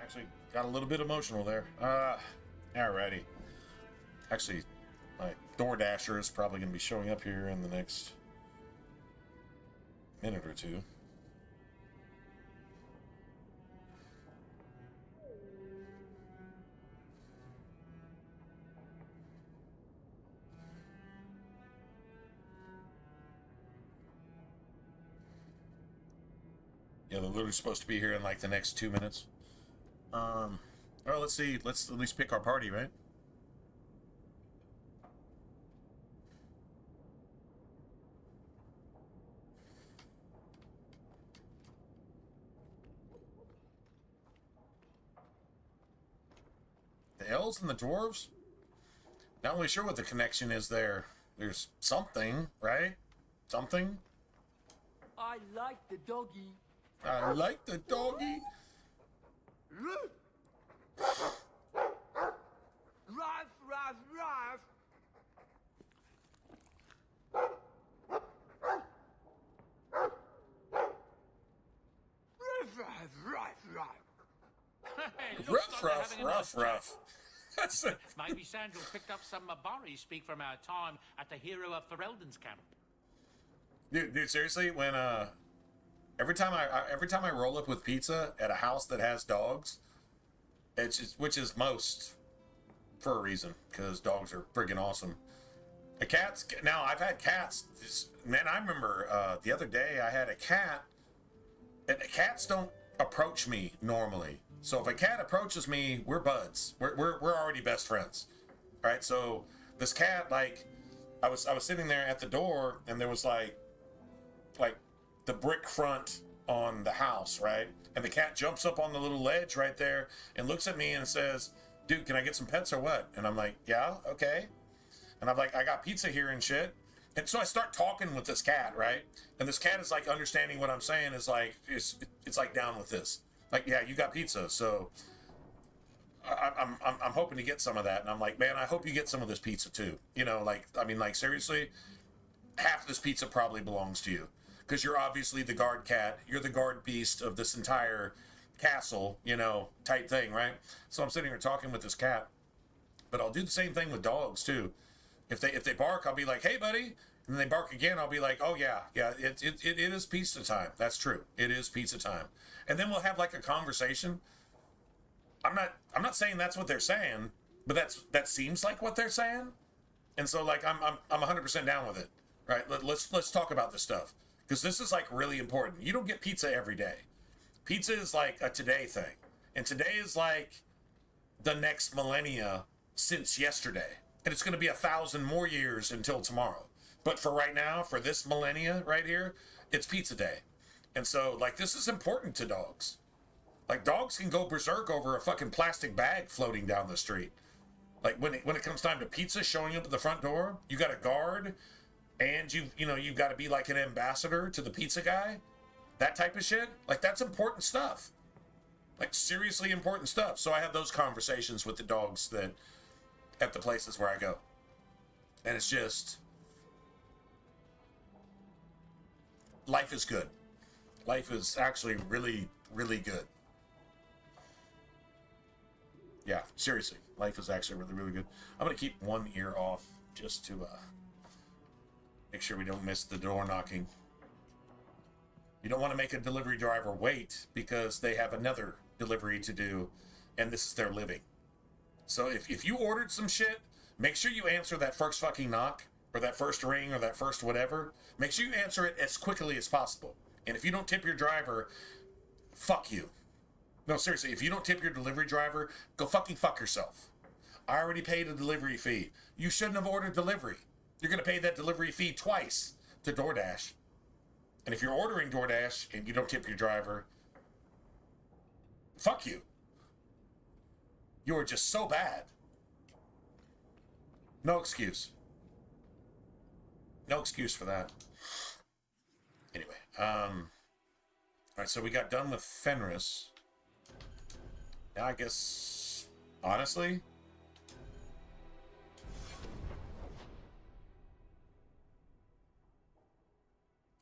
Speaker 1: Actually, got a little bit emotional there. Alrighty. Actually, my DoorDasher is probably going to be showing up here in the next minute or two. Yeah, they're literally supposed to be here in like the next 2 minutes. Well, let's see. Let's at least pick our party, right? The elves and the dwarves? Not really sure what the connection is there. There's something, right? Something?
Speaker 4: I like the doggy.
Speaker 1: I like the doggy.
Speaker 4: Ruff, ruff, ruff.
Speaker 1: Rough. That's it.
Speaker 14: Maybe Sandra picked up some Mabari speak from our time at the Hero of Ferelden's camp.
Speaker 1: Dude, seriously, when every time I roll up with pizza at a house that has dogs, it's just, which is most for a reason, because dogs are friggin' awesome. The cats, now I've had cats. Man, I remember the other day I had a cat, and the cats don't approach me normally. So if a cat approaches me, we're buds. We're already best friends. All right. So this cat, like, I was sitting there at the door, and there was like the brick front on the house, right? And the cat jumps up on the little ledge right there and looks at me and says, "Dude, can I get some pets or what?" And I'm like, "Yeah, okay." And I'm like, "I got pizza here and shit." And so I start talking with this cat, right? And this cat is like understanding what I'm saying, is like, it's like down with this. Like, yeah, you got pizza, so I'm hoping to get some of that. And I'm like, man, I hope you get some of this pizza too. You know, like, I mean, like, seriously, half of this pizza probably belongs to you, because you're obviously the guard cat. You're the guard beast of this entire castle, you know, type thing, right? So I'm sitting here talking with this cat, but I'll do the same thing with dogs too. If they bark, I'll be like, "Hey, buddy," and then they bark again. I'll be like, "Oh yeah, it is pizza time." That's true. It is pizza time. And then we'll have like a conversation. I'm not saying that's what they're saying, but that seems like what they're saying. And so like I'm 100% down with it. Right? Let's talk about this stuff, because this is like really important. You don't get pizza every day. Pizza is like a today thing, and today is like the next millennia since yesterday, and it's going to be 1,000 more years until tomorrow. But for right now, for this millennia right here, it's pizza day. And so, like, this is important to dogs. Like, dogs can go berserk over a fucking plastic bag floating down the street. Like, when it comes time to pizza showing up at the front door, you got a guard, and you've got to be like an ambassador to the pizza guy. That type of shit. Like, that's important stuff. Like, seriously important stuff. So I have those conversations with the dogs that at the places where I go. And it's just, life is good. Life is actually really, really good. Yeah, seriously. Life is actually really, really good. I'm going to keep one ear off just to make sure we don't miss the door knocking. You don't want to make a delivery driver wait because they have another delivery to do, and this is their living. So if you ordered some shit, make sure you answer that first fucking knock, or that first ring, or that first whatever. Make sure you answer it as quickly as possible. And if you don't tip your driver, fuck you. No, seriously, if you don't tip your delivery driver, go fucking fuck yourself. I already paid a delivery fee. You shouldn't have ordered delivery. You're going to pay that delivery fee twice to DoorDash. And if you're ordering DoorDash and you don't tip your driver, fuck you. You are just so bad. No excuse. No excuse for that. Anyway, all right, so we got done with Fenris. Now I guess, honestly,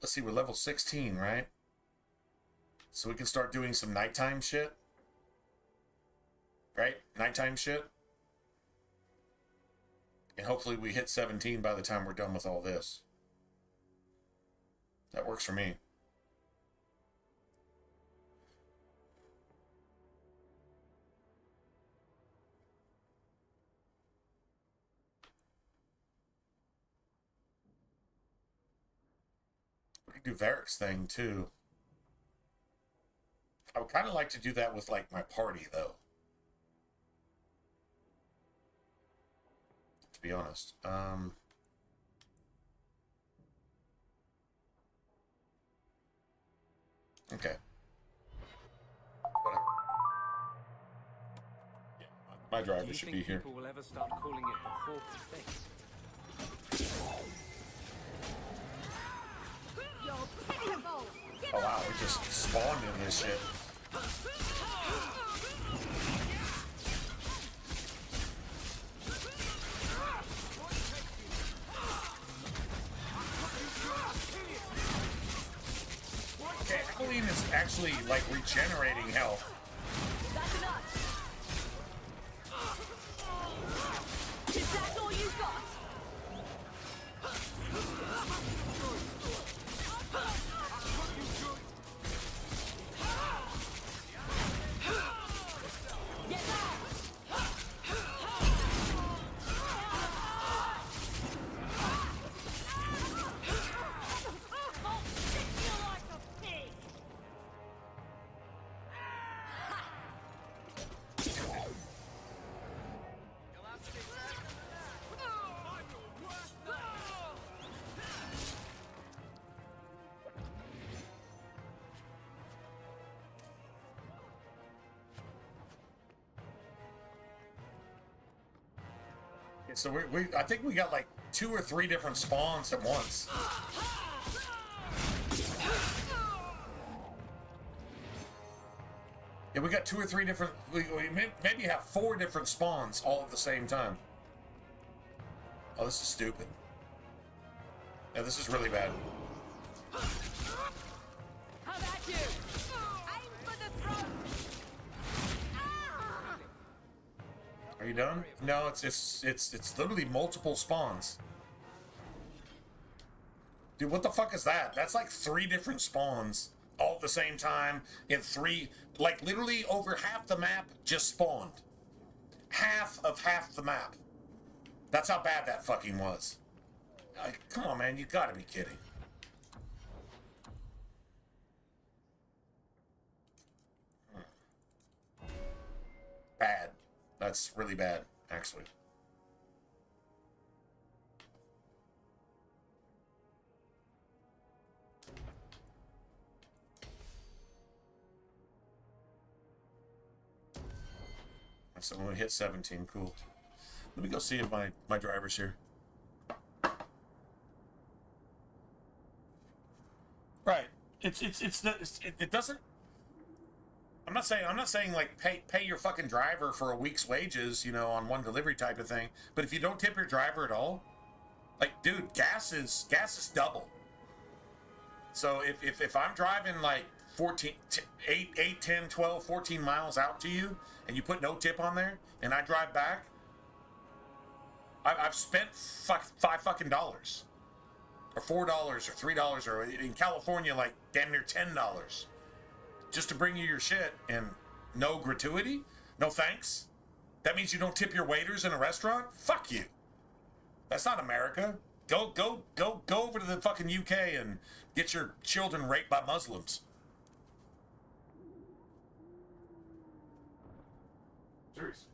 Speaker 1: let's see, we're level 16, right? So we can start doing some nighttime shit. Right? Nighttime shit. And hopefully we hit 17 by the time we're done with all this. That works for me. We could do Varric's thing too. I would kind of like to do that with like my party though. To be honest. Okay. Whatever. Yeah, my driver should be here.
Speaker 9: People will ever start calling it the Hawk Fix?
Speaker 1: Oh wow, we just spawned in this shit. Okay, Halloween is actually like regenerating health.
Speaker 2: That's enough. Is that all you got? Get back! I'll stick you like a pig!
Speaker 1: Okay, so I think we got like 2 or 3 different spawns at once. Yeah, we got 2 or 3 different. We maybe have 4 different spawns all at the same time. Oh, this is stupid. Yeah, this is really bad.
Speaker 2: How about you? Aim for the throat!
Speaker 1: Are you done? No, it's literally multiple spawns. Dude, what the fuck is that? That's like 3 different spawns all at the same time in 3, like literally over half the map just spawned. Half the map. That's how bad that fucking was. Like, come on, man, you gotta be kidding. Bad. That's really bad, actually. So when we hit 17, cool. Let me go see if my driver's here. Right. It doesn't. I'm not saying like pay your fucking driver for a week's wages, you know, on one delivery type of thing. But if you don't tip your driver at all, like, dude, gas is double. So if I'm driving like 8, 10, 12, 14 miles out to you, and you put no tip on there, and I drive back, I've spent $5 fucking dollars, or $4 or $3, or in California like damn near $10, just to bring you your shit, and no gratuity, no thanks. That means you don't tip your waiters in a restaurant? Fuck you. That's not America. Go over to the fucking UK and get your children raped by Muslims. Seriously.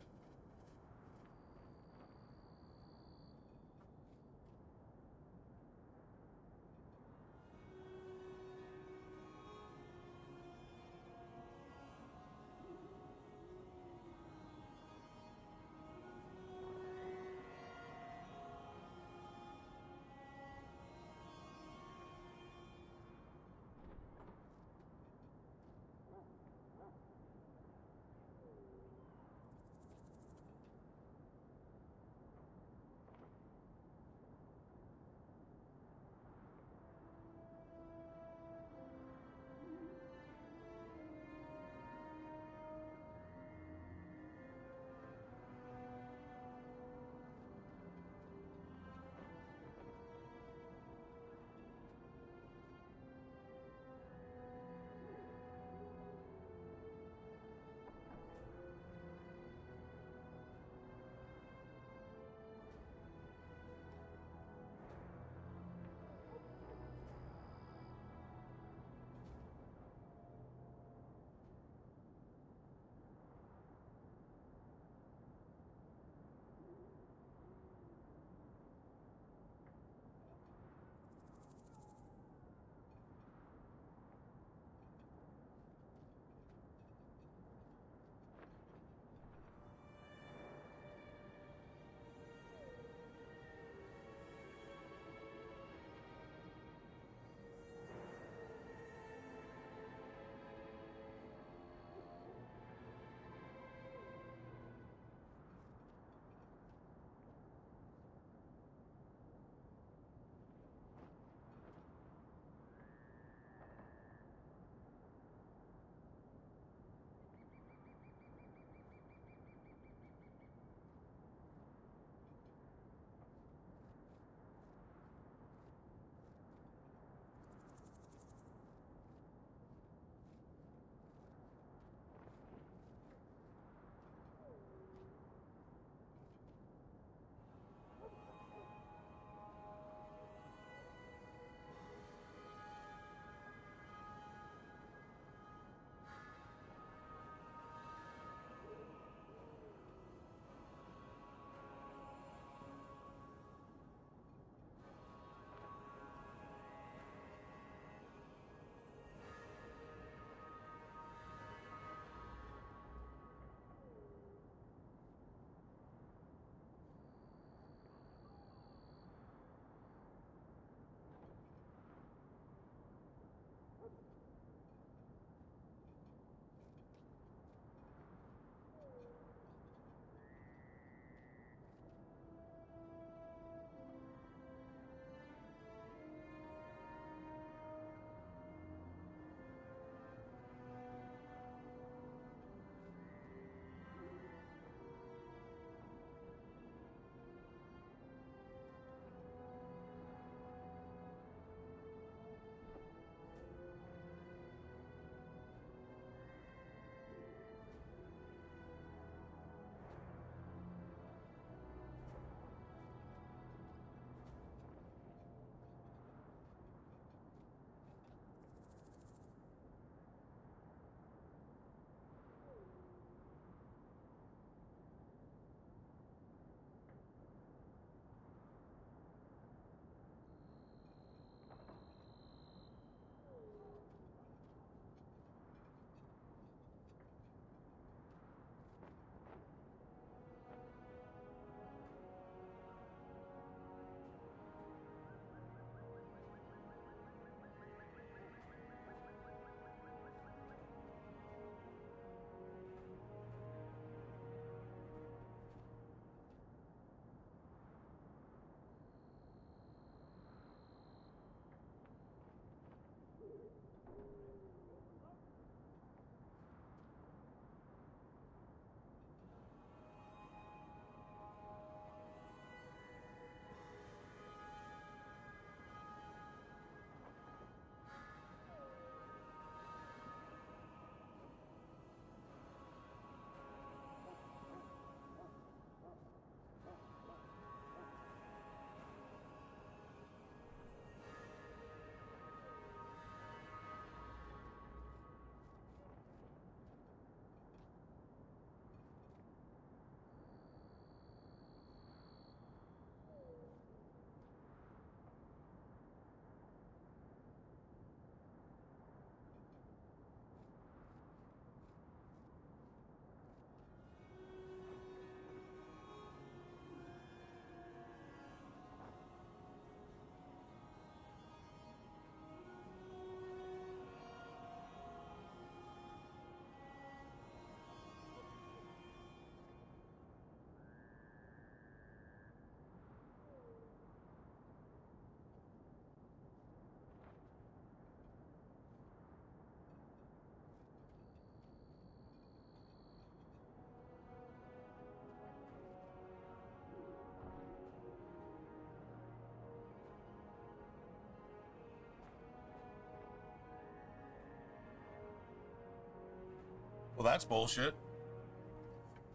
Speaker 1: Well, that's bullshit.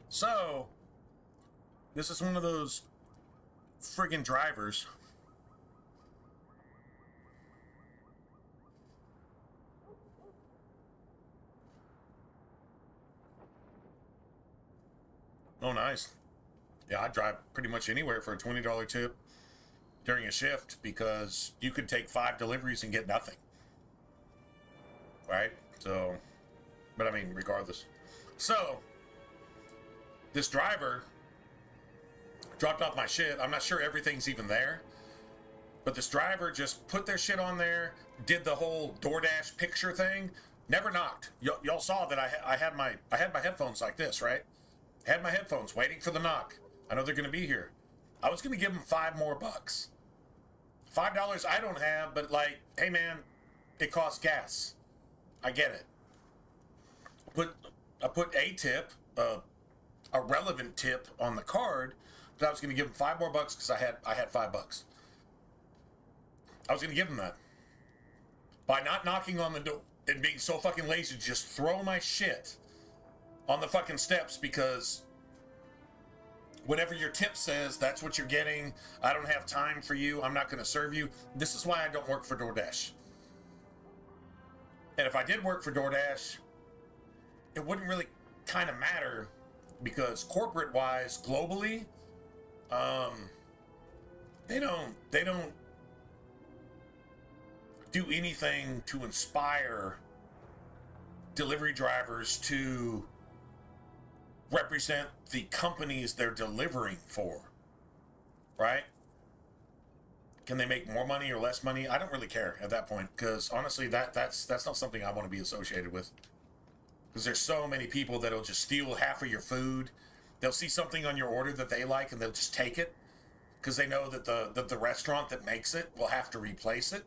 Speaker 1: So, this is one of those friggin' drivers. Oh, nice. Yeah, I drive pretty much anywhere for a $20 tip during a shift because you could take 5 deliveries and get nothing. Right? So, but I mean, regardless. So, this driver dropped off my shit. I'm not sure everything's even there. But this driver just put their shit on there, did the whole DoorDash picture thing, never knocked. Y'all saw that I had my headphones like this, right? I had my headphones waiting for the knock. I know they're going to be here. I was going to give him $5 more. $5 I don't have, but like, hey man, it costs gas. I get it. I put a tip, a relevant tip on the card, but I was going to give him $5 more because I had $5. I was going to give him that. By not knocking on the door and being so fucking lazy to just throw my shit on the fucking steps because whatever your tip says, that's what you're getting. I don't have time for you. I'm not going to serve you. This is why I don't work for DoorDash. And if I did work for DoorDash, it wouldn't really kind of matter because corporate-wise, globally, they don't do anything to inspire delivery drivers to represent the companies they're delivering for, right? Can they make more money or less money? I don't really care at that point because honestly, that's not something I want to be associated with. Because there's so many people that'll just steal half of your food. They'll see something on your order that they like and they'll just take it because they know that the restaurant that makes it will have to replace it.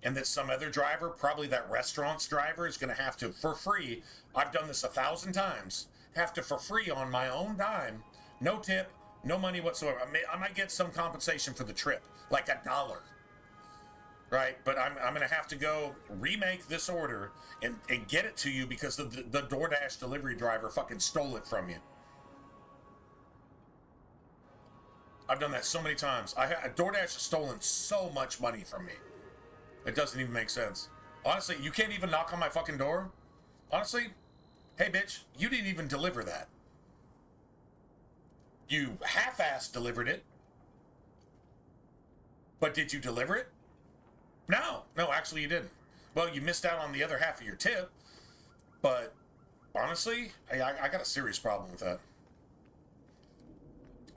Speaker 1: And that some other driver, probably that restaurant's driver, is going to have to, for free, I've done this 1,000 times, have to for free on my own dime, no tip, no money whatsoever. I might get some compensation for the trip, like $1, right? But I'm going to have to go remake this order and get it to you because the DoorDash delivery driver fucking stole it from you. I've done that so many times. DoorDash has stolen so much money from me. It doesn't even make sense. Honestly, you can't even knock on my fucking door. Honestly, hey bitch, you didn't even deliver that. You half-assed delivered it. But did you deliver it? No, actually you didn't. Well, you missed out on the other half of your tip. But honestly, I got a serious problem with that.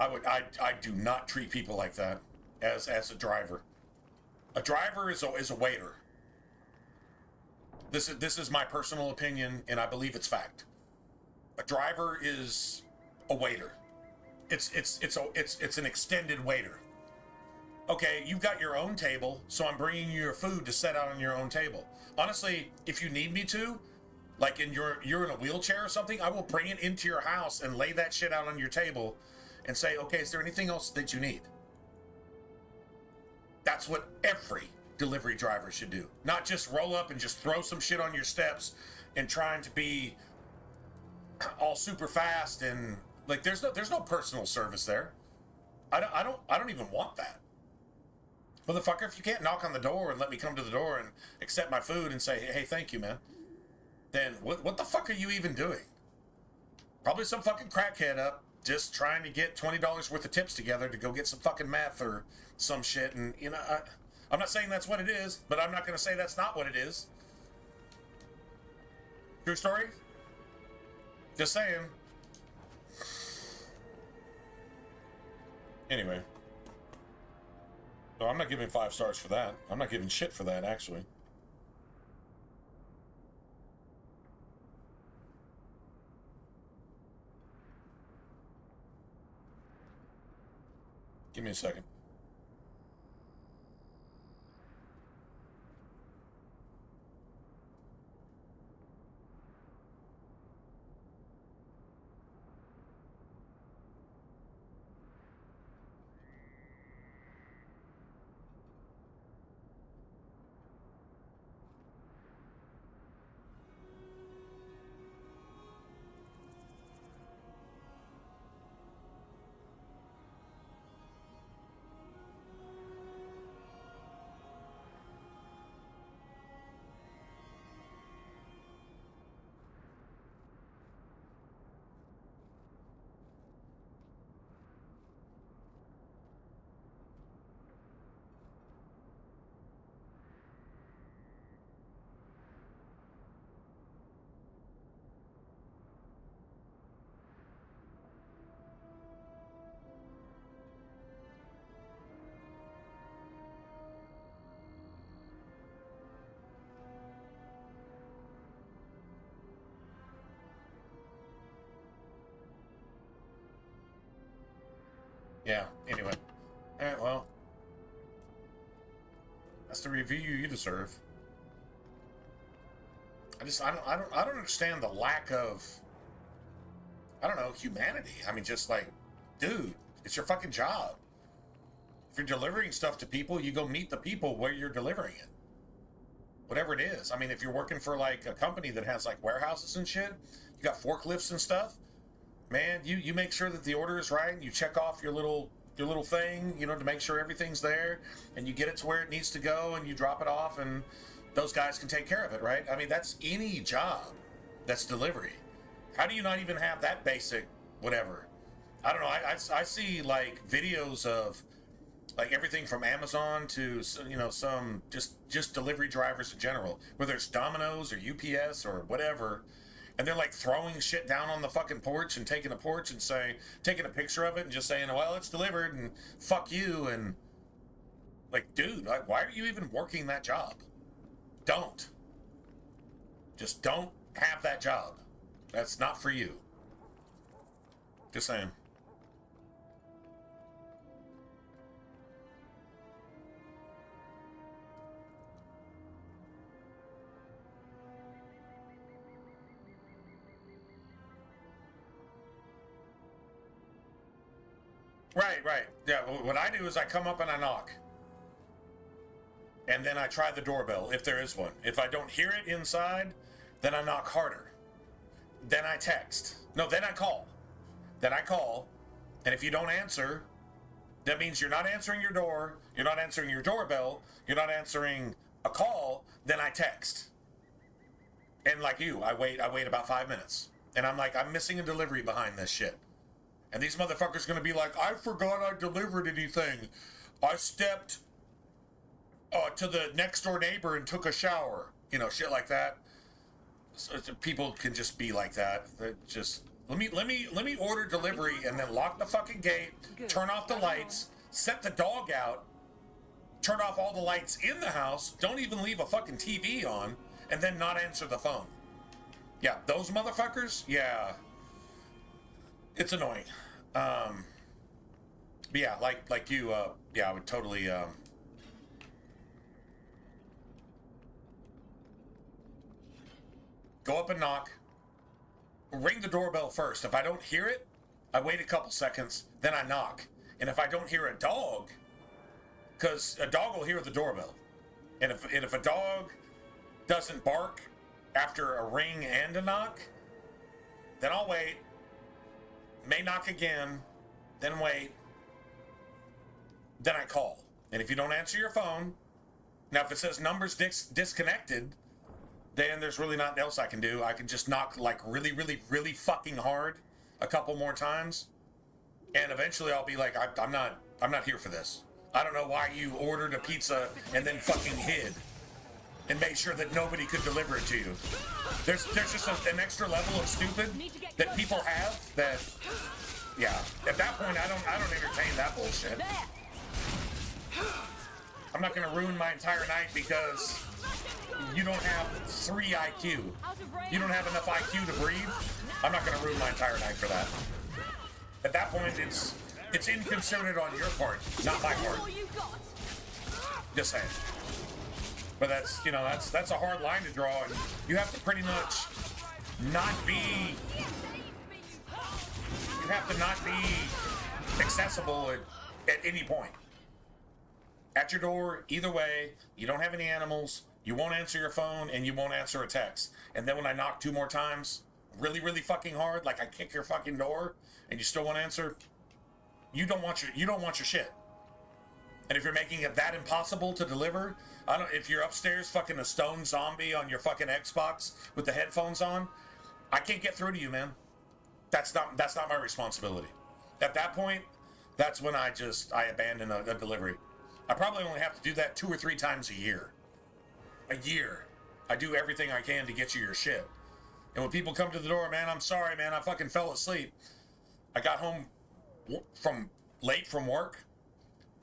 Speaker 1: I do not treat people like that as a driver. A driver is a waiter. This is my personal opinion, and I believe it's fact. A driver is a waiter. It's an extended waiter. Okay, you've got your own table, so I'm bringing you your food to set out on your own table. Honestly, if you need me to, like you're in a wheelchair or something, I will bring it into your house and lay that shit out on your table and say, okay, is there anything else that you need? That's what every delivery driver should do. Not just roll up and just throw some shit on your steps and trying to be all super fast and like there's no personal service there. I don't even want that. Motherfucker, if you can't knock on the door and let me come to the door and accept my food and say, hey, thank you, man, then what the fuck are you even doing? Probably some fucking crackhead up just trying to get $20 worth of tips together to go get some fucking meth or some shit. And, you know, I'm not saying that's what it is, but I'm not going to say that's not what it is. True story? Just saying. Anyway. No, I'm not giving 5 stars for that. I'm not giving shit for that, actually. Give me a second. Yeah, anyway. Alright, well. That's the review you deserve. I don't understand the lack of, I don't know, humanity. I mean, just like, dude, it's your fucking job. If you're delivering stuff to people, you go meet the people where you're delivering it. Whatever it is. I mean, if you're working for like a company that has like warehouses and shit, you got forklifts and stuff, man, you make sure that the order is right, and you check off your little thing, you know, to make sure everything's there, and you get it to where it needs to go, and you drop it off, and those guys can take care of it, right? I mean, that's any job that's delivery. How do you not even have that basic whatever? I don't know. I see like videos of like everything from Amazon to, you know, some just delivery drivers in general, whether it's Domino's or UPS or whatever, and they're like throwing shit down on the fucking porch and taking a porch and taking a picture of it and just saying, well, it's delivered and fuck you. And like, dude, like, why are you even working that job? Just don't have that job. That's not for you. Just saying. Right. Yeah, what I do is I come up and I knock. And then I try the doorbell, if there is one. If I don't hear it inside, then I knock harder. Then I text. No, then I call. And if you don't answer, that means you're not answering your door, you're not answering your doorbell, you're not answering a call, then I text. And like you, I wait about 5 minutes. And I'm like, I'm missing a delivery behind this shit. And these motherfuckers gonna be like, I forgot I delivered anything. I stepped to the next door neighbor and took a shower. You know, shit like that. So people can just be like that. Just let me order delivery and then lock the fucking gate, turn off the lights, set the dog out, turn off all the lights in the house, don't even leave a fucking TV on, and then not answer the phone. Yeah, those motherfuckers, yeah. It's annoying. But yeah, like you, yeah, I would totally, go up and knock, ring the doorbell first. If I don't hear it, I wait a couple seconds, then I knock. And if I don't hear a dog, because a dog will hear the doorbell. And if a dog doesn't bark after a ring and a knock, then I'll wait, may knock again, then wait, then I call. And if you don't answer your phone, now if it says numbers disconnected, then there's really nothing else I can do. I can just knock like really, really, really fucking hard a couple more times, and eventually I'll be like, I'm not here for this. I don't know why you ordered a pizza and then fucking hid and made sure that nobody could deliver it to you. There's just an extra level of stupid that people have that, yeah. At that point, I don't entertain that bullshit. I'm not gonna ruin my entire night because you don't have 3 IQ. You don't have enough IQ to breathe. I'm not gonna ruin my entire night for that. At that point, it's inconsiderate on your part, not my part. Just saying. But that's, you know, that's a hard line to draw, and you have to pretty much not be. You have to not be accessible at any point. At your door, either way, you don't have any animals, you won't answer your phone, and you won't answer a text. And then when I knock 2 more times, really, really fucking hard, like I kick your fucking door, and you still won't answer, you don't want your shit. And if you're making it that impossible to deliver, if you're upstairs fucking a stone zombie on your fucking Xbox with the headphones on, I can't get through to you, man. That's not my responsibility. At that point, that's when I abandon a delivery. I probably only have to do that 2 or 3 times a year. I do everything I can to get you your shit. And when people come to the door, man, I'm sorry, man, I fucking fell asleep. I got home late from work,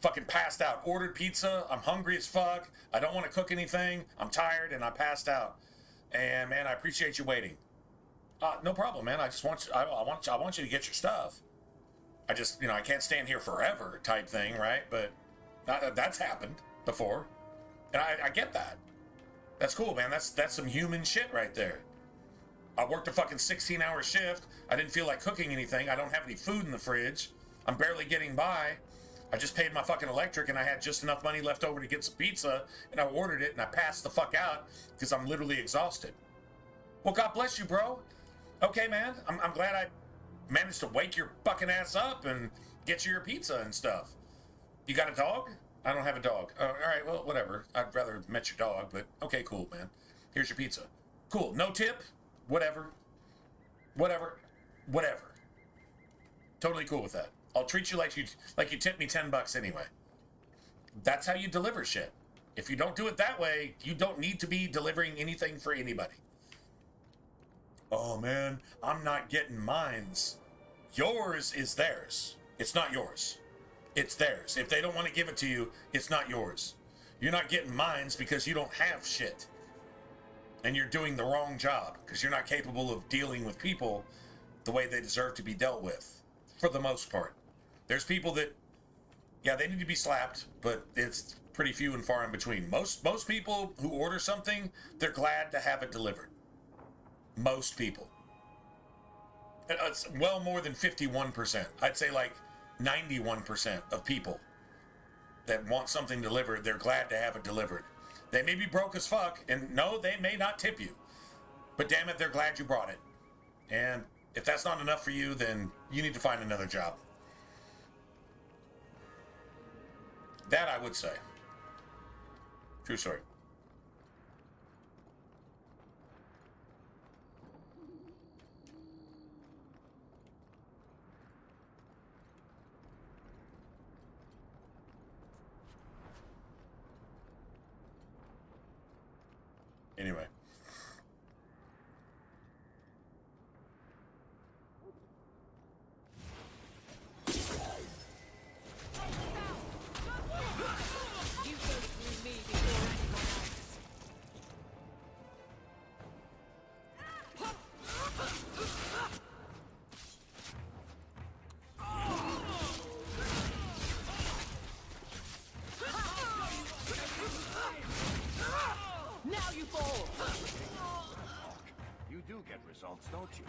Speaker 1: fucking passed out, ordered pizza, I'm hungry as fuck, I don't want to cook anything, I'm tired, and I passed out. And man, I appreciate you waiting. No problem, man. I just want you, I want you to get your stuff. I just, I can't stand here forever type thing, right? But that's happened before. And I get that. That's cool, man. That's some human shit right there. I worked a fucking 16-hour shift. I didn't feel like cooking anything. I don't have any food in the fridge. I'm barely getting by. I just paid my fucking electric and I had just enough money left over to get some pizza and I ordered it and I passed the fuck out because I'm literally exhausted. Well, God bless you, bro. Okay, man. I'm glad I managed to wake your fucking ass up and get you your pizza and stuff. You got a dog? I don't have a dog. All right, well, whatever. I'd rather have met your dog, but okay, cool, man. Here's your pizza. Cool. No tip? Whatever. Totally cool with that. I'll treat you like you tipped me $10 anyway. That's how you deliver shit. If you don't do it that way, you don't need to be delivering anything for anybody. Oh man, I'm not getting mines. Yours is theirs. It's not yours. It's theirs. If they don't want to give it to you, it's not yours. You're not getting mines because you don't have shit. And you're doing the wrong job because you're not capable of dealing with people the way they deserve to be dealt with, for the most part. There's people that, yeah, they need to be slapped, but it's pretty few and far in between. Most people who order something, they're glad to have it delivered. Most people. It's well more than 51%. I'd say like 91% of people that want something delivered, they're glad to have it delivered. They may be broke as fuck, and no, they may not tip you. But damn it, they're glad you brought it. And if that's not enough for you, then you need to find another job. That I would say. True story. Anyway.
Speaker 5: You do get results, don't you?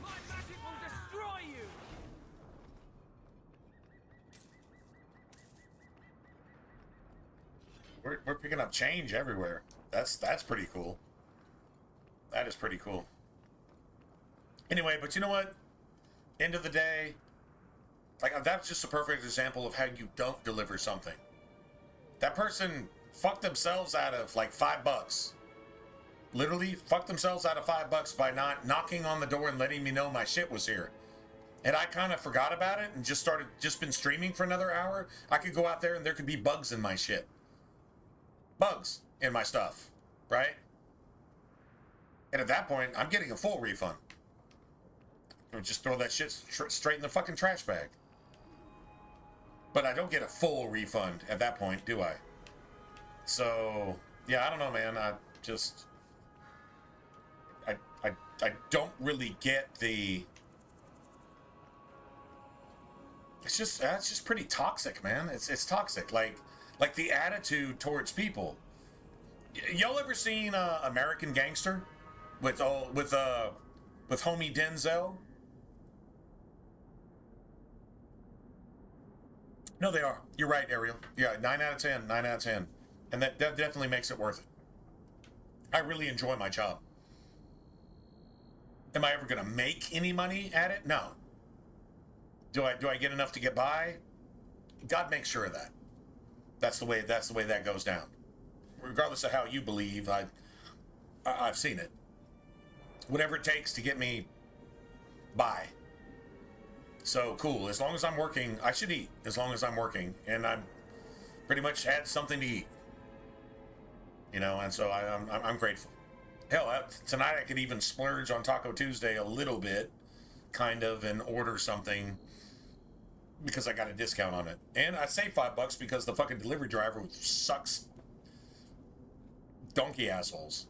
Speaker 4: My magic will destroy you!
Speaker 1: We're picking up change everywhere. That's pretty cool. That is pretty cool. Anyway, but you know what? End of the day, like that's just a perfect example of how you don't deliver something. That person fucked themselves out of like $5. Literally fucked themselves out of $5 by not knocking on the door and letting me know my shit was here. And I kind of forgot about it and just been streaming for another hour. I could go out there and there could be bugs in my shit. Bugs in my stuff, right? And at that point, I'm getting a full refund. Or just throw that shit straight in the fucking trash bag. But I don't get a full refund at that point, do I? So, yeah, I don't know, man. I don't really get the... It's just pretty toxic, man. It's toxic. Like the attitude towards people. Y'all ever seen American Gangster with homie Denzel? No, they are. You're right, Ariel. Yeah, 9 out of 10. 9 out of 10. And that definitely makes it worth it. I really enjoy my job. Am I ever going to make any money at it? No. Do I get enough to get by? God makes sure of that. That's the way that goes down. Regardless of how you believe, I've seen it. Whatever it takes to get me by. So cool. As long as I'm working, I should eat. As long as I'm working, and I'm pretty much had something to eat. And so I'm grateful. Hell, tonight I could even splurge on Taco Tuesday a little bit, kind of, and order something because I got a discount on it. And I saved $5 because the fucking delivery driver sucks donkey assholes.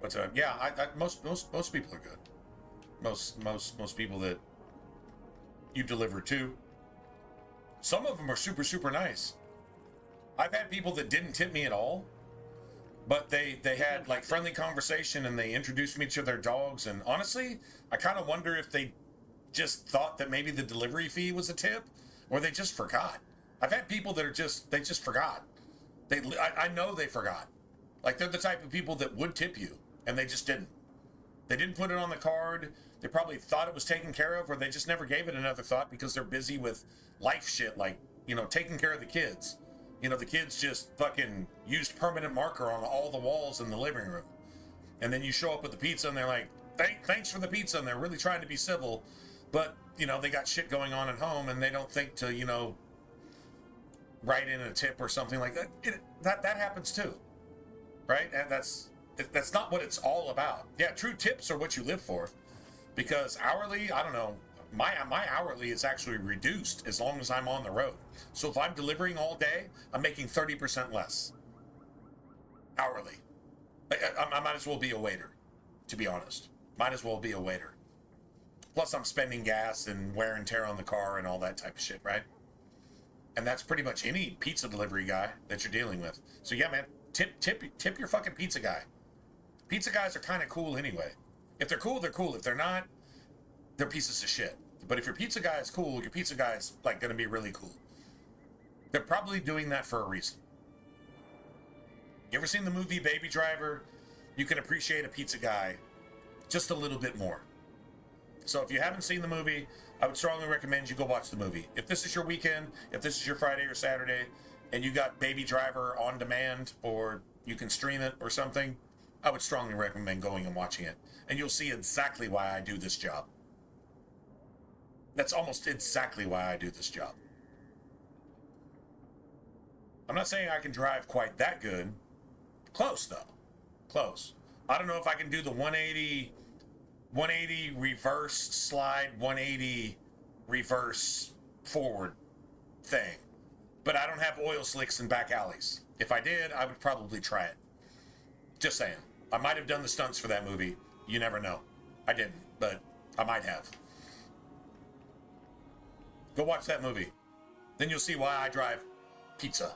Speaker 1: But yeah, most people are good. Most people that you deliver to. Some of them are super nice. I've had people that didn't tip me at all, but they had like friendly conversation and they introduced me to their dogs. And honestly, I kind of wonder if they just thought that maybe the delivery fee was a tip, or they just forgot. I've had people that are they just forgot. I know they forgot. Like, they're the type of people that would tip you, and they just didn't. They didn't put it on the card. They probably thought it was taken care of, or they just never gave it another thought because they're busy with life shit, like, you know, taking care of the kids. You know, the kids just fucking used permanent marker on all the walls in the living room. And then you show up with the pizza, and they're like, thanks for the pizza, and they're really trying to be civil, but, you know, they got shit going on at home, and they don't think to, you know, write in a tip or something like that. That happens too. Right? And that's not what it's all about. Yeah, true tips are what you live for. Because hourly, I don't know, my hourly is actually reduced as long as I'm on the road. So if I'm delivering all day, I'm making 30% less. Hourly. I might as well be a waiter, to be honest. Might as well be a waiter. Plus I'm spending gas and wear and tear on the car and all that type of shit, right? And that's pretty much any pizza delivery guy that you're dealing with. So yeah, man, tip your fucking pizza guy. Pizza guys are kind of cool anyway. If they're cool, they're cool. If they're not, they're pieces of shit. But if your pizza guy is cool, your pizza guy is like going to be really cool. They're probably doing that for a reason. You ever seen the movie Baby Driver? You can appreciate a pizza guy just a little bit more. So if you haven't seen the movie, I would strongly recommend you go watch the movie. If this is your weekend, if this is your Friday or Saturday, and you got Baby Driver on demand, or you can stream it or something, I would strongly recommend going and watching it. And you'll see exactly why I do this job. That's almost exactly why I do this job. I'm not saying I can drive quite that good. Close, though. Close. I don't know if I can do the 180 reverse slide, 180 reverse forward thing. But I don't have oil slicks in back alleys. If I did, I would probably try it. Just saying. I might have done the stunts for that movie. You never know. I didn't, but I might have. Go watch that movie. Then you'll see why I drive pizza.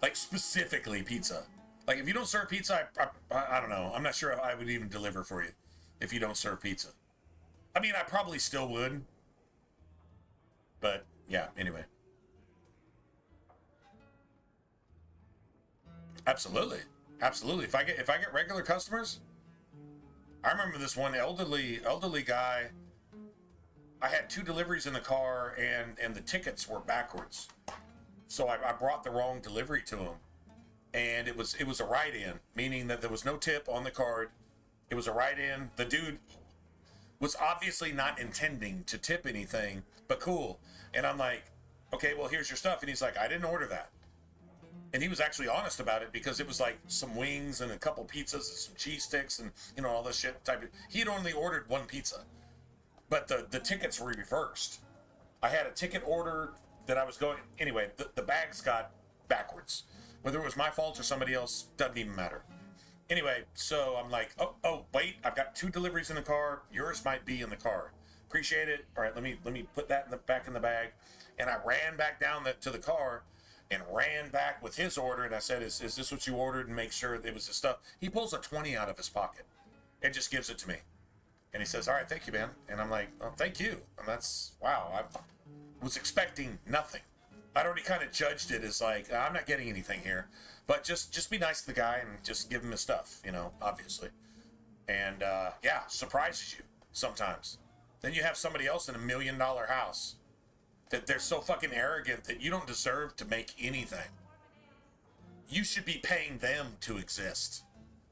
Speaker 1: Like, specifically pizza. Like, if you don't serve pizza, I don't know. I'm not sure if I would even deliver for you if you don't serve pizza. I mean, I probably still would. But, yeah, anyway. Absolutely. Absolutely. If I get regular customers, I remember this one elderly guy. I had 2 deliveries in the car, and the tickets were backwards. So I brought the wrong delivery to him. And it was a write-in, meaning that there was no tip on the card. It was a write-in. The dude was obviously not intending to tip anything, but cool. And I'm like, okay, well, here's your stuff. And he's like, I didn't order that. And he was actually honest about it, because it was like some wings and a couple pizzas and some cheese sticks and, you know, all this shit type of. He had only ordered 1 pizza, but the tickets were reversed. I had a ticket order that I was going. Anyway, the bags got backwards. Whether it was my fault or somebody else, doesn't even matter. Anyway, so I'm like, oh, wait, I've got 2 deliveries in the car. Yours might be in the car. Appreciate it. All right, let me put that back in the bag. And I ran back down to the car and ran back with his order. And I said, is this what you ordered? And make sure it was the stuff. He pulls a 20 out of his pocket and just gives it to me. And he says, all right, thank you, man. And I'm like, oh, thank you. And that's, wow, I was expecting nothing. I'd already kind of judged it as like, I'm not getting anything here. But just be nice to the guy and just give him his stuff, you know, obviously. And, yeah, surprises you sometimes. Then you have somebody else in $1 million house that they're so fucking arrogant that you don't deserve to make anything. You should be paying them to exist.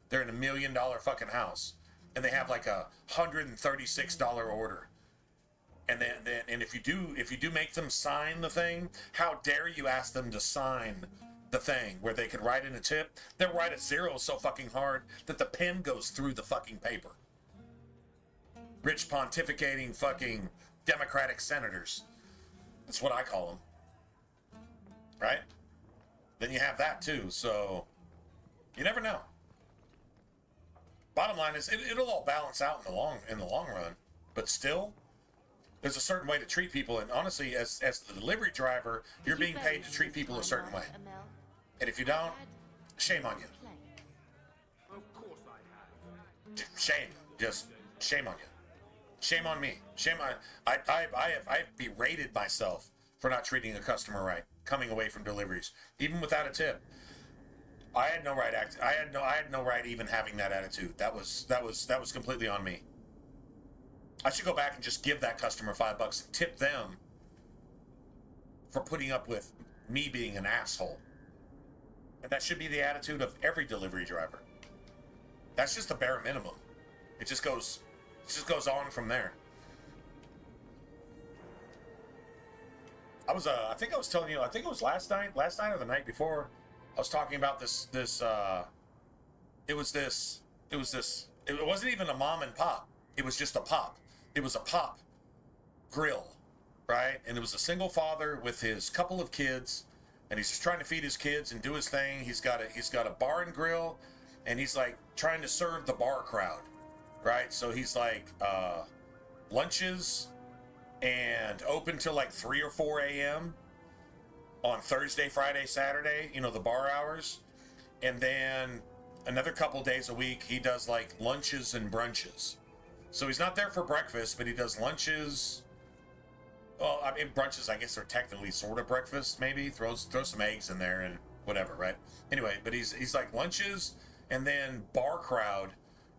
Speaker 1: They're in $1 million fucking house, and they have like a $136 order. And then if you do make them sign the thing, how dare you ask them to sign the thing where they can write in a tip? They'll write a 0 so fucking hard that the pen goes through the fucking paper. Rich pontificating fucking Democratic senators. That's what I call them. Right? Then you have that too, so you never know. bottom line is it'll all balance out in the long run, but still, there's a certain way to treat people, and honestly, as the delivery driver, you're being paid to treat people a certain way, and if you don't, shame on you.
Speaker 5: Of course I have.
Speaker 1: Shame, just shame on you. Shame on me. Shame on I've berated myself for not treating a customer right, coming away from deliveries, even without a tip. I had no right I had no right even having that attitude. That was completely on me. I should go back and just give that customer $5 and tip them for putting up with me being an asshole. And that should be the attitude of every delivery driver. That's just the bare minimum. It just goes on from there. I think I was telling you, I think it was last night or the night before, I was talking about it wasn't even a mom and pop. It was just a pop. It was a pop grill, right? And it was a single father with his couple of kids, and he's just trying to feed his kids and do his thing. He's got a bar and grill, and he's like trying to serve the bar crowd, right? So he's like lunches and open till like 3 or 4 a.m. on Thursday, Friday, Saturday, the bar hours. And then another couple days a week, he does like lunches and brunches. So he's not there for breakfast, but he does lunches. Well, I mean, brunches, I guess, are technically sort of breakfast, maybe. Throw some eggs in there and whatever, right? Anyway, but he's like lunches and then bar crowd.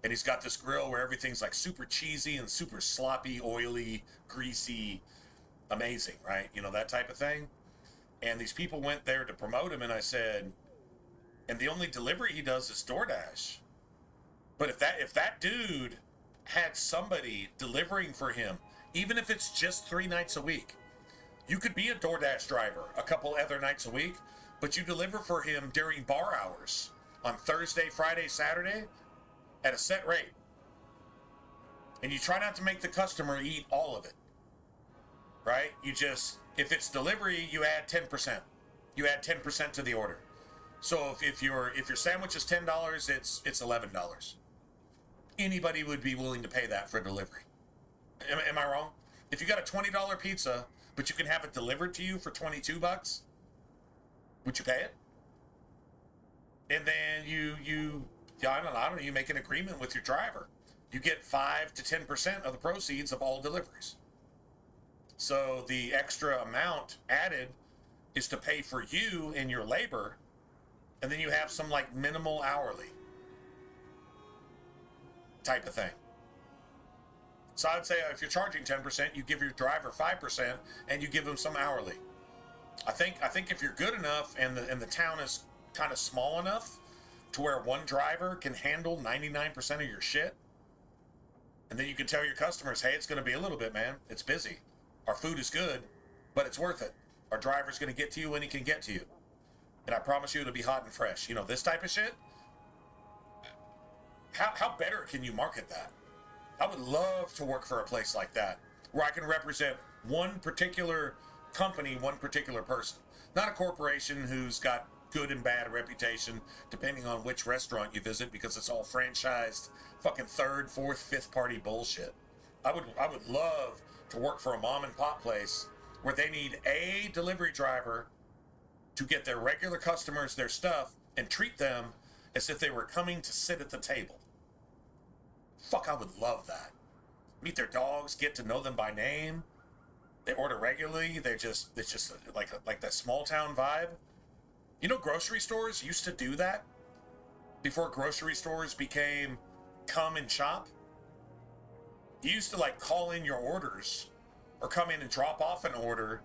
Speaker 1: And he's got this grill where everything's like super cheesy and super sloppy, oily, greasy, amazing, right? That type of thing. And these people went there to promote him, and I said, and the only delivery he does is DoorDash. But if that dude had somebody delivering for him, even if it's just 3 nights a week, you could be a DoorDash driver a couple other nights a week, but you deliver for him during bar hours on Thursday, Friday, Saturday, at a set rate. And you try not to make the customer eat all of it, right? You just, if it's delivery, you add 10%. You add 10% to the order. So if your sandwich is $10, it's $11. Anybody would be willing to pay that for delivery. Am I wrong? If you got a $20 pizza, but you can have it delivered to you for $22, would you pay it? And then I don't know, you make an agreement with your driver. You get 5 to 10% of the proceeds of all deliveries. So the extra amount added is to pay for you and your labor, and then you have some like minimal hourly type of thing. So I'd say if you're charging 10%, you give your driver 5% and you give them some hourly. I think if you're good enough and the town is kind of small enough to where one driver can handle 99% of your shit, and then you can tell your customers, hey, it's going to be a little bit, man. It's busy. Our food is good, but it's worth it. Our driver's going to get to you when he can get to you. And I promise you it'll be hot and fresh. This type of shit. How better can you market that? I would love to work for a place like that, where I can represent one particular company, one particular person. Not a corporation who's got good and bad reputation, depending on which restaurant you visit, because it's all franchised, fucking third, fourth, fifth party bullshit. I would love to work for a mom and pop place where they need a delivery driver to get their regular customers their stuff and treat them as if they were coming to sit at the table. Fuck, I would love that. Meet their dogs, get to know them by name. They order regularly. It's just like that small town vibe. Grocery stores used to do that before grocery stores became come and shop. You used to like call in your orders or come in and drop off an order,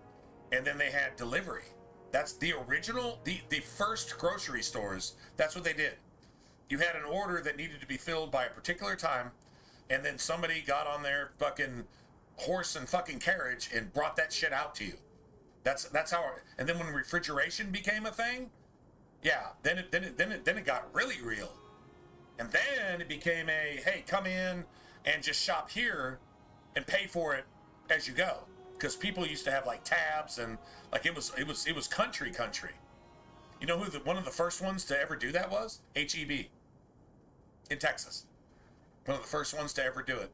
Speaker 1: and then they had delivery. That's the original, the first grocery stores. That's what they did. You had an order that needed to be filled by a particular time, and then somebody got on their fucking horse and fucking carriage and brought that shit out to you. That's how. And then when refrigeration became a thing, yeah, then it got really real. And then it became a, hey, come in and just shop here and pay for it as you go. Because people used to have like tabs, and like it was country. You know who one of the first ones to ever do that was? HEB in Texas. One of the first ones to ever do it.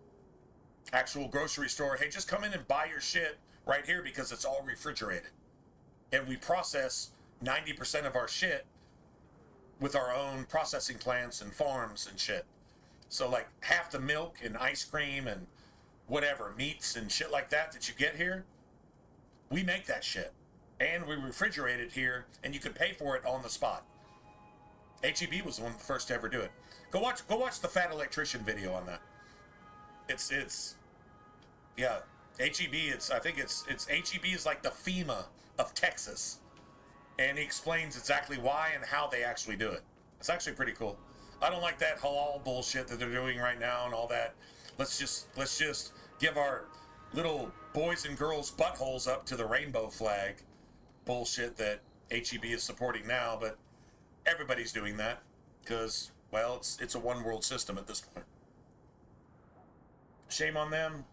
Speaker 1: Actual grocery store. Hey, just come in and buy your shit right here because it's all refrigerated. And we process 90% of our shit with our own processing plants and farms and shit. So like half the milk and ice cream and whatever, meats and shit like that you get here, we make that shit. And we refrigerate it here, and you can pay for it on the spot. HEB was one of the first to ever do it. Go watch the Fat Electrician video on that. Yeah, HEB, I think it's HEB is like the FEMA of Texas. And he explains exactly why and how they actually do it. It's actually pretty cool. I don't like that halal bullshit that they're doing right now and all that. Let's just give our little boys and girls buttholes up to the rainbow flag bullshit that HEB is supporting now, but everybody's doing that because, well, it's a one world system at this point. Shame on them?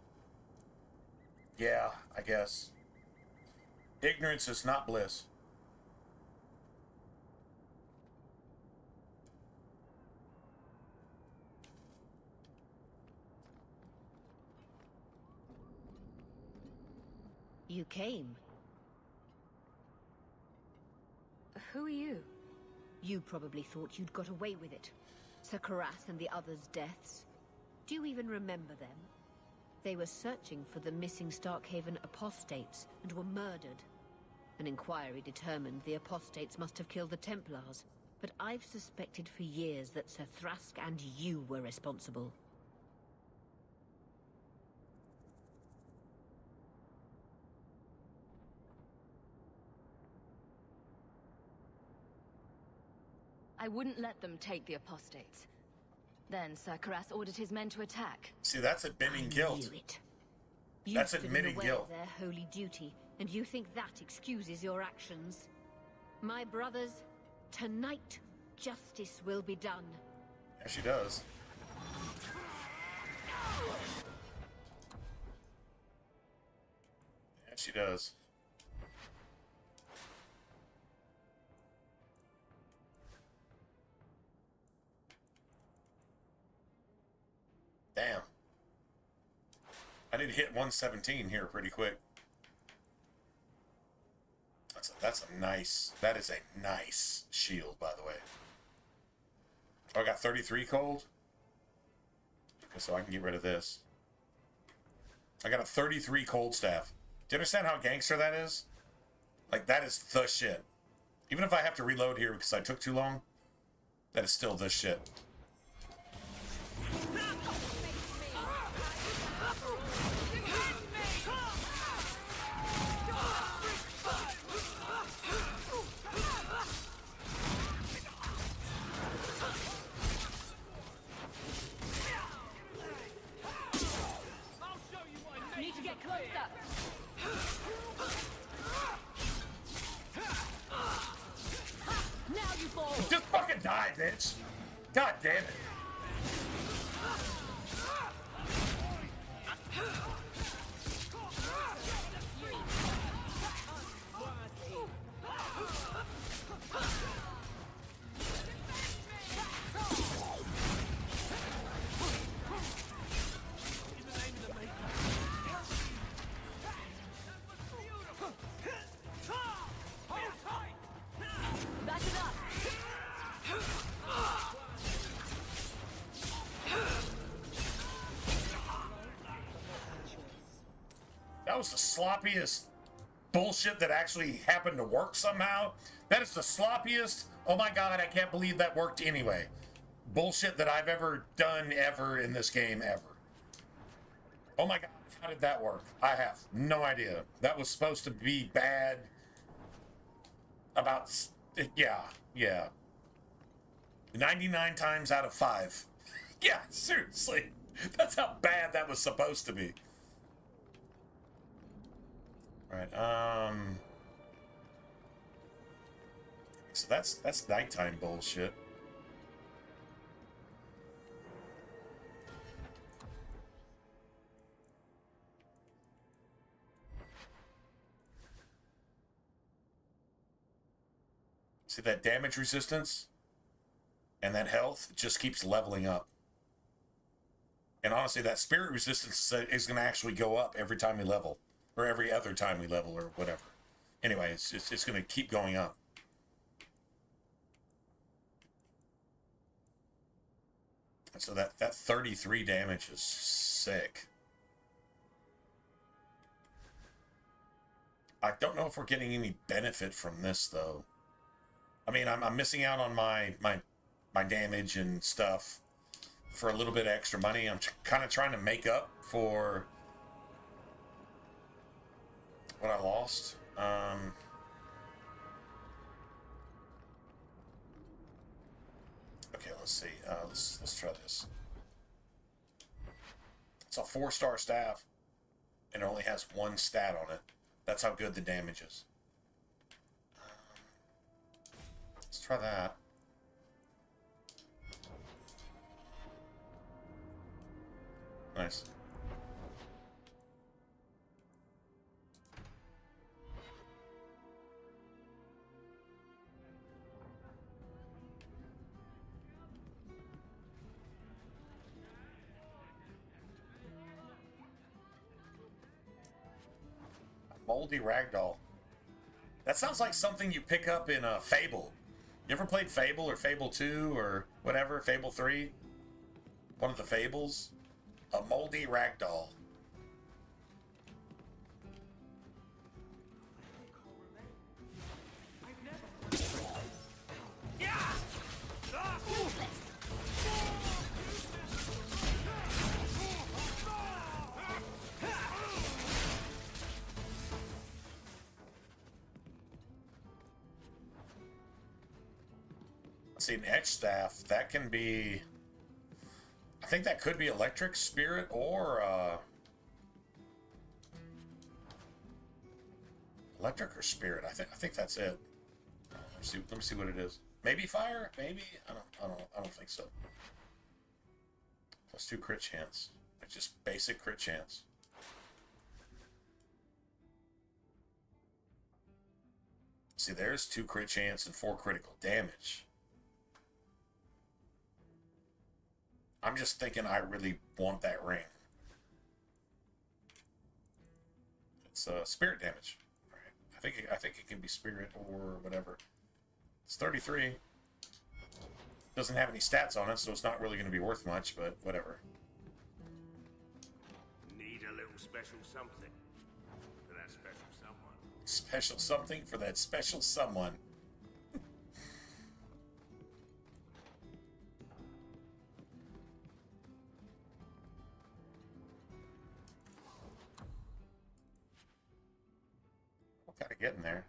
Speaker 1: Yeah, I guess. Ignorance is not bliss.
Speaker 7: You came. Who are you? You probably thought you'd got away with it. Sir Karas and the others' deaths. Do you even remember them? They were searching for the missing Starkhaven apostates and were murdered. An inquiry determined the apostates must have killed the Templars, but I've suspected for years that Sir Thrask and you were responsible.
Speaker 6: I wouldn't let them take the apostates. Then Sir Karas ordered his men to attack.
Speaker 1: See, that's admitting guilt. That's admitting guilt.
Speaker 7: Their holy duty, and you think that excuses your actions. My brothers, tonight justice will be done.
Speaker 1: Yeah, she does. Yeah, she does. Damn. I need to hit 117 here pretty quick. That's a nice, that is a nice shield, by the way. Oh, I got 33 cold? Okay, so I can get rid of this. I got a 33 cold staff. Do you understand how gangster that is? Like, that is the shit. Even if I have to reload here because I took too long, that is still the shit.
Speaker 2: Need to get closer. Now you fall.
Speaker 1: Just fucking die, bitch. God damn it. That was the sloppiest bullshit that actually happened to work somehow. That is the sloppiest, oh my god, I can't believe that worked anyway, bullshit that I've ever done ever in this game ever. Oh my god, how did that work? I have no idea. That was supposed to be bad. About, yeah. 99 times out of 5. Yeah, seriously. That's how bad that was supposed to be. Right, so that's nighttime bullshit. See that damage resistance and that health just keeps leveling up. And honestly, that spirit resistance is going to actually go up every time we level, or every other time we level, or whatever. Anyway, it's going to keep going up. So that 33 damage is sick. I don't know if we're getting any benefit from this though. I mean, I'm missing out on my damage and stuff for a little bit of extra money. I'm kind of trying to make up for what I lost. Okay, let's see. Let's try this. It's a 4-star staff, and it only has 1 stat on it. That's how good the damage is. Let's try that. Nice. Moldy Ragdoll. That sounds like something you pick up in a Fable. You ever played Fable or Fable 2 or whatever? Fable 3? One of the Fables? A moldy ragdoll. See, an etch staff, that can be, I think that could be electric spirit or electric or spirit. I think that's it. Let me see what it is. Maybe fire, maybe. I don't think so. +2 crit chance. It's just basic crit chance. See, there's 2 crit chance and 4 critical damage. I'm just thinking I really want that ring. It's spirit damage. Right. I think it can be spirit or whatever. It's 33. Doesn't have any stats on it, so it's not really going to be worth much, but whatever.
Speaker 5: Need a little special something for that special someone.
Speaker 1: Special something for that special someone. Gotta get in there.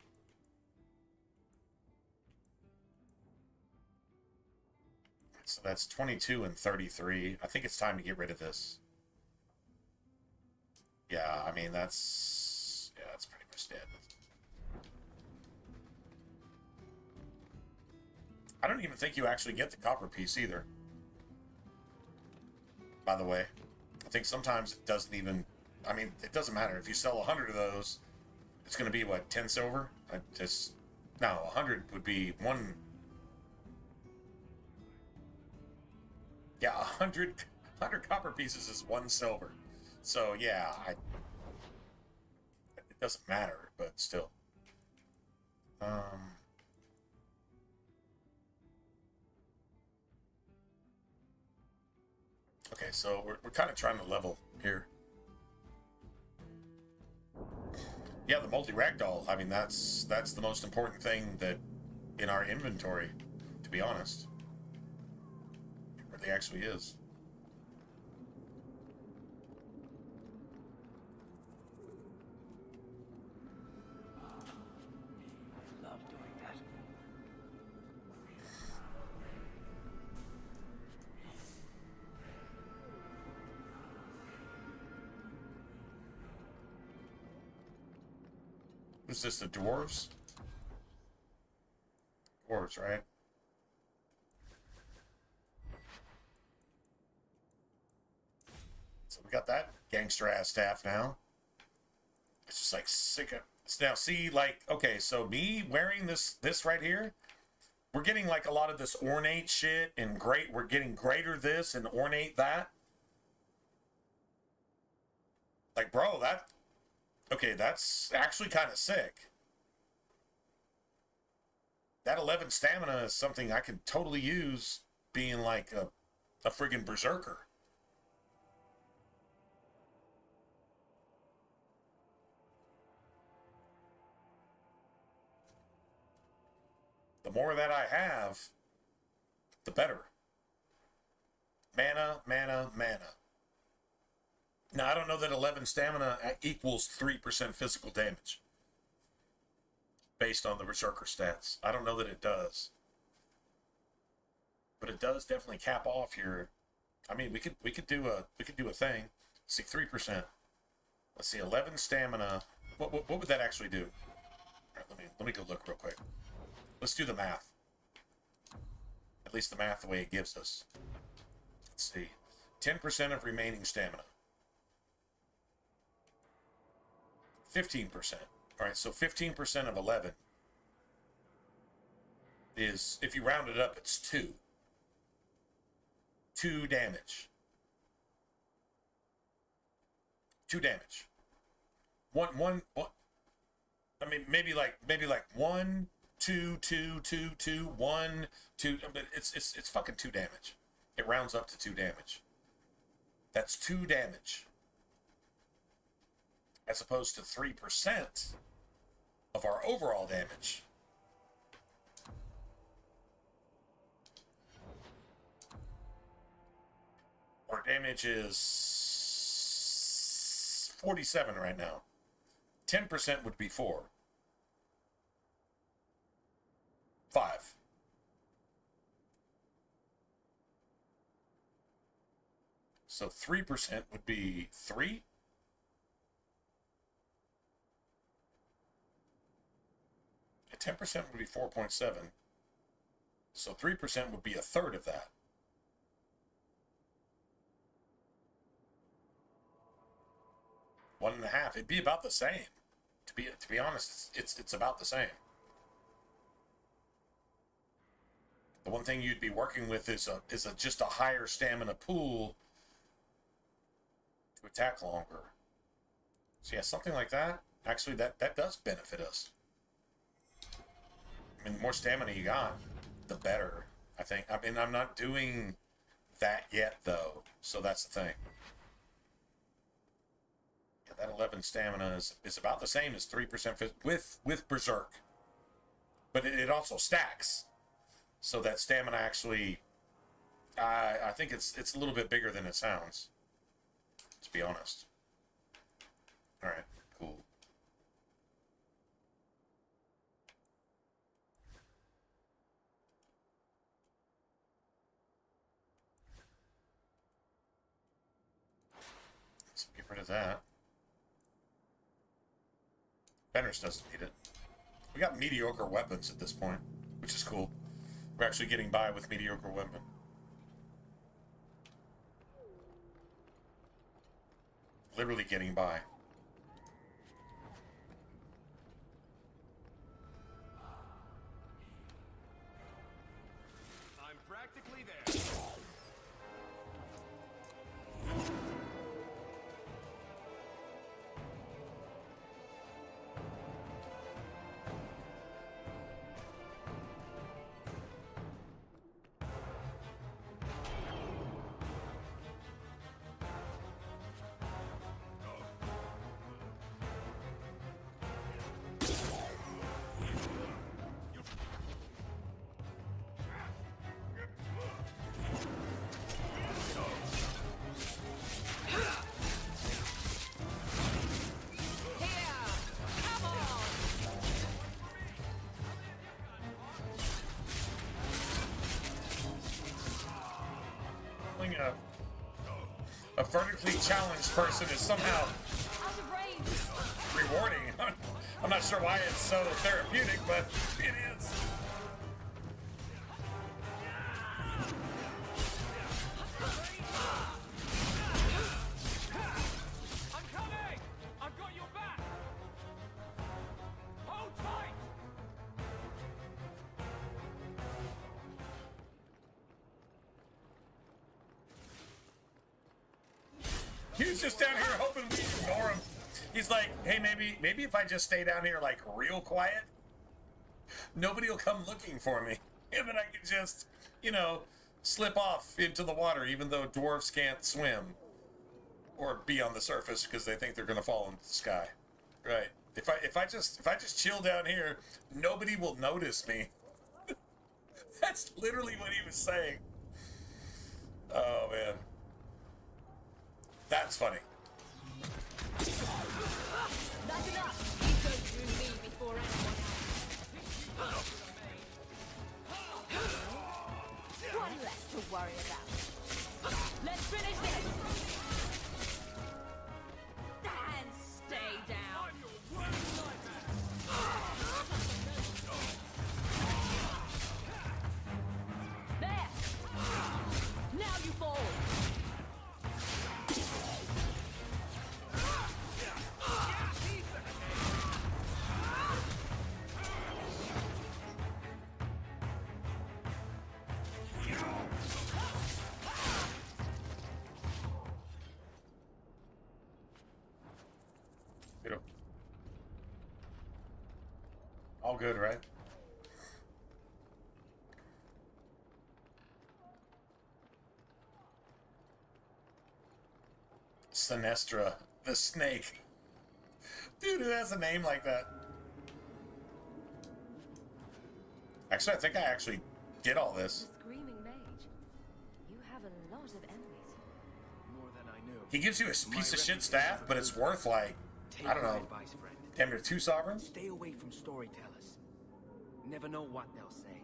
Speaker 1: So that's 22 and 33. I think it's time to get rid of this. Yeah, I mean that's pretty much dead. I don't even think you actually get the copper piece either. By the way, I think sometimes it doesn't even. I mean, it doesn't matter if you sell 100 of those. It's going to be, what, 10 silver? No, 100 would be 1... Yeah, 100 copper pieces is 1 silver. So, yeah, it doesn't matter, but still. Okay, so we're kind of trying to level here. Yeah, the multi-ragdoll, I mean, that's the most important thing that in our inventory, to be honest. It really actually is.
Speaker 9: Love doing that.
Speaker 1: Who's this, the dwarves? Dwarves, right? So we got that gangster-ass staff now. It's just like sick of... Now, see, like, okay, so me wearing this right here, we're getting like a lot of this ornate shit and we're getting greater this and ornate that. Like, bro, okay, that's actually kind of sick. That 11 stamina is something I can totally use being like a friggin' berserker. The more that I have, the better. Mana, mana, mana. Now, I don't know that 11 stamina equals 3% physical damage based on the Berserker stats. I don't know that it does. But it does definitely cap off here. I mean, we could do a thing. Let's see, 3%. Let's see, 11 stamina. What would that actually do? All right, let me go look real quick. Let's do the math. At least the math the way it gives us. Let's see. 10% of remaining stamina. 15%. All right, so 15% of 11 is, if you round it up, it's 2. 2 damage. 2 damage. One. I mean, maybe like 1, 2, 2, 2, 2, 1, 2. But it's fucking 2 damage. It rounds up to 2 damage. That's 2 damage. As opposed to 3% of our overall damage. Our damage is 47 right now. 10% would be 4. 5. So 3% would be 3. And 10% would be 4.7. So 3% would be a third of that. 1.5. It'd be about the same. To be honest, it's about the same. The one thing you'd be working with is just a higher stamina pool to attack longer. So yeah, something like that. Actually, that does benefit us. I mean, the more stamina you got, the better. I think. I mean, I'm not doing that yet though, so that's the thing. Yeah, that 11 stamina is about the same as 3% with Berserk, but it also stacks. So that stamina actually, I think it's a little bit bigger than it sounds. To be honest. All right, cool. Let's get rid of that. Fenris doesn't need it. We got mediocre weapons at this point, which is cool. We're actually getting by with mediocre weapon. Literally getting by.
Speaker 5: I'm practically there.
Speaker 1: A vertically challenged person is somehow rewarding. I'm not sure why it's so therapeutic, but it is.
Speaker 4: I'm coming! I've got your back! Hold tight!
Speaker 1: He was just down here hoping we ignore him. He's like, hey, maybe if I just stay down here like real quiet, nobody will come looking for me. And then I can just, you know, slip off into the water, even though dwarves can't swim or be on the surface because they think they're gonna fall into the sky. Right. If I just chill down here, nobody will notice me. That's literally what he was saying. Oh man. That's funny.
Speaker 2: That's enough. You go through me before anyone else.
Speaker 7: One less to worry about.
Speaker 2: Let's finish this. And stay down. There. Now you fall.
Speaker 1: All good, right? Sinestra, the snake. Dude, who has a name like that? Actually, I think I actually did all this.
Speaker 6: The Screaming Mage. You have a lot of enemies.
Speaker 5: More than I knew.
Speaker 1: He gives you a piece of shit staff, but it's worth like, I don't know,
Speaker 5: Advice, friend.
Speaker 1: damn near 2 sovereigns?
Speaker 5: Stay away from storytellers. Never know what they'll say.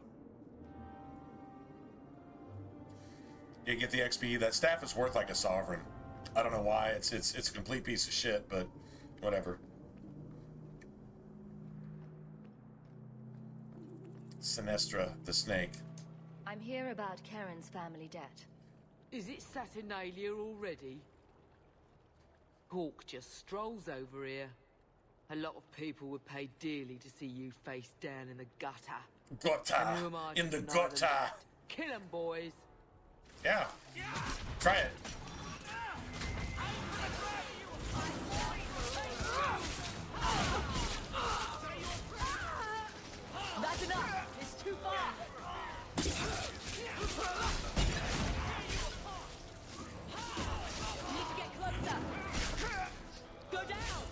Speaker 1: You get the XP. That staff is worth like a sovereign. I don't know why. It's a complete piece of shit, but whatever. Sinestra, the snake.
Speaker 6: I'm here about Karen's family debt.
Speaker 15: Is it Saturnalia already? Hawk just strolls over here. A lot of people would pay dearly to see you face down in the gutter. And who am I to
Speaker 1: In the
Speaker 15: deny
Speaker 1: gutter.
Speaker 15: that? Kill 'em, boys.
Speaker 1: Yeah. Try it.
Speaker 2: That's enough. It's too far. Need to get closer. Go down.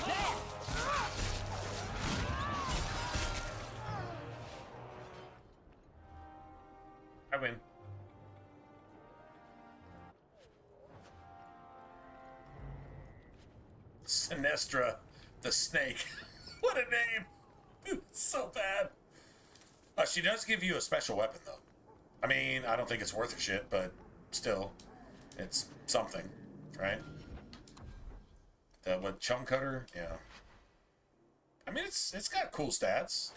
Speaker 2: There.
Speaker 1: I win. Sinestra, the snake. What a name. It's so bad. She does give you a special weapon, though. I mean, I don't think it's worth a shit, but still, it's something, right? The what, chum cutter? Yeah. I mean, it's got cool stats.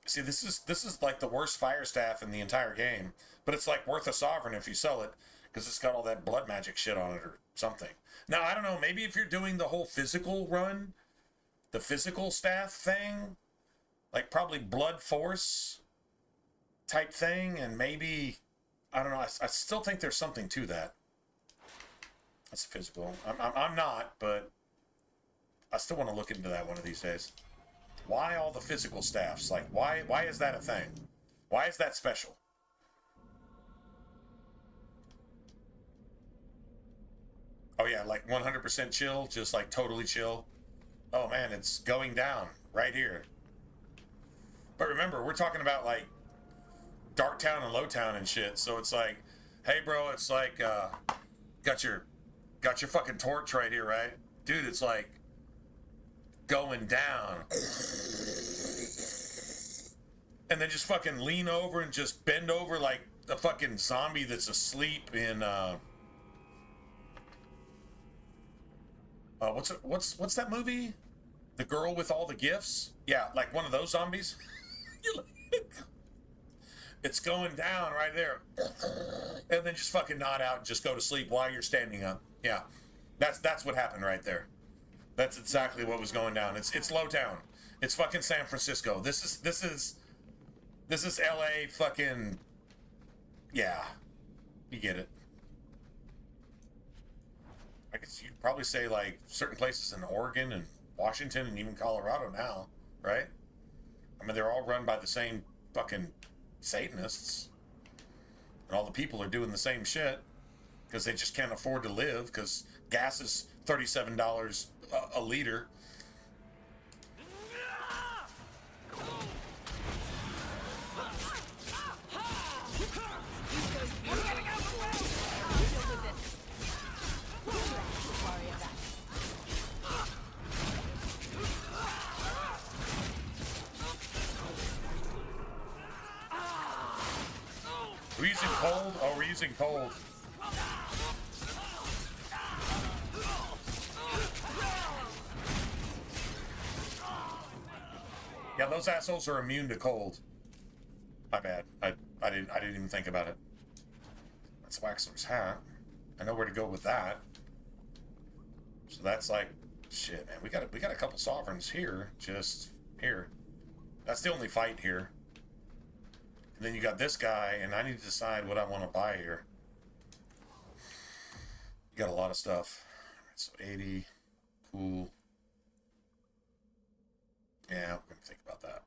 Speaker 1: See, this is like the worst fire staff in the entire game, but it's like worth a sovereign if you sell it because it's got all that blood magic shit on it or something. Now, I don't know, maybe if you're doing the whole physical run, the physical staff thing, like probably blood force type thing, and maybe, I don't know, I still think there's something to that. That's physical. I'm not, but I still want to look into that one of these days. Why all the physical staffs? Like, why is that a thing? Why is that special? Oh yeah, like 100% chill, just like totally chill. Oh man, it's going down right here. But remember, we're talking about like Dark Town and Low Town and shit. So it's like, hey bro, it's like got your fucking torch right here, right? Dude, it's like going down. And then just fucking lean over and just bend over like a fucking zombie that's asleep in what's that movie? The Girl with All the Gifts? Yeah, like one of those zombies. It's going down right there. And then just fucking nod out and just go to sleep while you're standing up. Yeah. That's what happened right there. That's exactly what was going down. It's Low Town. It's fucking San Francisco. This is LA fucking Yeah, you get it. I guess you'd probably say like certain places in Oregon and Washington and even Colorado now, right? I mean, they're all run by the same fucking Satanists. And all the people are doing the same shit because they just can't afford to live because gas is $37 a liter. We're using cold? Oh, we're using cold. Yeah, those assholes are immune to cold. My bad. I didn't even think about it. That's Waxler's hat. I know where to go with that. So that's like shit, man. We got a couple sovereigns here. Just here. That's the only fight here. And then you got this guy, and I need to decide what I want to buy here. You got a lot of stuff. All right, so 80. Cool. Yeah, we're going to think about that.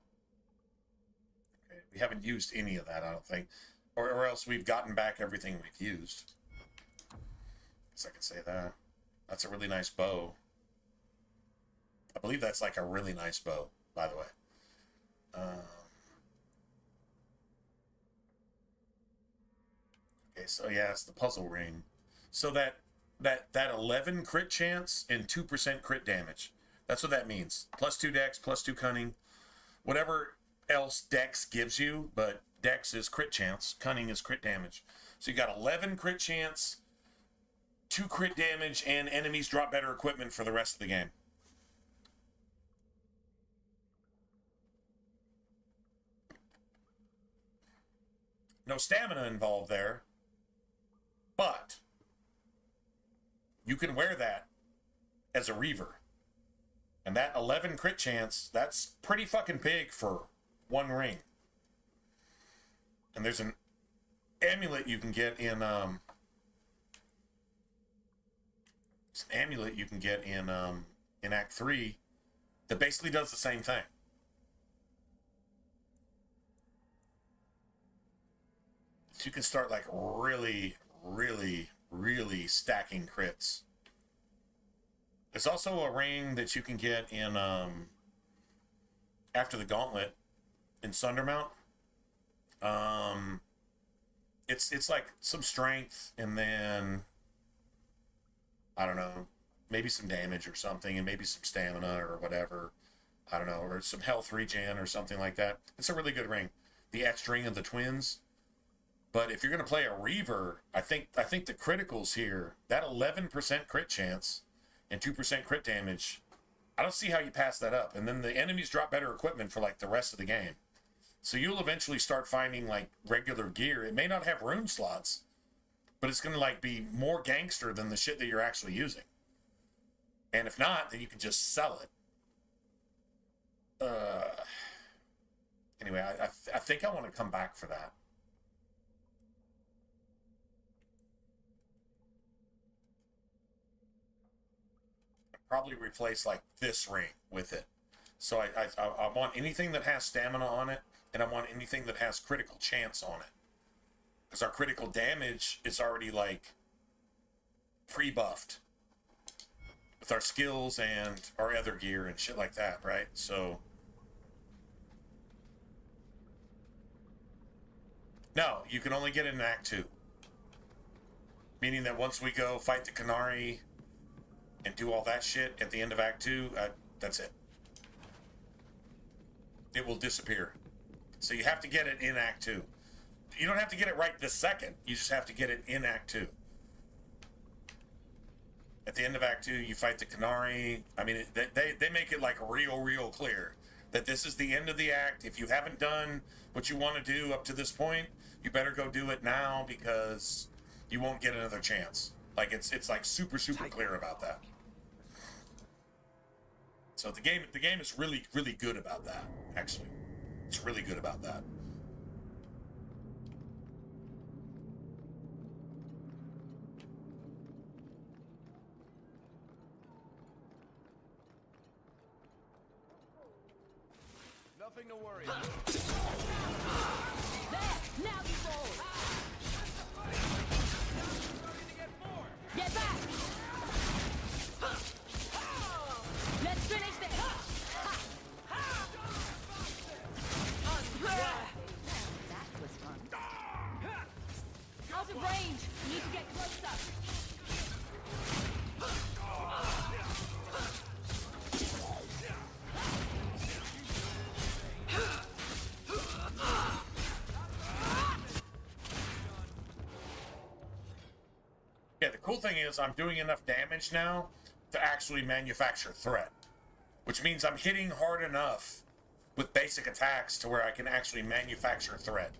Speaker 1: Okay, we haven't used any of that, I don't think. Or else we've gotten back everything we've used. Guess I can say that. That's a really nice bow. I believe that's like a really nice bow, by the way. Okay, so yeah, it's the puzzle ring. So that 11 crit chance and 2% crit damage. That's what that means. +2 dex, +2 cunning. Whatever else dex gives you, but dex is crit chance, cunning is crit damage. So you got 11 crit chance, 2 crit damage, and enemies drop better equipment for the rest of the game. No stamina involved there, but you can wear that as a Reaver. And that 11 crit chance, that's pretty fucking big for one ring. And there's an amulet you can get in in Act 3 that basically does the same thing. So you can start like really, really, really stacking crits. There's also a ring that you can get in after the gauntlet in Sundermount. It's like some strength and then I don't know, maybe some damage or something, and maybe some stamina or whatever. I don't know, or some health regen or something like that. It's a really good ring. The X ring of the twins. But if you're going to play a Reaver, I think the criticals here, that 11% crit chance and 2% crit damage, I don't see how you pass that up. And then the enemies drop better equipment for like the rest of the game. So you'll eventually start finding like regular gear. It may not have rune slots, but it's going to like be more gangster than the shit that you're actually using. And if not, then you can just sell it. Anyway, I think I want to come back for that. Probably replace like this ring with it. So I want anything that has stamina on it, and I want anything that has critical chance on it. Because our critical damage is already like pre-buffed with our skills and our other gear and shit like that, right? So no, you can only get it in Act 2. Meaning that once we go fight the Canary and do all that shit at the end of Act 2, that's it. It will disappear. So you have to get it in Act 2. You don't have to get it right this second. You just have to get it in Act 2. At the end of Act 2, you fight the Canary. I mean, they make it like real clear that this is the end of the act. If you haven't done what you want to do up to this point, you better go do it now because you won't get another chance. Like it's like super clear about that. So the game is really good about that, actually. It's really good about that.
Speaker 5: Nothing to worry about.
Speaker 2: There! Now you fall! Get back! Let's finish this!
Speaker 7: That was fun.
Speaker 2: Out of range! Need to get closer!
Speaker 1: Yeah, the cool thing is I'm doing enough damage now to actually manufacture threat, which means I'm hitting hard enough with basic attacks to where I can actually manufacture threat.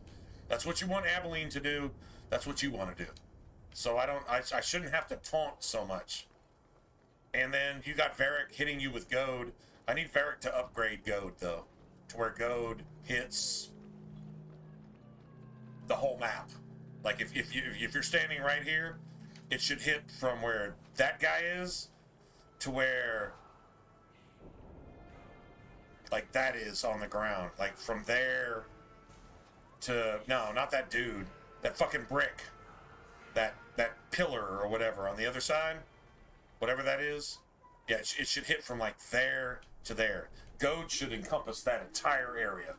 Speaker 1: That's what you want Aveline to do. That's what you want to do. So I shouldn't have to taunt so much. And then you got Varric hitting you with goad. I need Varric to upgrade goad though, to where goad hits the whole map. Like if you're standing right here, it should hit from where that guy is to where like that is on the ground. Like from there to, no, not that dude, that fucking brick, that pillar or whatever on the other side, whatever that is. Yeah, it should hit from like there to there. Goad should encompass that entire area,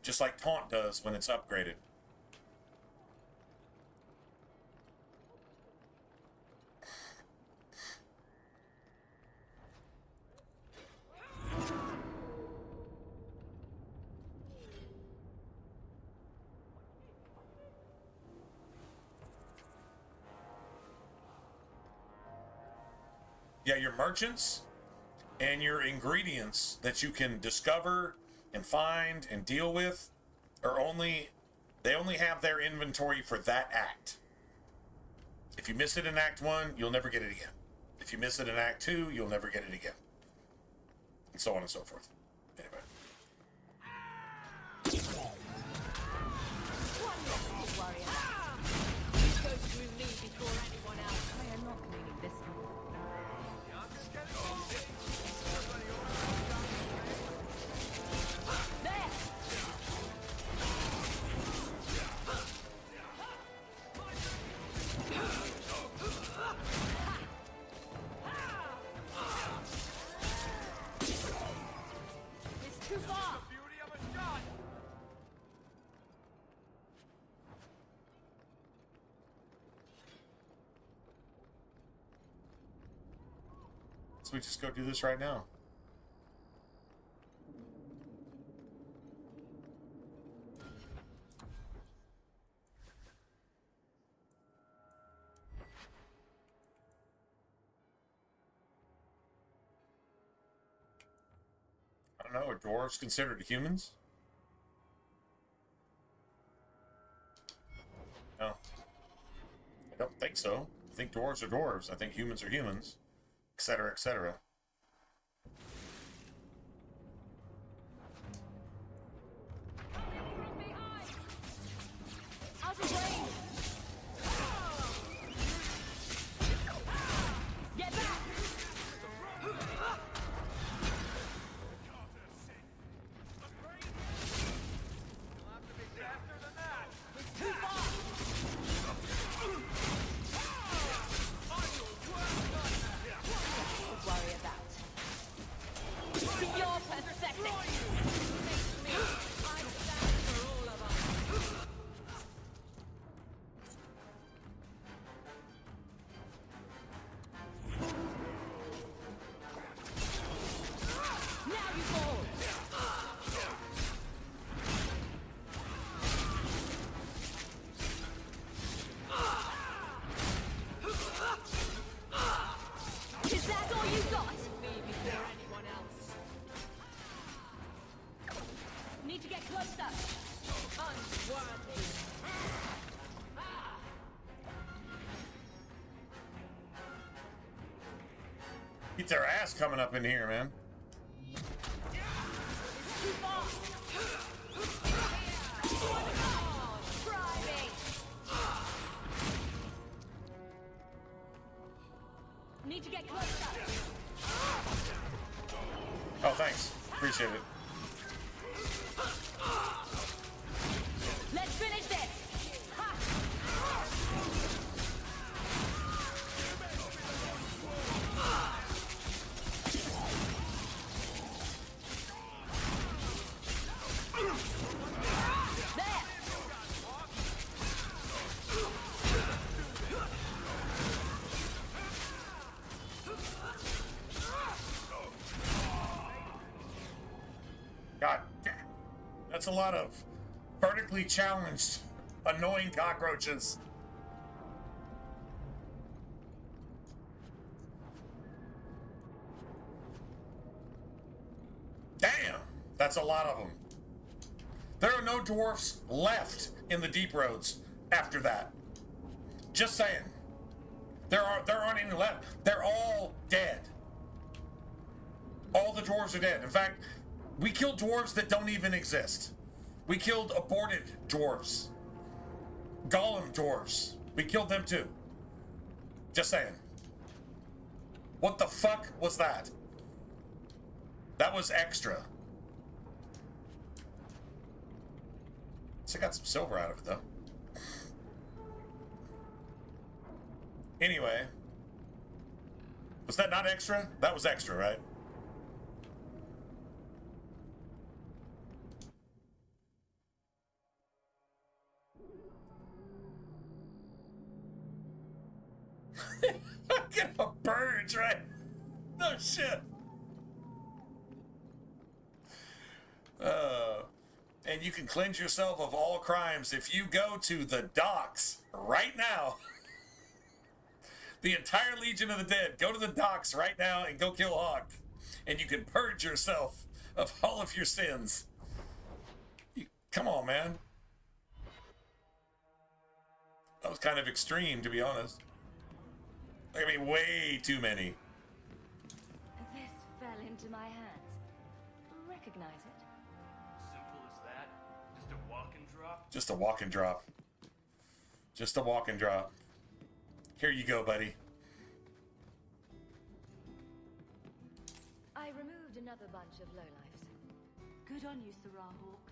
Speaker 1: just like taunt does when it's upgraded. Yeah, your merchants and your ingredients that you can discover and find and deal with are they only have their inventory for that act. If you miss it in Act 1, you'll never get it again. If you miss it in Act 2, you'll never get it again. And so on and so forth. Anyway.
Speaker 2: Go through me before anyone else.
Speaker 7: I am not cleaning this one.
Speaker 2: There! It's too far!
Speaker 1: So we just go do this right now. I don't know, are dwarves considered humans? No. I don't think so. I think dwarves are dwarves. I think humans are humans. Etc., etc.
Speaker 2: Out of range! Get back! It's too far!
Speaker 7: Don't worry about.
Speaker 2: Be your pathetic! Makes me. I stand for all of us. Now you fall! Is that all you got? Me before anyone else. Need to get closer. Unworthy.
Speaker 1: Beat their ass coming up in here, man.
Speaker 2: It's too far. Try me. Need to get closer.
Speaker 1: Oh, thanks. Appreciate it. God damn. That's a lot of vertically challenged, annoying cockroaches. Damn, that's a lot of them. There are no dwarfs left in the deep roads after that. Just saying. There aren't any left. They're all dead. All the dwarves are dead. In fact, we killed dwarves that don't even exist. We killed aborted dwarves. Golem dwarves. We killed them too. Just saying. What the fuck was that? That was extra. So I got some silver out of it though. Anyway. Was that not extra? That was extra, right? Get a purge, right? No shit. And you can cleanse yourself of all crimes if you go to the docks right now. The entire Legion of the Dead, go to the docks right now and go kill Hawk. And you can purge yourself of all of your sins. Come on, man. That was kind of extreme, to be honest. I mean, way too many.
Speaker 6: This fell into my hands. Recognize it?
Speaker 9: Simple as that? Just a walk and drop?
Speaker 1: Just a walk and drop. Just a walk and drop. Here you go, buddy.
Speaker 6: I removed another bunch of lowlifes.
Speaker 11: Good on you, Sarah Hawk.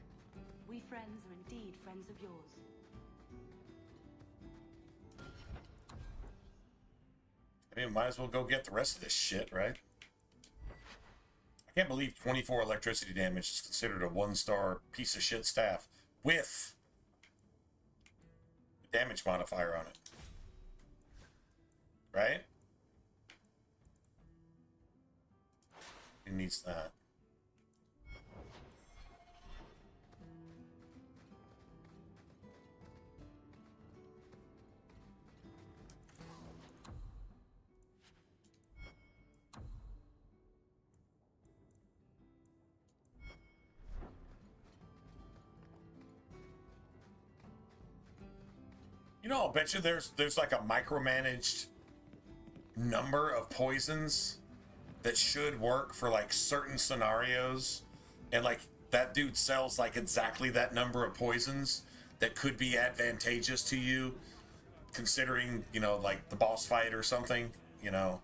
Speaker 11: We friends are indeed friends of yours.
Speaker 1: I mean, might as well go get the rest of this shit, right? I can't believe 24 electricity damage is considered a 1-star piece of shit staff with a damage modifier on it. Right? It needs that. You know, I'll bet you there's like a micromanaged number of poisons that should work for like certain scenarios, and like that dude sells like exactly that number of poisons that could be advantageous to you, considering, you know, like the boss fight or something. You know,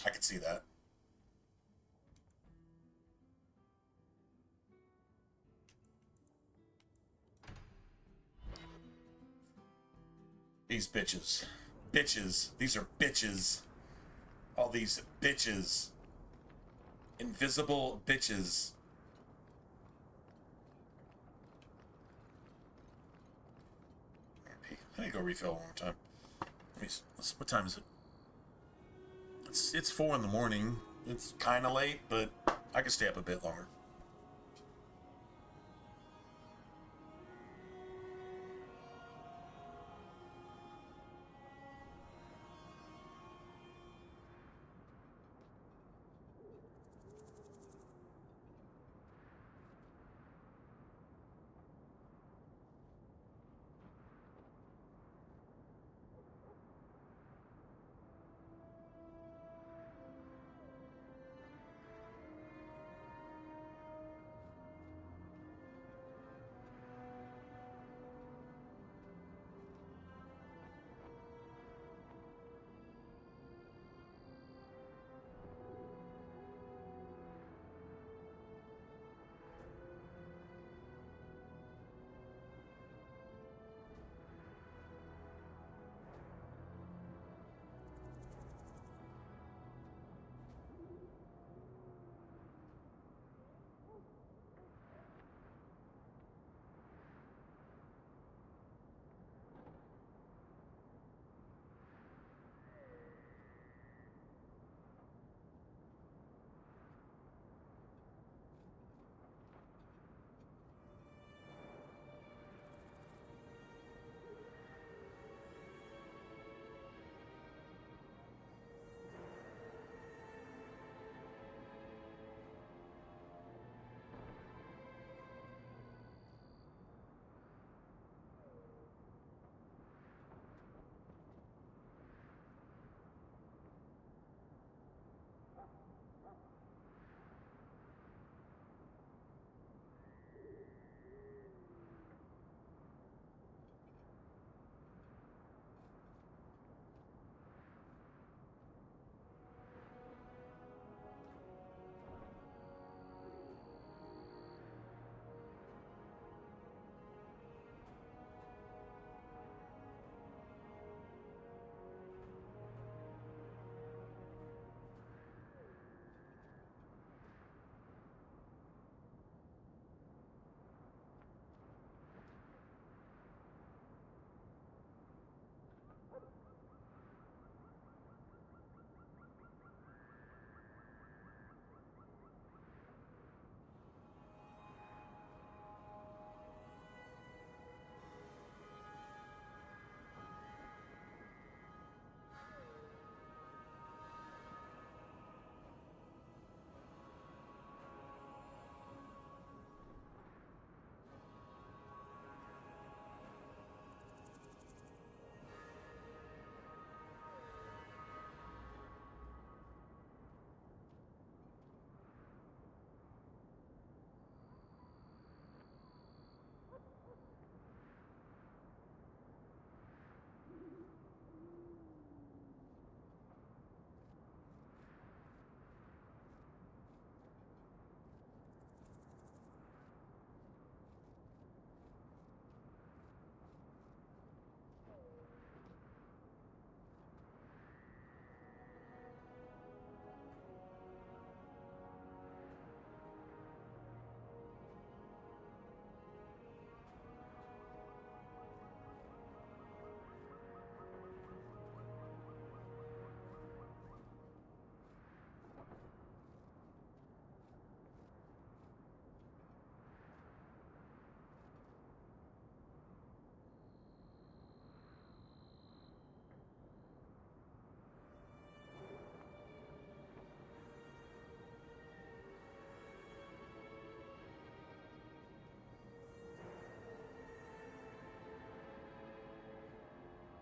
Speaker 1: I could see that. These bitches. Bitches. These are bitches. All these bitches. Invisible bitches. I need to go refill one more time. What time is it? It's 4 in the morning. It's kind of late, but I can stay up a bit longer.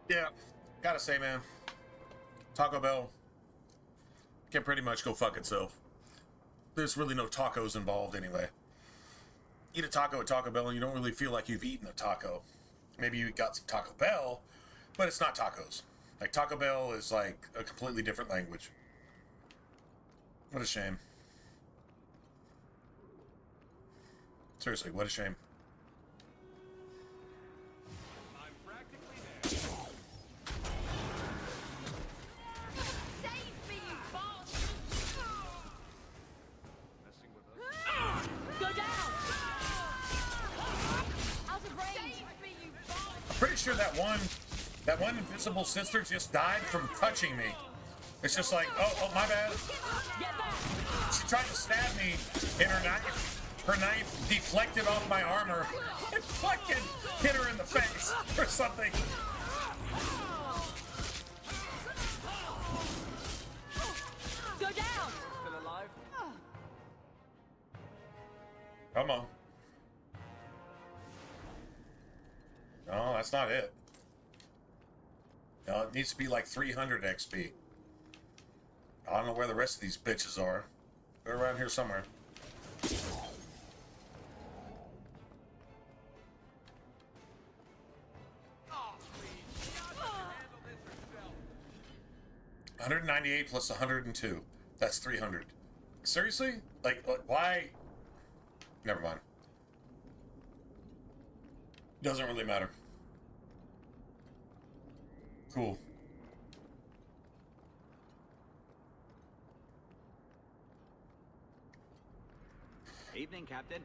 Speaker 1: Yeah, gotta say, man, Taco Bell can pretty much go fuck itself. There's really no tacos involved anyway. Eat a taco at Taco Bell and you don't really feel like you've eaten a taco. Maybe you got some Taco Bell, but it's not tacos. Like, Taco Bell is like a completely different language. What a shame. Seriously, what a shame.
Speaker 4: I'm practically there.
Speaker 2: Save me, you bastard!
Speaker 4: Messing with us?
Speaker 2: Go down! Out of range! Save me, you bastard!
Speaker 1: I'm pretty sure that one invisible sister just died from touching me. It's just like, oh, my bad. She tried to stab me, and her knife deflected off my armor and fucking hit her in the face or something.
Speaker 2: Go down!
Speaker 8: Still alive?
Speaker 1: Come on. No, that's not it. No, it needs to be like 300 XP. I don't know where the rest of these bitches are. They're around here somewhere.
Speaker 4: Oh, please. She can handle this herself.
Speaker 1: 198 plus 102. That's 300. Seriously? Like, why? Never mind. Doesn't really matter. Cool.
Speaker 16: Evening, Captain.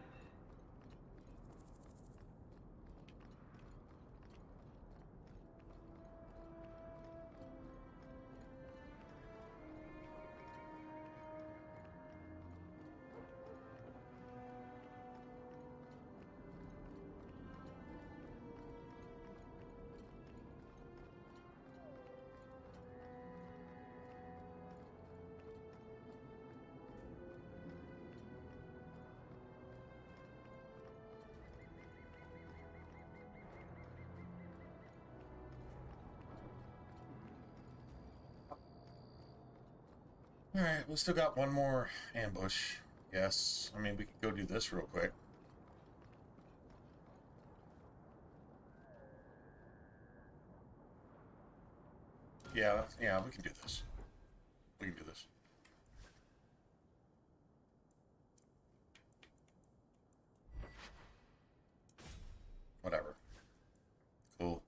Speaker 1: Alright, we still got one more ambush. Yes. I mean, we could go do this real quick. Yeah, we can do this. We can do this. Whatever. Cool.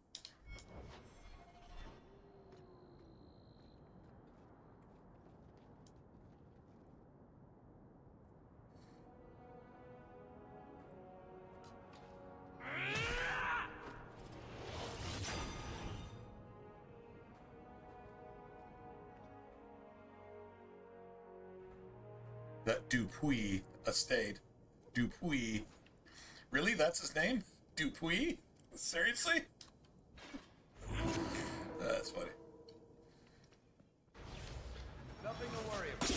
Speaker 1: That Dupuis estate. Dupuis. Really? That's his name? Dupuis? Seriously? That's funny.
Speaker 4: Nothing to worry about.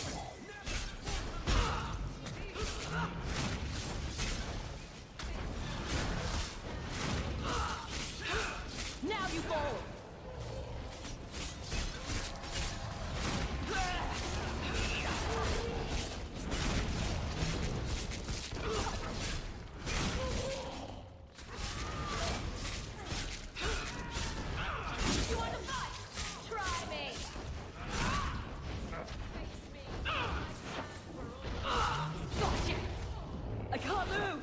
Speaker 2: Now you fall! You want to fight? Try me! Gotcha! I can't move!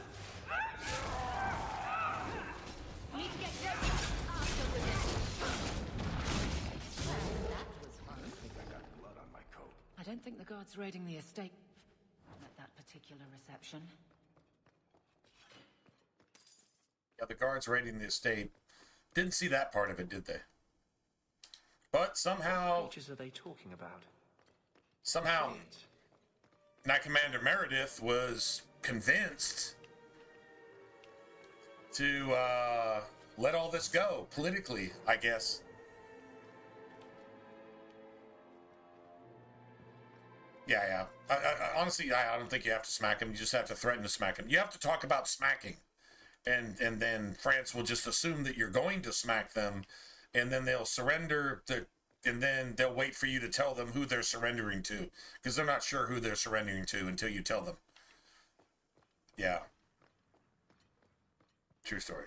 Speaker 2: Need to get ready. After with it.
Speaker 6: That was fun.
Speaker 5: I think I got blood on my coat.
Speaker 6: I don't think the guards raiding the estate at that particular reception.
Speaker 1: Yeah, the guards raiding the estate didn't see that part of it, did they? But somehow,
Speaker 9: What creatures are they talking about?
Speaker 1: somehow, Knight Commander Meredith was convinced to let all this go politically, I guess. Yeah. Honestly, I don't think you have to smack him. You just have to threaten to smack him. You have to talk about smacking. And then France will just assume that you're going to smack them and then they'll surrender to, and then they'll wait for you to tell them who they're surrendering to, because they're not sure who they're surrendering to until you tell them. Yeah. True story.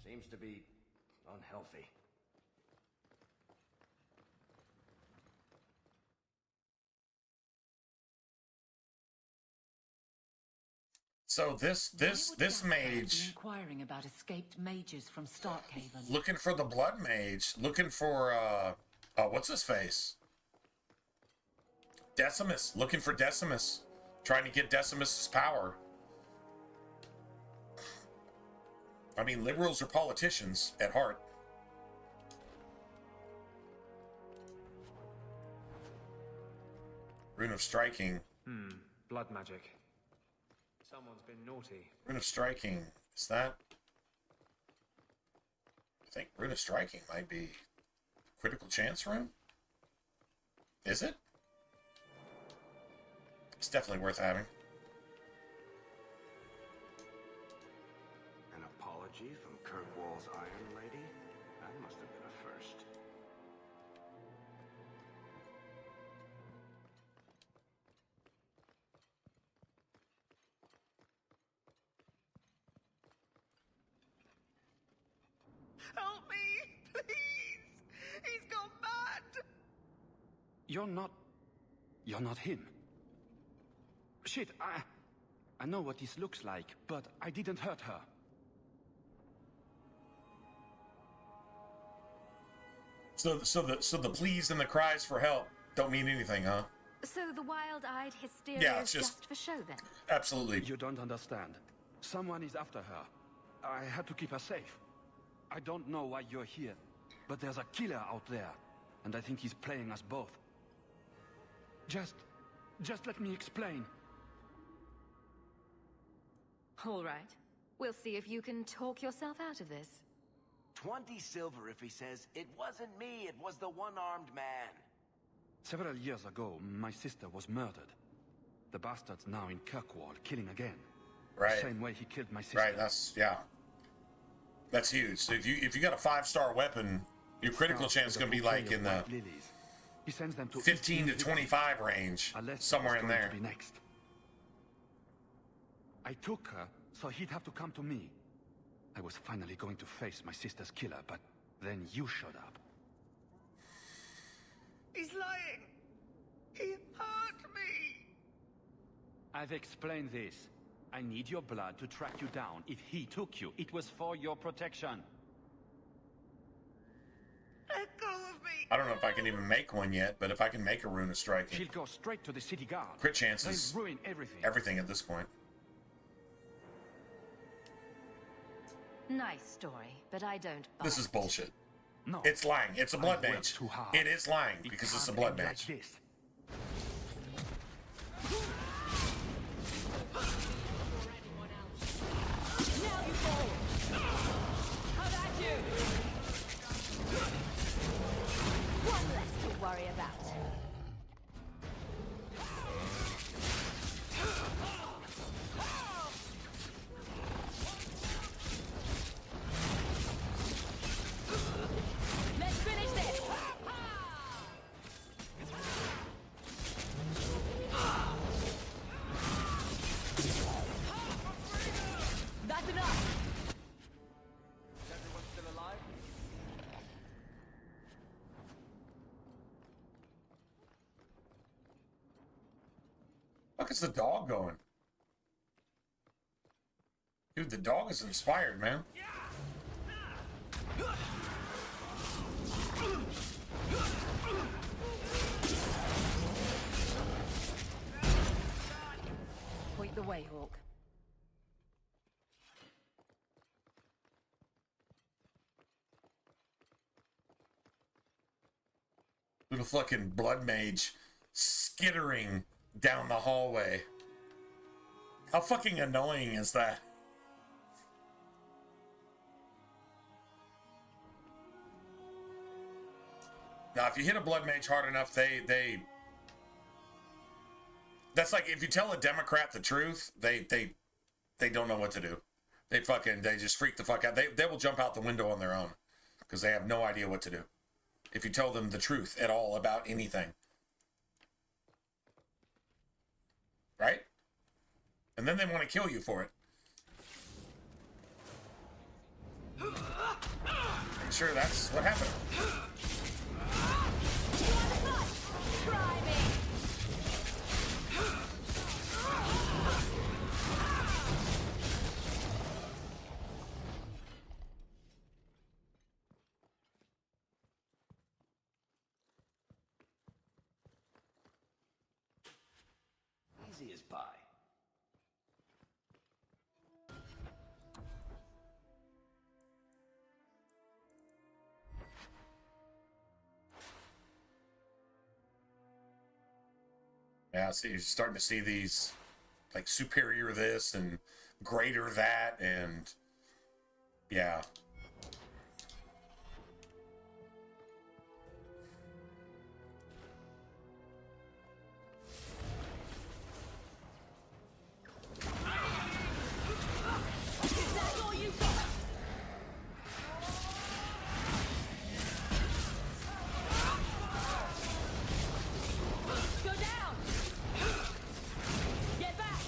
Speaker 5: Seems to be unhealthy.
Speaker 1: So this mage
Speaker 2: Inquiring about escaped mages from Starkhaven.
Speaker 1: looking for the blood mage, looking for what's his face? Decimus, looking for Decimus, trying to get Decimus's power. I mean, liberals are politicians at heart. Rune of Striking.
Speaker 9: Blood magic. Someone's been naughty.
Speaker 1: Rune of Striking. Is that... I think Rune of Striking might be critical chance rune? Is it? It's definitely worth having.
Speaker 5: An apology from Kirkwall's Iron Lady? That must have been a first.
Speaker 4: Help me, please! He's gone mad!
Speaker 17: You're not him. Shit, I know what this looks like, but I didn't hurt her.
Speaker 1: So the pleas and the cries for help don't mean anything, huh?
Speaker 6: So the wild-eyed hysteria
Speaker 1: Yeah,
Speaker 6: is
Speaker 1: it's
Speaker 6: just for show, then?
Speaker 1: Absolutely.
Speaker 17: You don't understand. Someone is after her. I had to keep her safe. I don't know why you're here, but there's a killer out there, and I think he's playing us both. Just let me explain.
Speaker 6: All right. We'll see if you can talk yourself out of this.
Speaker 18: 20 silver if he says, "It wasn't me, it was the one-armed man."
Speaker 17: Several years ago, my sister was murdered. The bastard's now in Kirkwall, killing again.
Speaker 1: Right.
Speaker 17: The same way he killed my sister.
Speaker 1: Right, that's huge. So if you got a 5-star weapon, your critical chance is going to be like in the
Speaker 17: He sends them to
Speaker 1: 15 to 25 range, somewhere in there.
Speaker 17: To be next. I took her, so he'd have to come to me. I was finally going to face my sister's killer, but then you showed up.
Speaker 4: He's lying! He hurt me!
Speaker 17: I've explained this. I need your blood to track you down. If he took you, it was for your protection.
Speaker 4: Let go of me!
Speaker 1: I don't know if I can even make one yet, but if I can make a Rune of Striking,
Speaker 17: He'll go straight to the city guard.
Speaker 1: crit chances,
Speaker 17: They'll ruin everything.
Speaker 1: Everything at this point.
Speaker 6: Nice story, but I don't buy
Speaker 1: This is
Speaker 6: it.
Speaker 1: bullshit.
Speaker 17: No.
Speaker 1: It's lying. It's a blood
Speaker 17: I worked
Speaker 1: mage.
Speaker 17: too hard.
Speaker 1: It is lying
Speaker 17: It
Speaker 1: because it's a
Speaker 17: can't
Speaker 1: blood
Speaker 17: end like
Speaker 1: mage.
Speaker 17: this.
Speaker 2: Now you fall! How about you?
Speaker 6: One less to worry about.
Speaker 2: Let's finish this! That's enough!
Speaker 8: Is everyone still alive?
Speaker 1: Look, it's the dog going. Dude, the dog is inspired, man.
Speaker 2: Point the way, Hawk.
Speaker 1: Little fucking blood mage skittering down the hallway. How fucking annoying is that? Now, if you hit a blood mage hard enough, they that's like if you tell a Democrat the truth, they don't know what to do. They just freak the fuck out. They will jump out the window on their own because they have no idea what to do. If you tell them the truth at all about anything. Right? And then they want to kill you for it. I'm sure that's what happened.
Speaker 2: Try me.
Speaker 18: Easy as pie.
Speaker 1: Yeah, so you're starting to see these, like, superior this and greater that, and yeah.
Speaker 2: Is that all you got? Go down. Get back.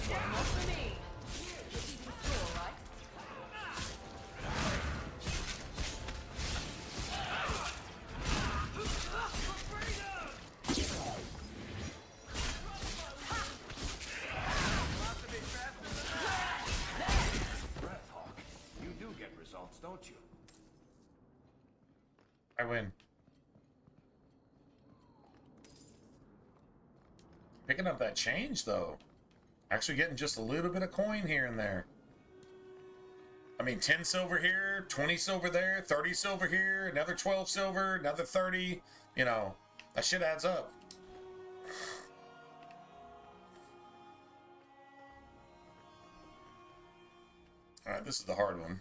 Speaker 2: One more for me. You're keeping score, right?
Speaker 5: Breathhawk, you do get results, don't you?
Speaker 1: I win. Picking up that change, though. Actually getting just a little bit of coin here and there. I mean, 10 silver here, 20 silver there, 30 silver here, another 12 silver, another 30. You know, that shit adds up. All right, this is the hard one.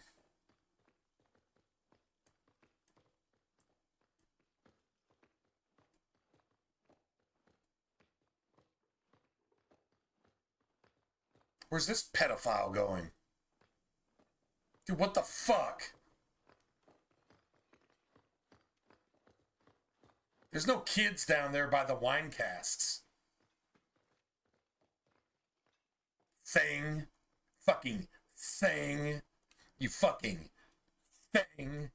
Speaker 1: Where's this pedophile going? Dude, what the fuck? There's no kids down there by the wine casks. Thing. Fucking thing. You fucking thing.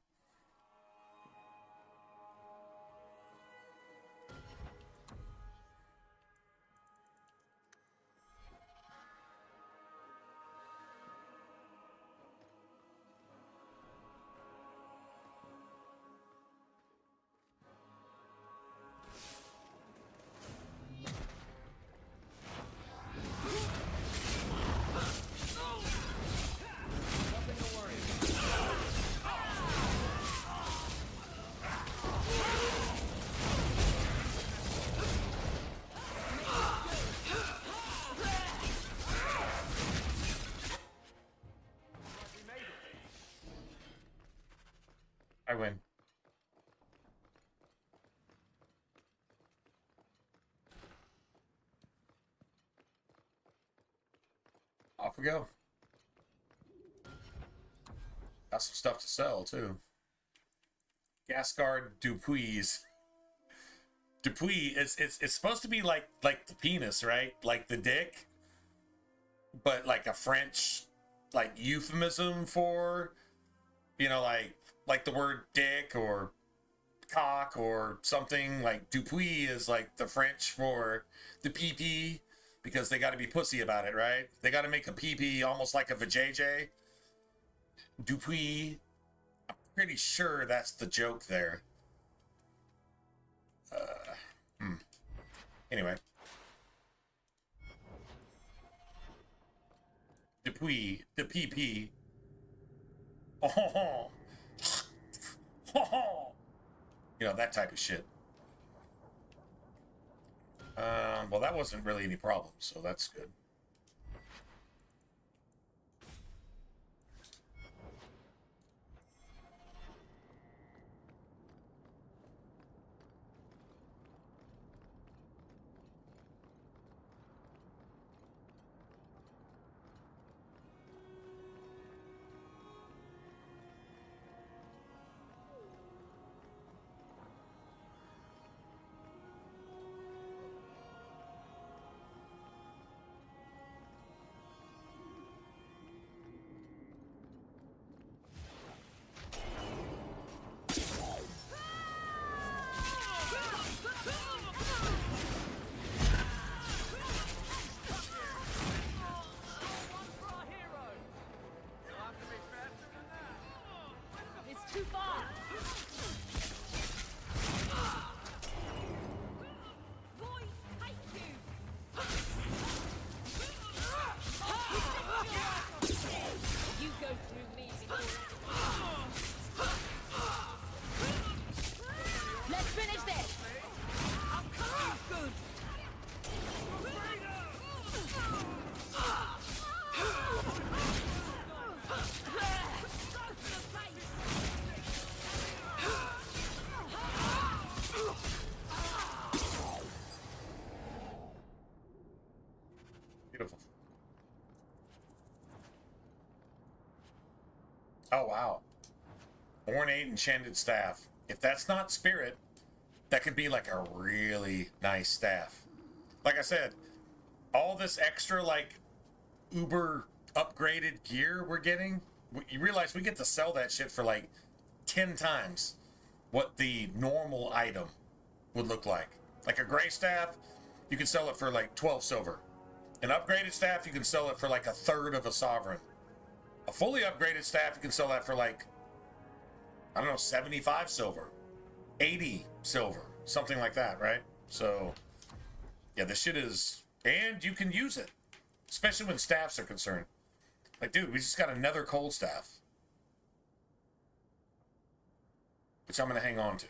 Speaker 1: I win. Off we go. Got some stuff to sell, too. Gascard Dupuis. Dupuis, it's supposed to be like the penis, right? Like the dick. But like a French, like, euphemism for, you know, like the word dick or cock or something. Like Dupuis is like the French for the pee-pee, because they got to be pussy about it, right? They got to make a pee-pee almost like a vajayjay. Dupuis. I'm pretty sure that's the joke there. Anyway. Dupuis. The pee-pee. Oh. You know, that type of shit. Well, that wasn't really any problem, so that's good. Oh, wow. Ornate enchanted staff. If that's not spirit, that could be like a really nice staff. Like I said, all this extra, like, uber upgraded gear we're getting, you realize we get to sell that shit for like 10 times what the normal item would look like. Like a gray staff, you can sell it for like 12 silver. An upgraded staff, you can sell it for like a third of a sovereign. A fully upgraded staff, you can sell that for like, I don't know, 75 silver, 80 silver, something like that, right? So, yeah, this shit is, and you can use it, especially when staffs are concerned. Like, dude, we just got another cold staff, which I'm going to hang on to.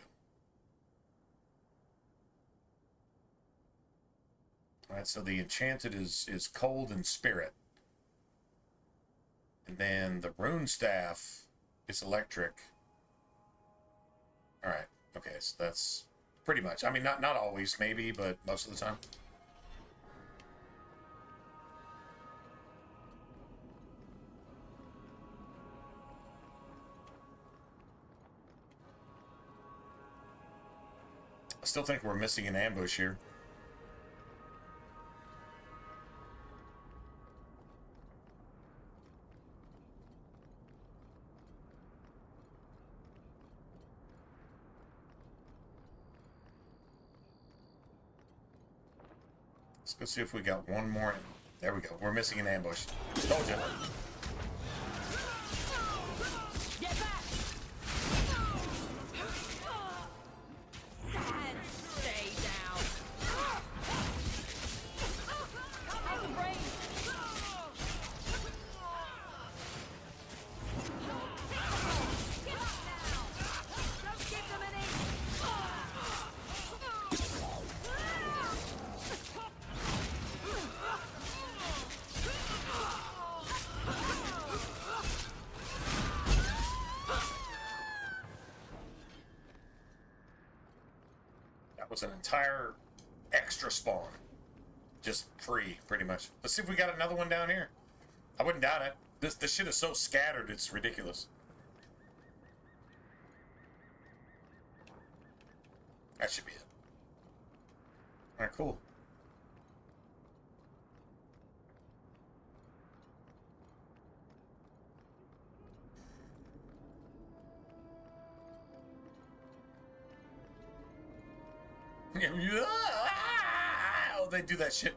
Speaker 1: All right, so the enchanted is cold and spirit. And then the rune staff is electric. All right, okay, so that's pretty much. I mean, not always, maybe, but most of the time. I still think we're missing an ambush here. Let's go see if we got one more. There we go. We're missing an ambush. Told you.
Speaker 2: Get back! Dad, stay down. Take a break. Don't give them any.
Speaker 1: That was an entire extra spawn. Just free, pretty much. Let's see if we got another one down here. I wouldn't doubt it. This shit is so scattered, it's ridiculous. That should be it. Alright, cool. Oh, they do that shit,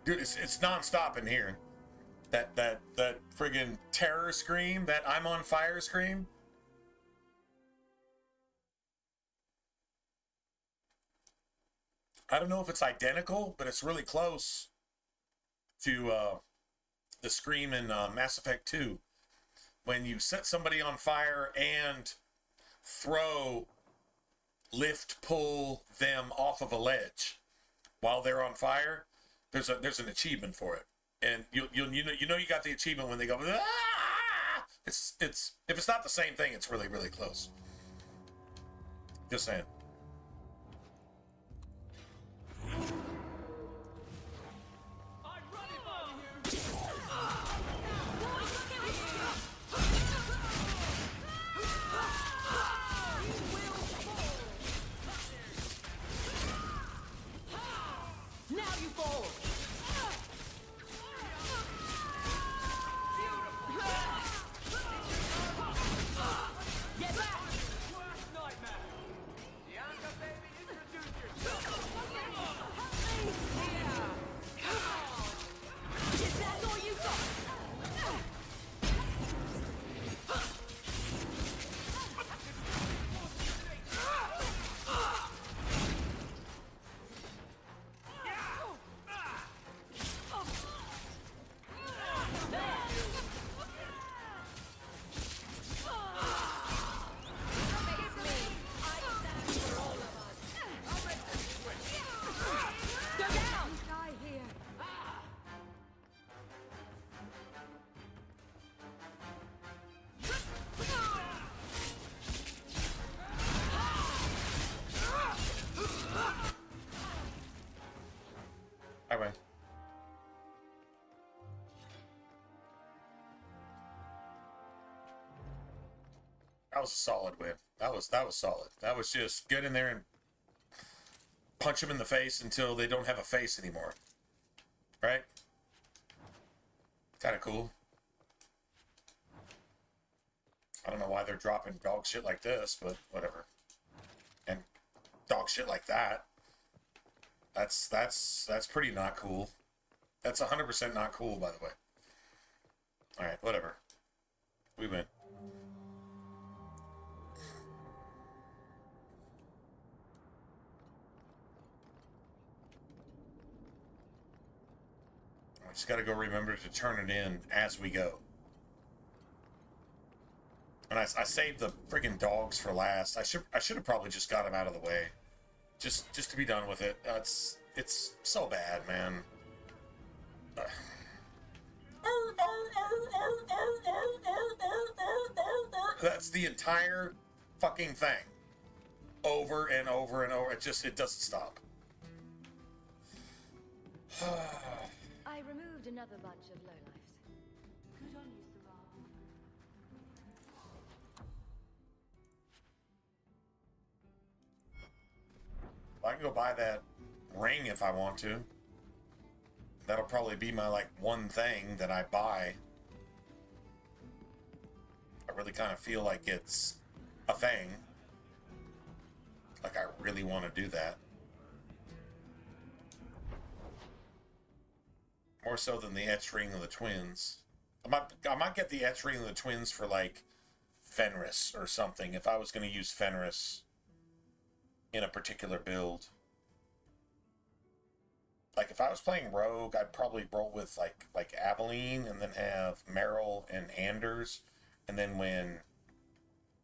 Speaker 1: dude. It's nonstop in here. That friggin' terror scream, that I'm on fire scream. I don't know if it's identical, but it's really close to the scream in Mass Effect 2, when you set somebody on fire and lift, pull them off of a ledge while they're on fire. There's an achievement for it, and you got the achievement when they go. Ah! It's if it's not the same thing, it's really close. Just saying.
Speaker 2: Now you fall. Get back.
Speaker 4: Worst nightmare. Bianca, baby, introduce yourself.
Speaker 2: Is that all you got? Go down! Die here.
Speaker 1: Bye bye. That was a solid win. That was solid. That was just get in there and punch them in the face until they don't have a face anymore. Right? Kind of cool. I don't know why they're dropping dog shit like this, but whatever. And dog shit like that. That's pretty not cool. That's 100% not cool, by the way. All right, whatever. We win. We just got to go remember to turn it in as we go. And I saved the friggin' dogs for last. I should have probably just got them out of the way, just to be done with it. It's so bad, man. That's the entire fucking thing, over and over and over. It doesn't stop.
Speaker 6: I removed another bunch of lowlifes. Good on you, Sarah.
Speaker 1: I can go buy that ring if I want to. That'll probably be my, like, one thing that I buy. I really kind of feel like it's a thing. Like, I really want to do that. More so than the etched ring of the twins. I might get the etched ring of the twins for, like, Fenris or something, if I was going to use Fenris in a particular build. Like, if I was playing Rogue, I'd probably roll with, like Aveline, and then have Meryl and Anders. And then when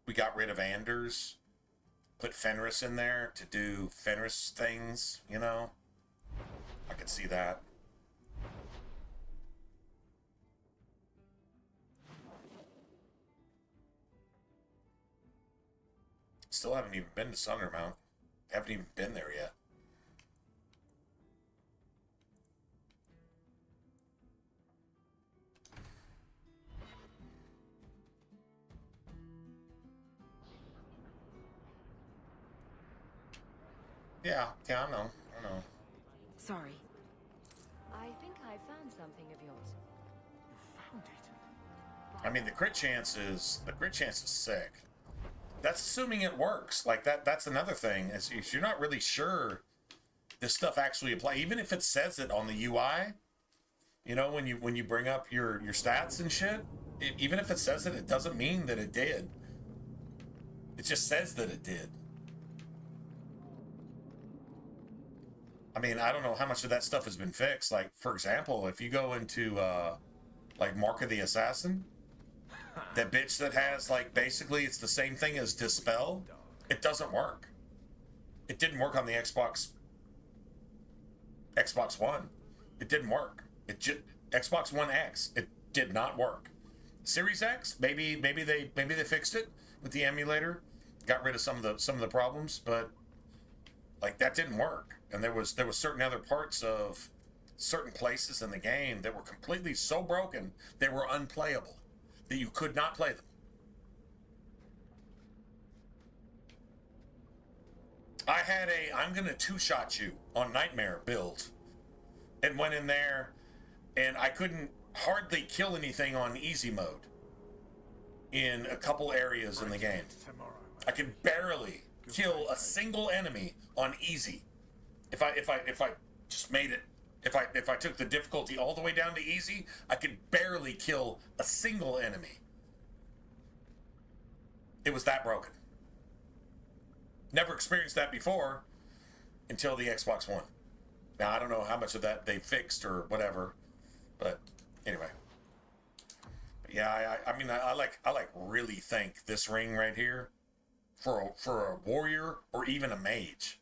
Speaker 1: we got rid of Anders, put Fenris in there to do Fenris things, you know? I could see that. Still haven't even been to Sundermount. Haven't even been there yet. Yeah, I know.
Speaker 6: Sorry. I think I found something of yours.
Speaker 9: You found it?
Speaker 1: I mean, the crit chance is sick. That's assuming it works. Like that's another thing. Is if you're not really sure this stuff actually applies, even if it says it on the UI, you know, when you bring up your stats and shit, even if it says it doesn't mean that it did. It just says that it did. I mean, I don't know how much of that stuff has been fixed. Like, for example, if you go into, like, Mark of the Assassin, that bitch that has, like, basically it's the same thing as Dispel, it doesn't work. It didn't work on the Xbox One. It didn't work. Xbox One X, it did not work. Series X, maybe they fixed it with the emulator, got rid of some of the problems, but like that didn't work. And there was certain other parts of certain places in the game that were completely so broken they were unplayable, that you could not play them. I had I'm gonna two-shot you on Nightmare build, and went in there, and I couldn't hardly kill anything on easy mode in a couple areas in the game. I could barely kill a single enemy on easy. If I just made it, if I took the difficulty all the way down to easy, I could barely kill a single enemy. It was that broken. Never experienced that before until the Xbox One. Now, I don't know how much of that they fixed or whatever, but anyway. But yeah, I mean, I like really think this ring right here for a warrior or even a mage.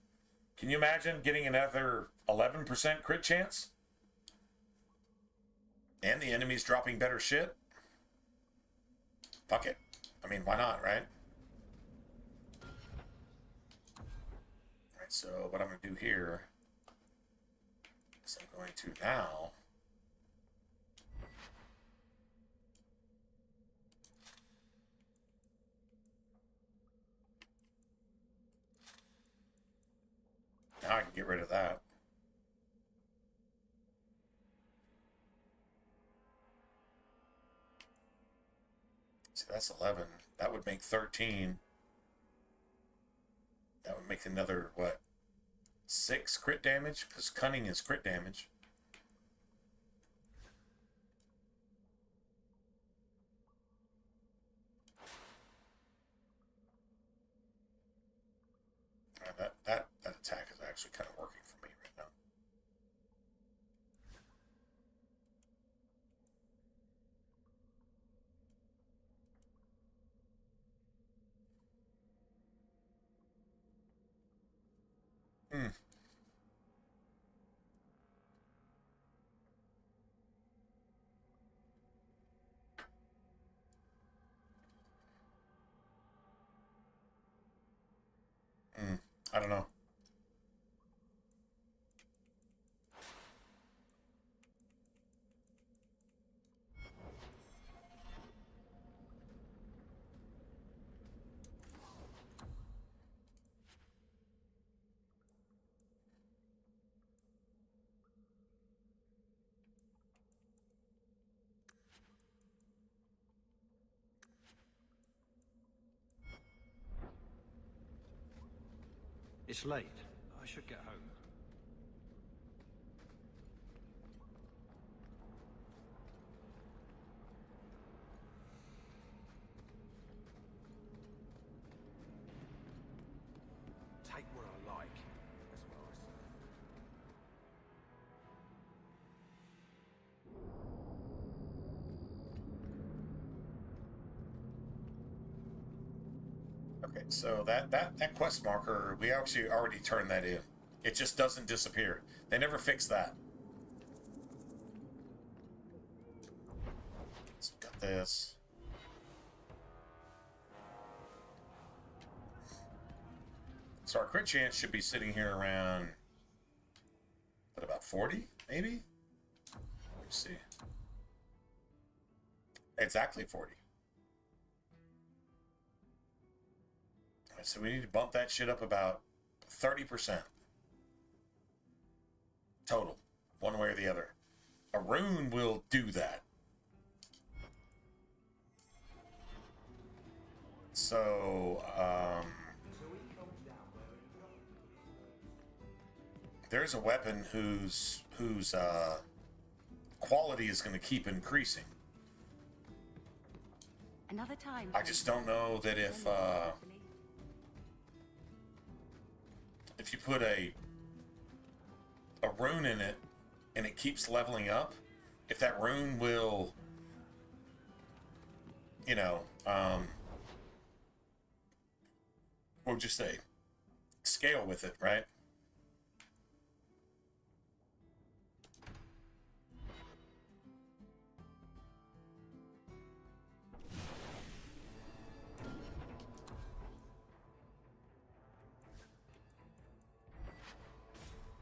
Speaker 1: Can you imagine getting another 11% crit chance? And the enemy's dropping better shit? Fuck it. I mean, why not, right? Alright, so what I'm going to do here is I'm going to now So that's 11. That would make 13. That would make another, what, 6 crit damage? Because cunning is crit damage. That attack is actually kind of working for me right now. I don't know.
Speaker 19: It's late. I should get home.
Speaker 17: Take what I like. That's what I say.
Speaker 1: Okay, so that quest marker, we actually already turned that in. It just doesn't disappear. They never fix that. So got this. So our crit chance should be sitting here around, what, about 40, maybe? Let's see. Exactly 40. All right, so we need to bump that shit up about 30%. Total. One way or the other. A rune will do that. So, there's a weapon whose quality is going to keep increasing.
Speaker 11: Another time.
Speaker 1: I just don't know that if you put a rune in it and it keeps leveling up, if that rune will, you know, what would you say, scale with it, right?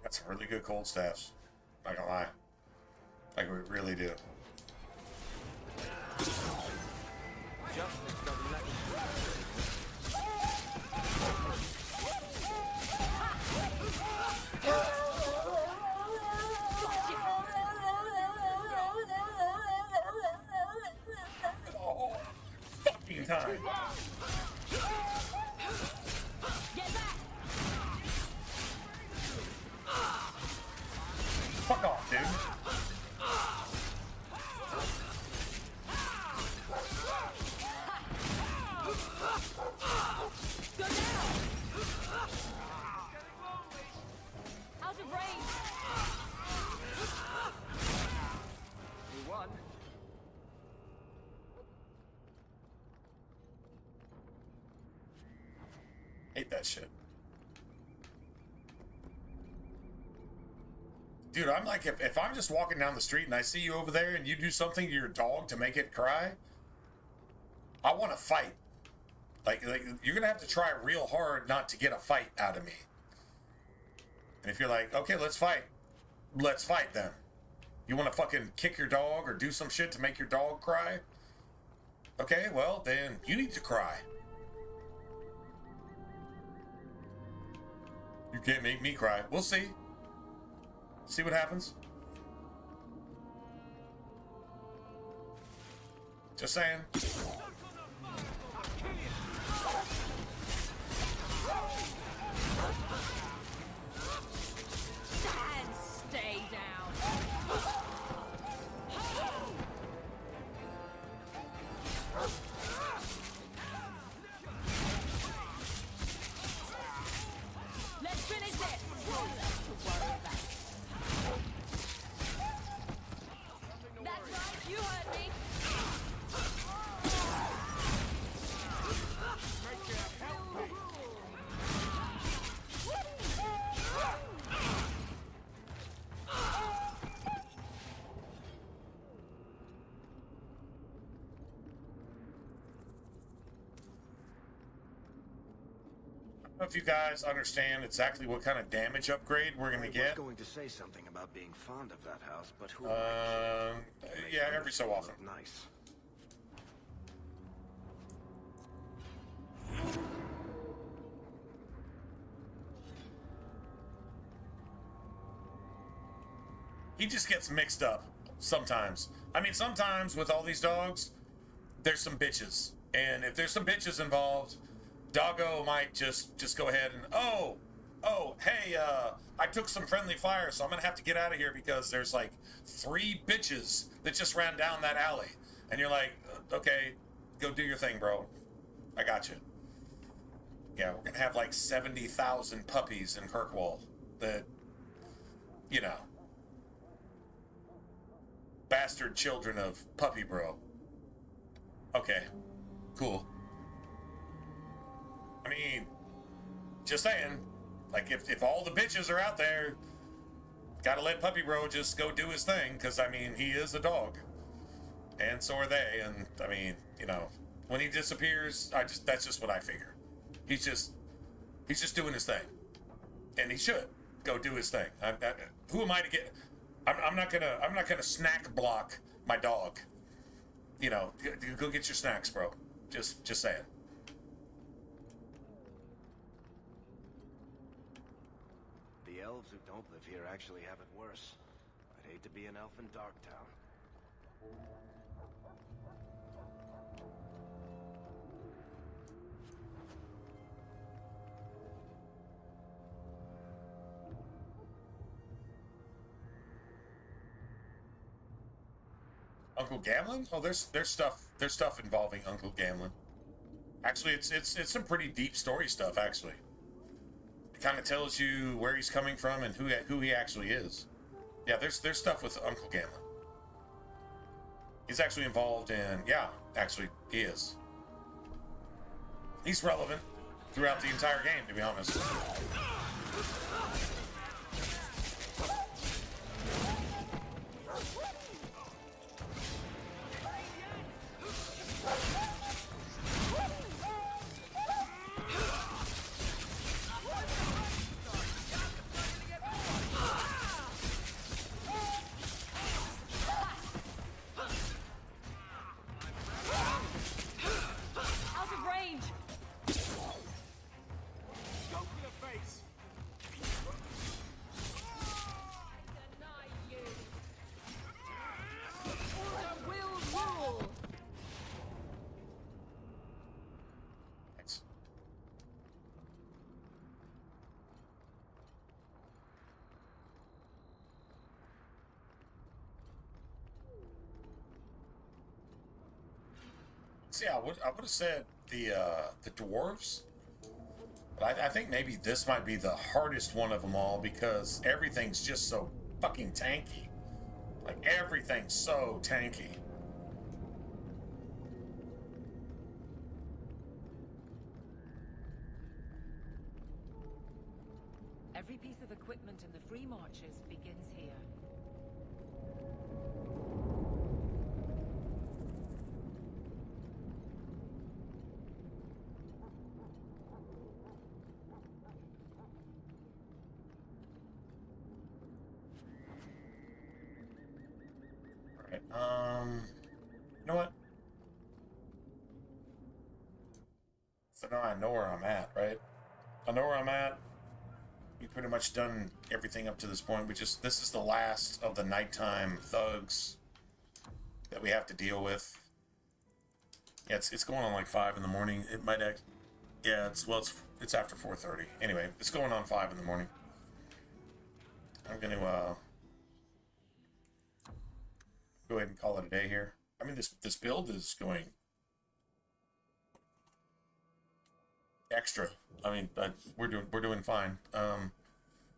Speaker 1: Got some really good cold staffs. Not gonna lie. Like, we really do.
Speaker 8: Justice doesn't let me.
Speaker 1: 15 times. Fuck off, dude.
Speaker 2: Out of range.
Speaker 8: You won.
Speaker 1: Hate that shit. Dude, I'm like, if I'm just walking down the street and I see you over there and you do something to your dog to make it cry, I want to fight. Like you're going to have to try real hard not to get a fight out of me. And if you're like, okay, let's fight then. You want to fucking kick your dog or do some shit to make your dog cry? Okay, well, then you need to cry. You can't make me cry. We'll see. See what happens. Just saying. I don't know if you guys understand exactly what kind of damage upgrade we're gonna get.
Speaker 5: I was going to say something about being fond of that house, but who?
Speaker 1: Yeah, every so often.
Speaker 5: Nice.
Speaker 1: He just gets mixed up sometimes. I mean, sometimes with all these dogs, there's some bitches. And if there's some bitches involved, Doggo might just go ahead and, hey, I took some friendly fire, so I'm going to have to get out of here because there's like 3 bitches that just ran down that alley. And you're like, okay, go do your thing, bro. I got you. Yeah, we're going to have like 70,000 puppies in Kirkwall that, you know, bastard children of Puppy Bro. Okay, cool. I mean, just saying, like, if all the bitches are out there, gotta let Puppy Bro just go do his thing, because, I mean, he is a dog. And so are they, and, I mean, you know, when he disappears, that's just what I figure. He's just doing his thing. And he should go do his thing. Who am I to get... I'm not gonna snack block my dog. You know, go get your snacks, bro. Just saying.
Speaker 5: The elves who don't live here actually have it worse. I'd hate to be an elf in Darktown.
Speaker 1: Uncle Gamlin? Oh, there's stuff involving Uncle Gamlin. Actually, it's some pretty deep story stuff. Actually, it kind of tells you where he's coming from and who he actually is. Yeah, there's stuff with Uncle Gamlin. He's actually involved in. Yeah, actually, he is. He's relevant throughout the entire game, to be honest.
Speaker 2: Out of range!
Speaker 4: Go for the face!
Speaker 2: Deny you! Order will rule!
Speaker 1: Thanks. See, I would have said the dwarves, but I think maybe this might be the hardest one of them all because everything's just so fucking tanky. Like everything's so tanky.
Speaker 20: Every piece of equipment in the Free Marches begins here.
Speaker 1: You know what? So now I know where I'm at, right? I know where I'm at. We've pretty much done everything up to this point. This is the last of the nighttime thugs that we have to deal with. Yeah, it's going on like 5 in the morning. It might act, yeah, it's after 4:30. Anyway, it's going on 5 in the morning. I'm gonna go ahead and call it a day here. I mean, this build is going extra. I mean, we're doing fine.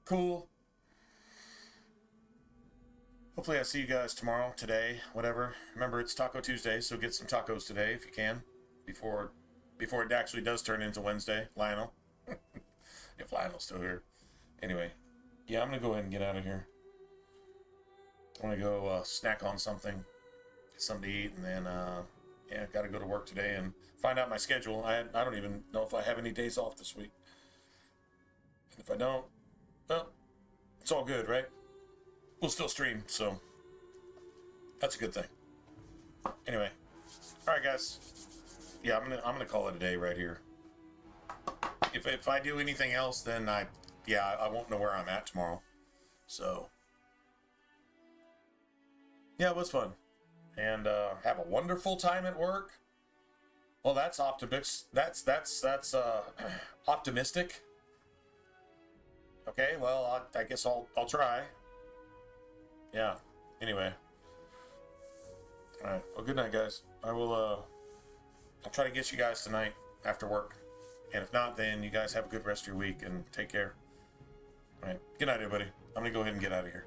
Speaker 1: Cool. Hopefully I see you guys tomorrow, today, whatever. Remember, it's Taco Tuesday, so get some tacos today if you can, before it actually does turn into Wednesday. Lionel, if Lionel's still here. Anyway, yeah, I'm gonna go ahead and get out of here. I'm gonna go snack on something, get something to eat, and then gotta go to work today and find out my schedule. I don't even know if I have any days off this week. If I don't, well, it's all good, right? We'll still stream, so that's a good thing. Anyway, all right, guys. Yeah, I'm gonna call it a day right here. If I do anything else, then I won't know where I'm at tomorrow. So yeah, it was fun, and have a wonderful time at work. Well, that's optimistic. That's optimistic. Okay, well, I guess I'll try. Yeah. Anyway. All right. Well, good night, guys. I'll try to get you guys tonight after work, and if not, then you guys have a good rest of your week and take care. All right. Good night, everybody. I'm gonna go ahead and get out of here.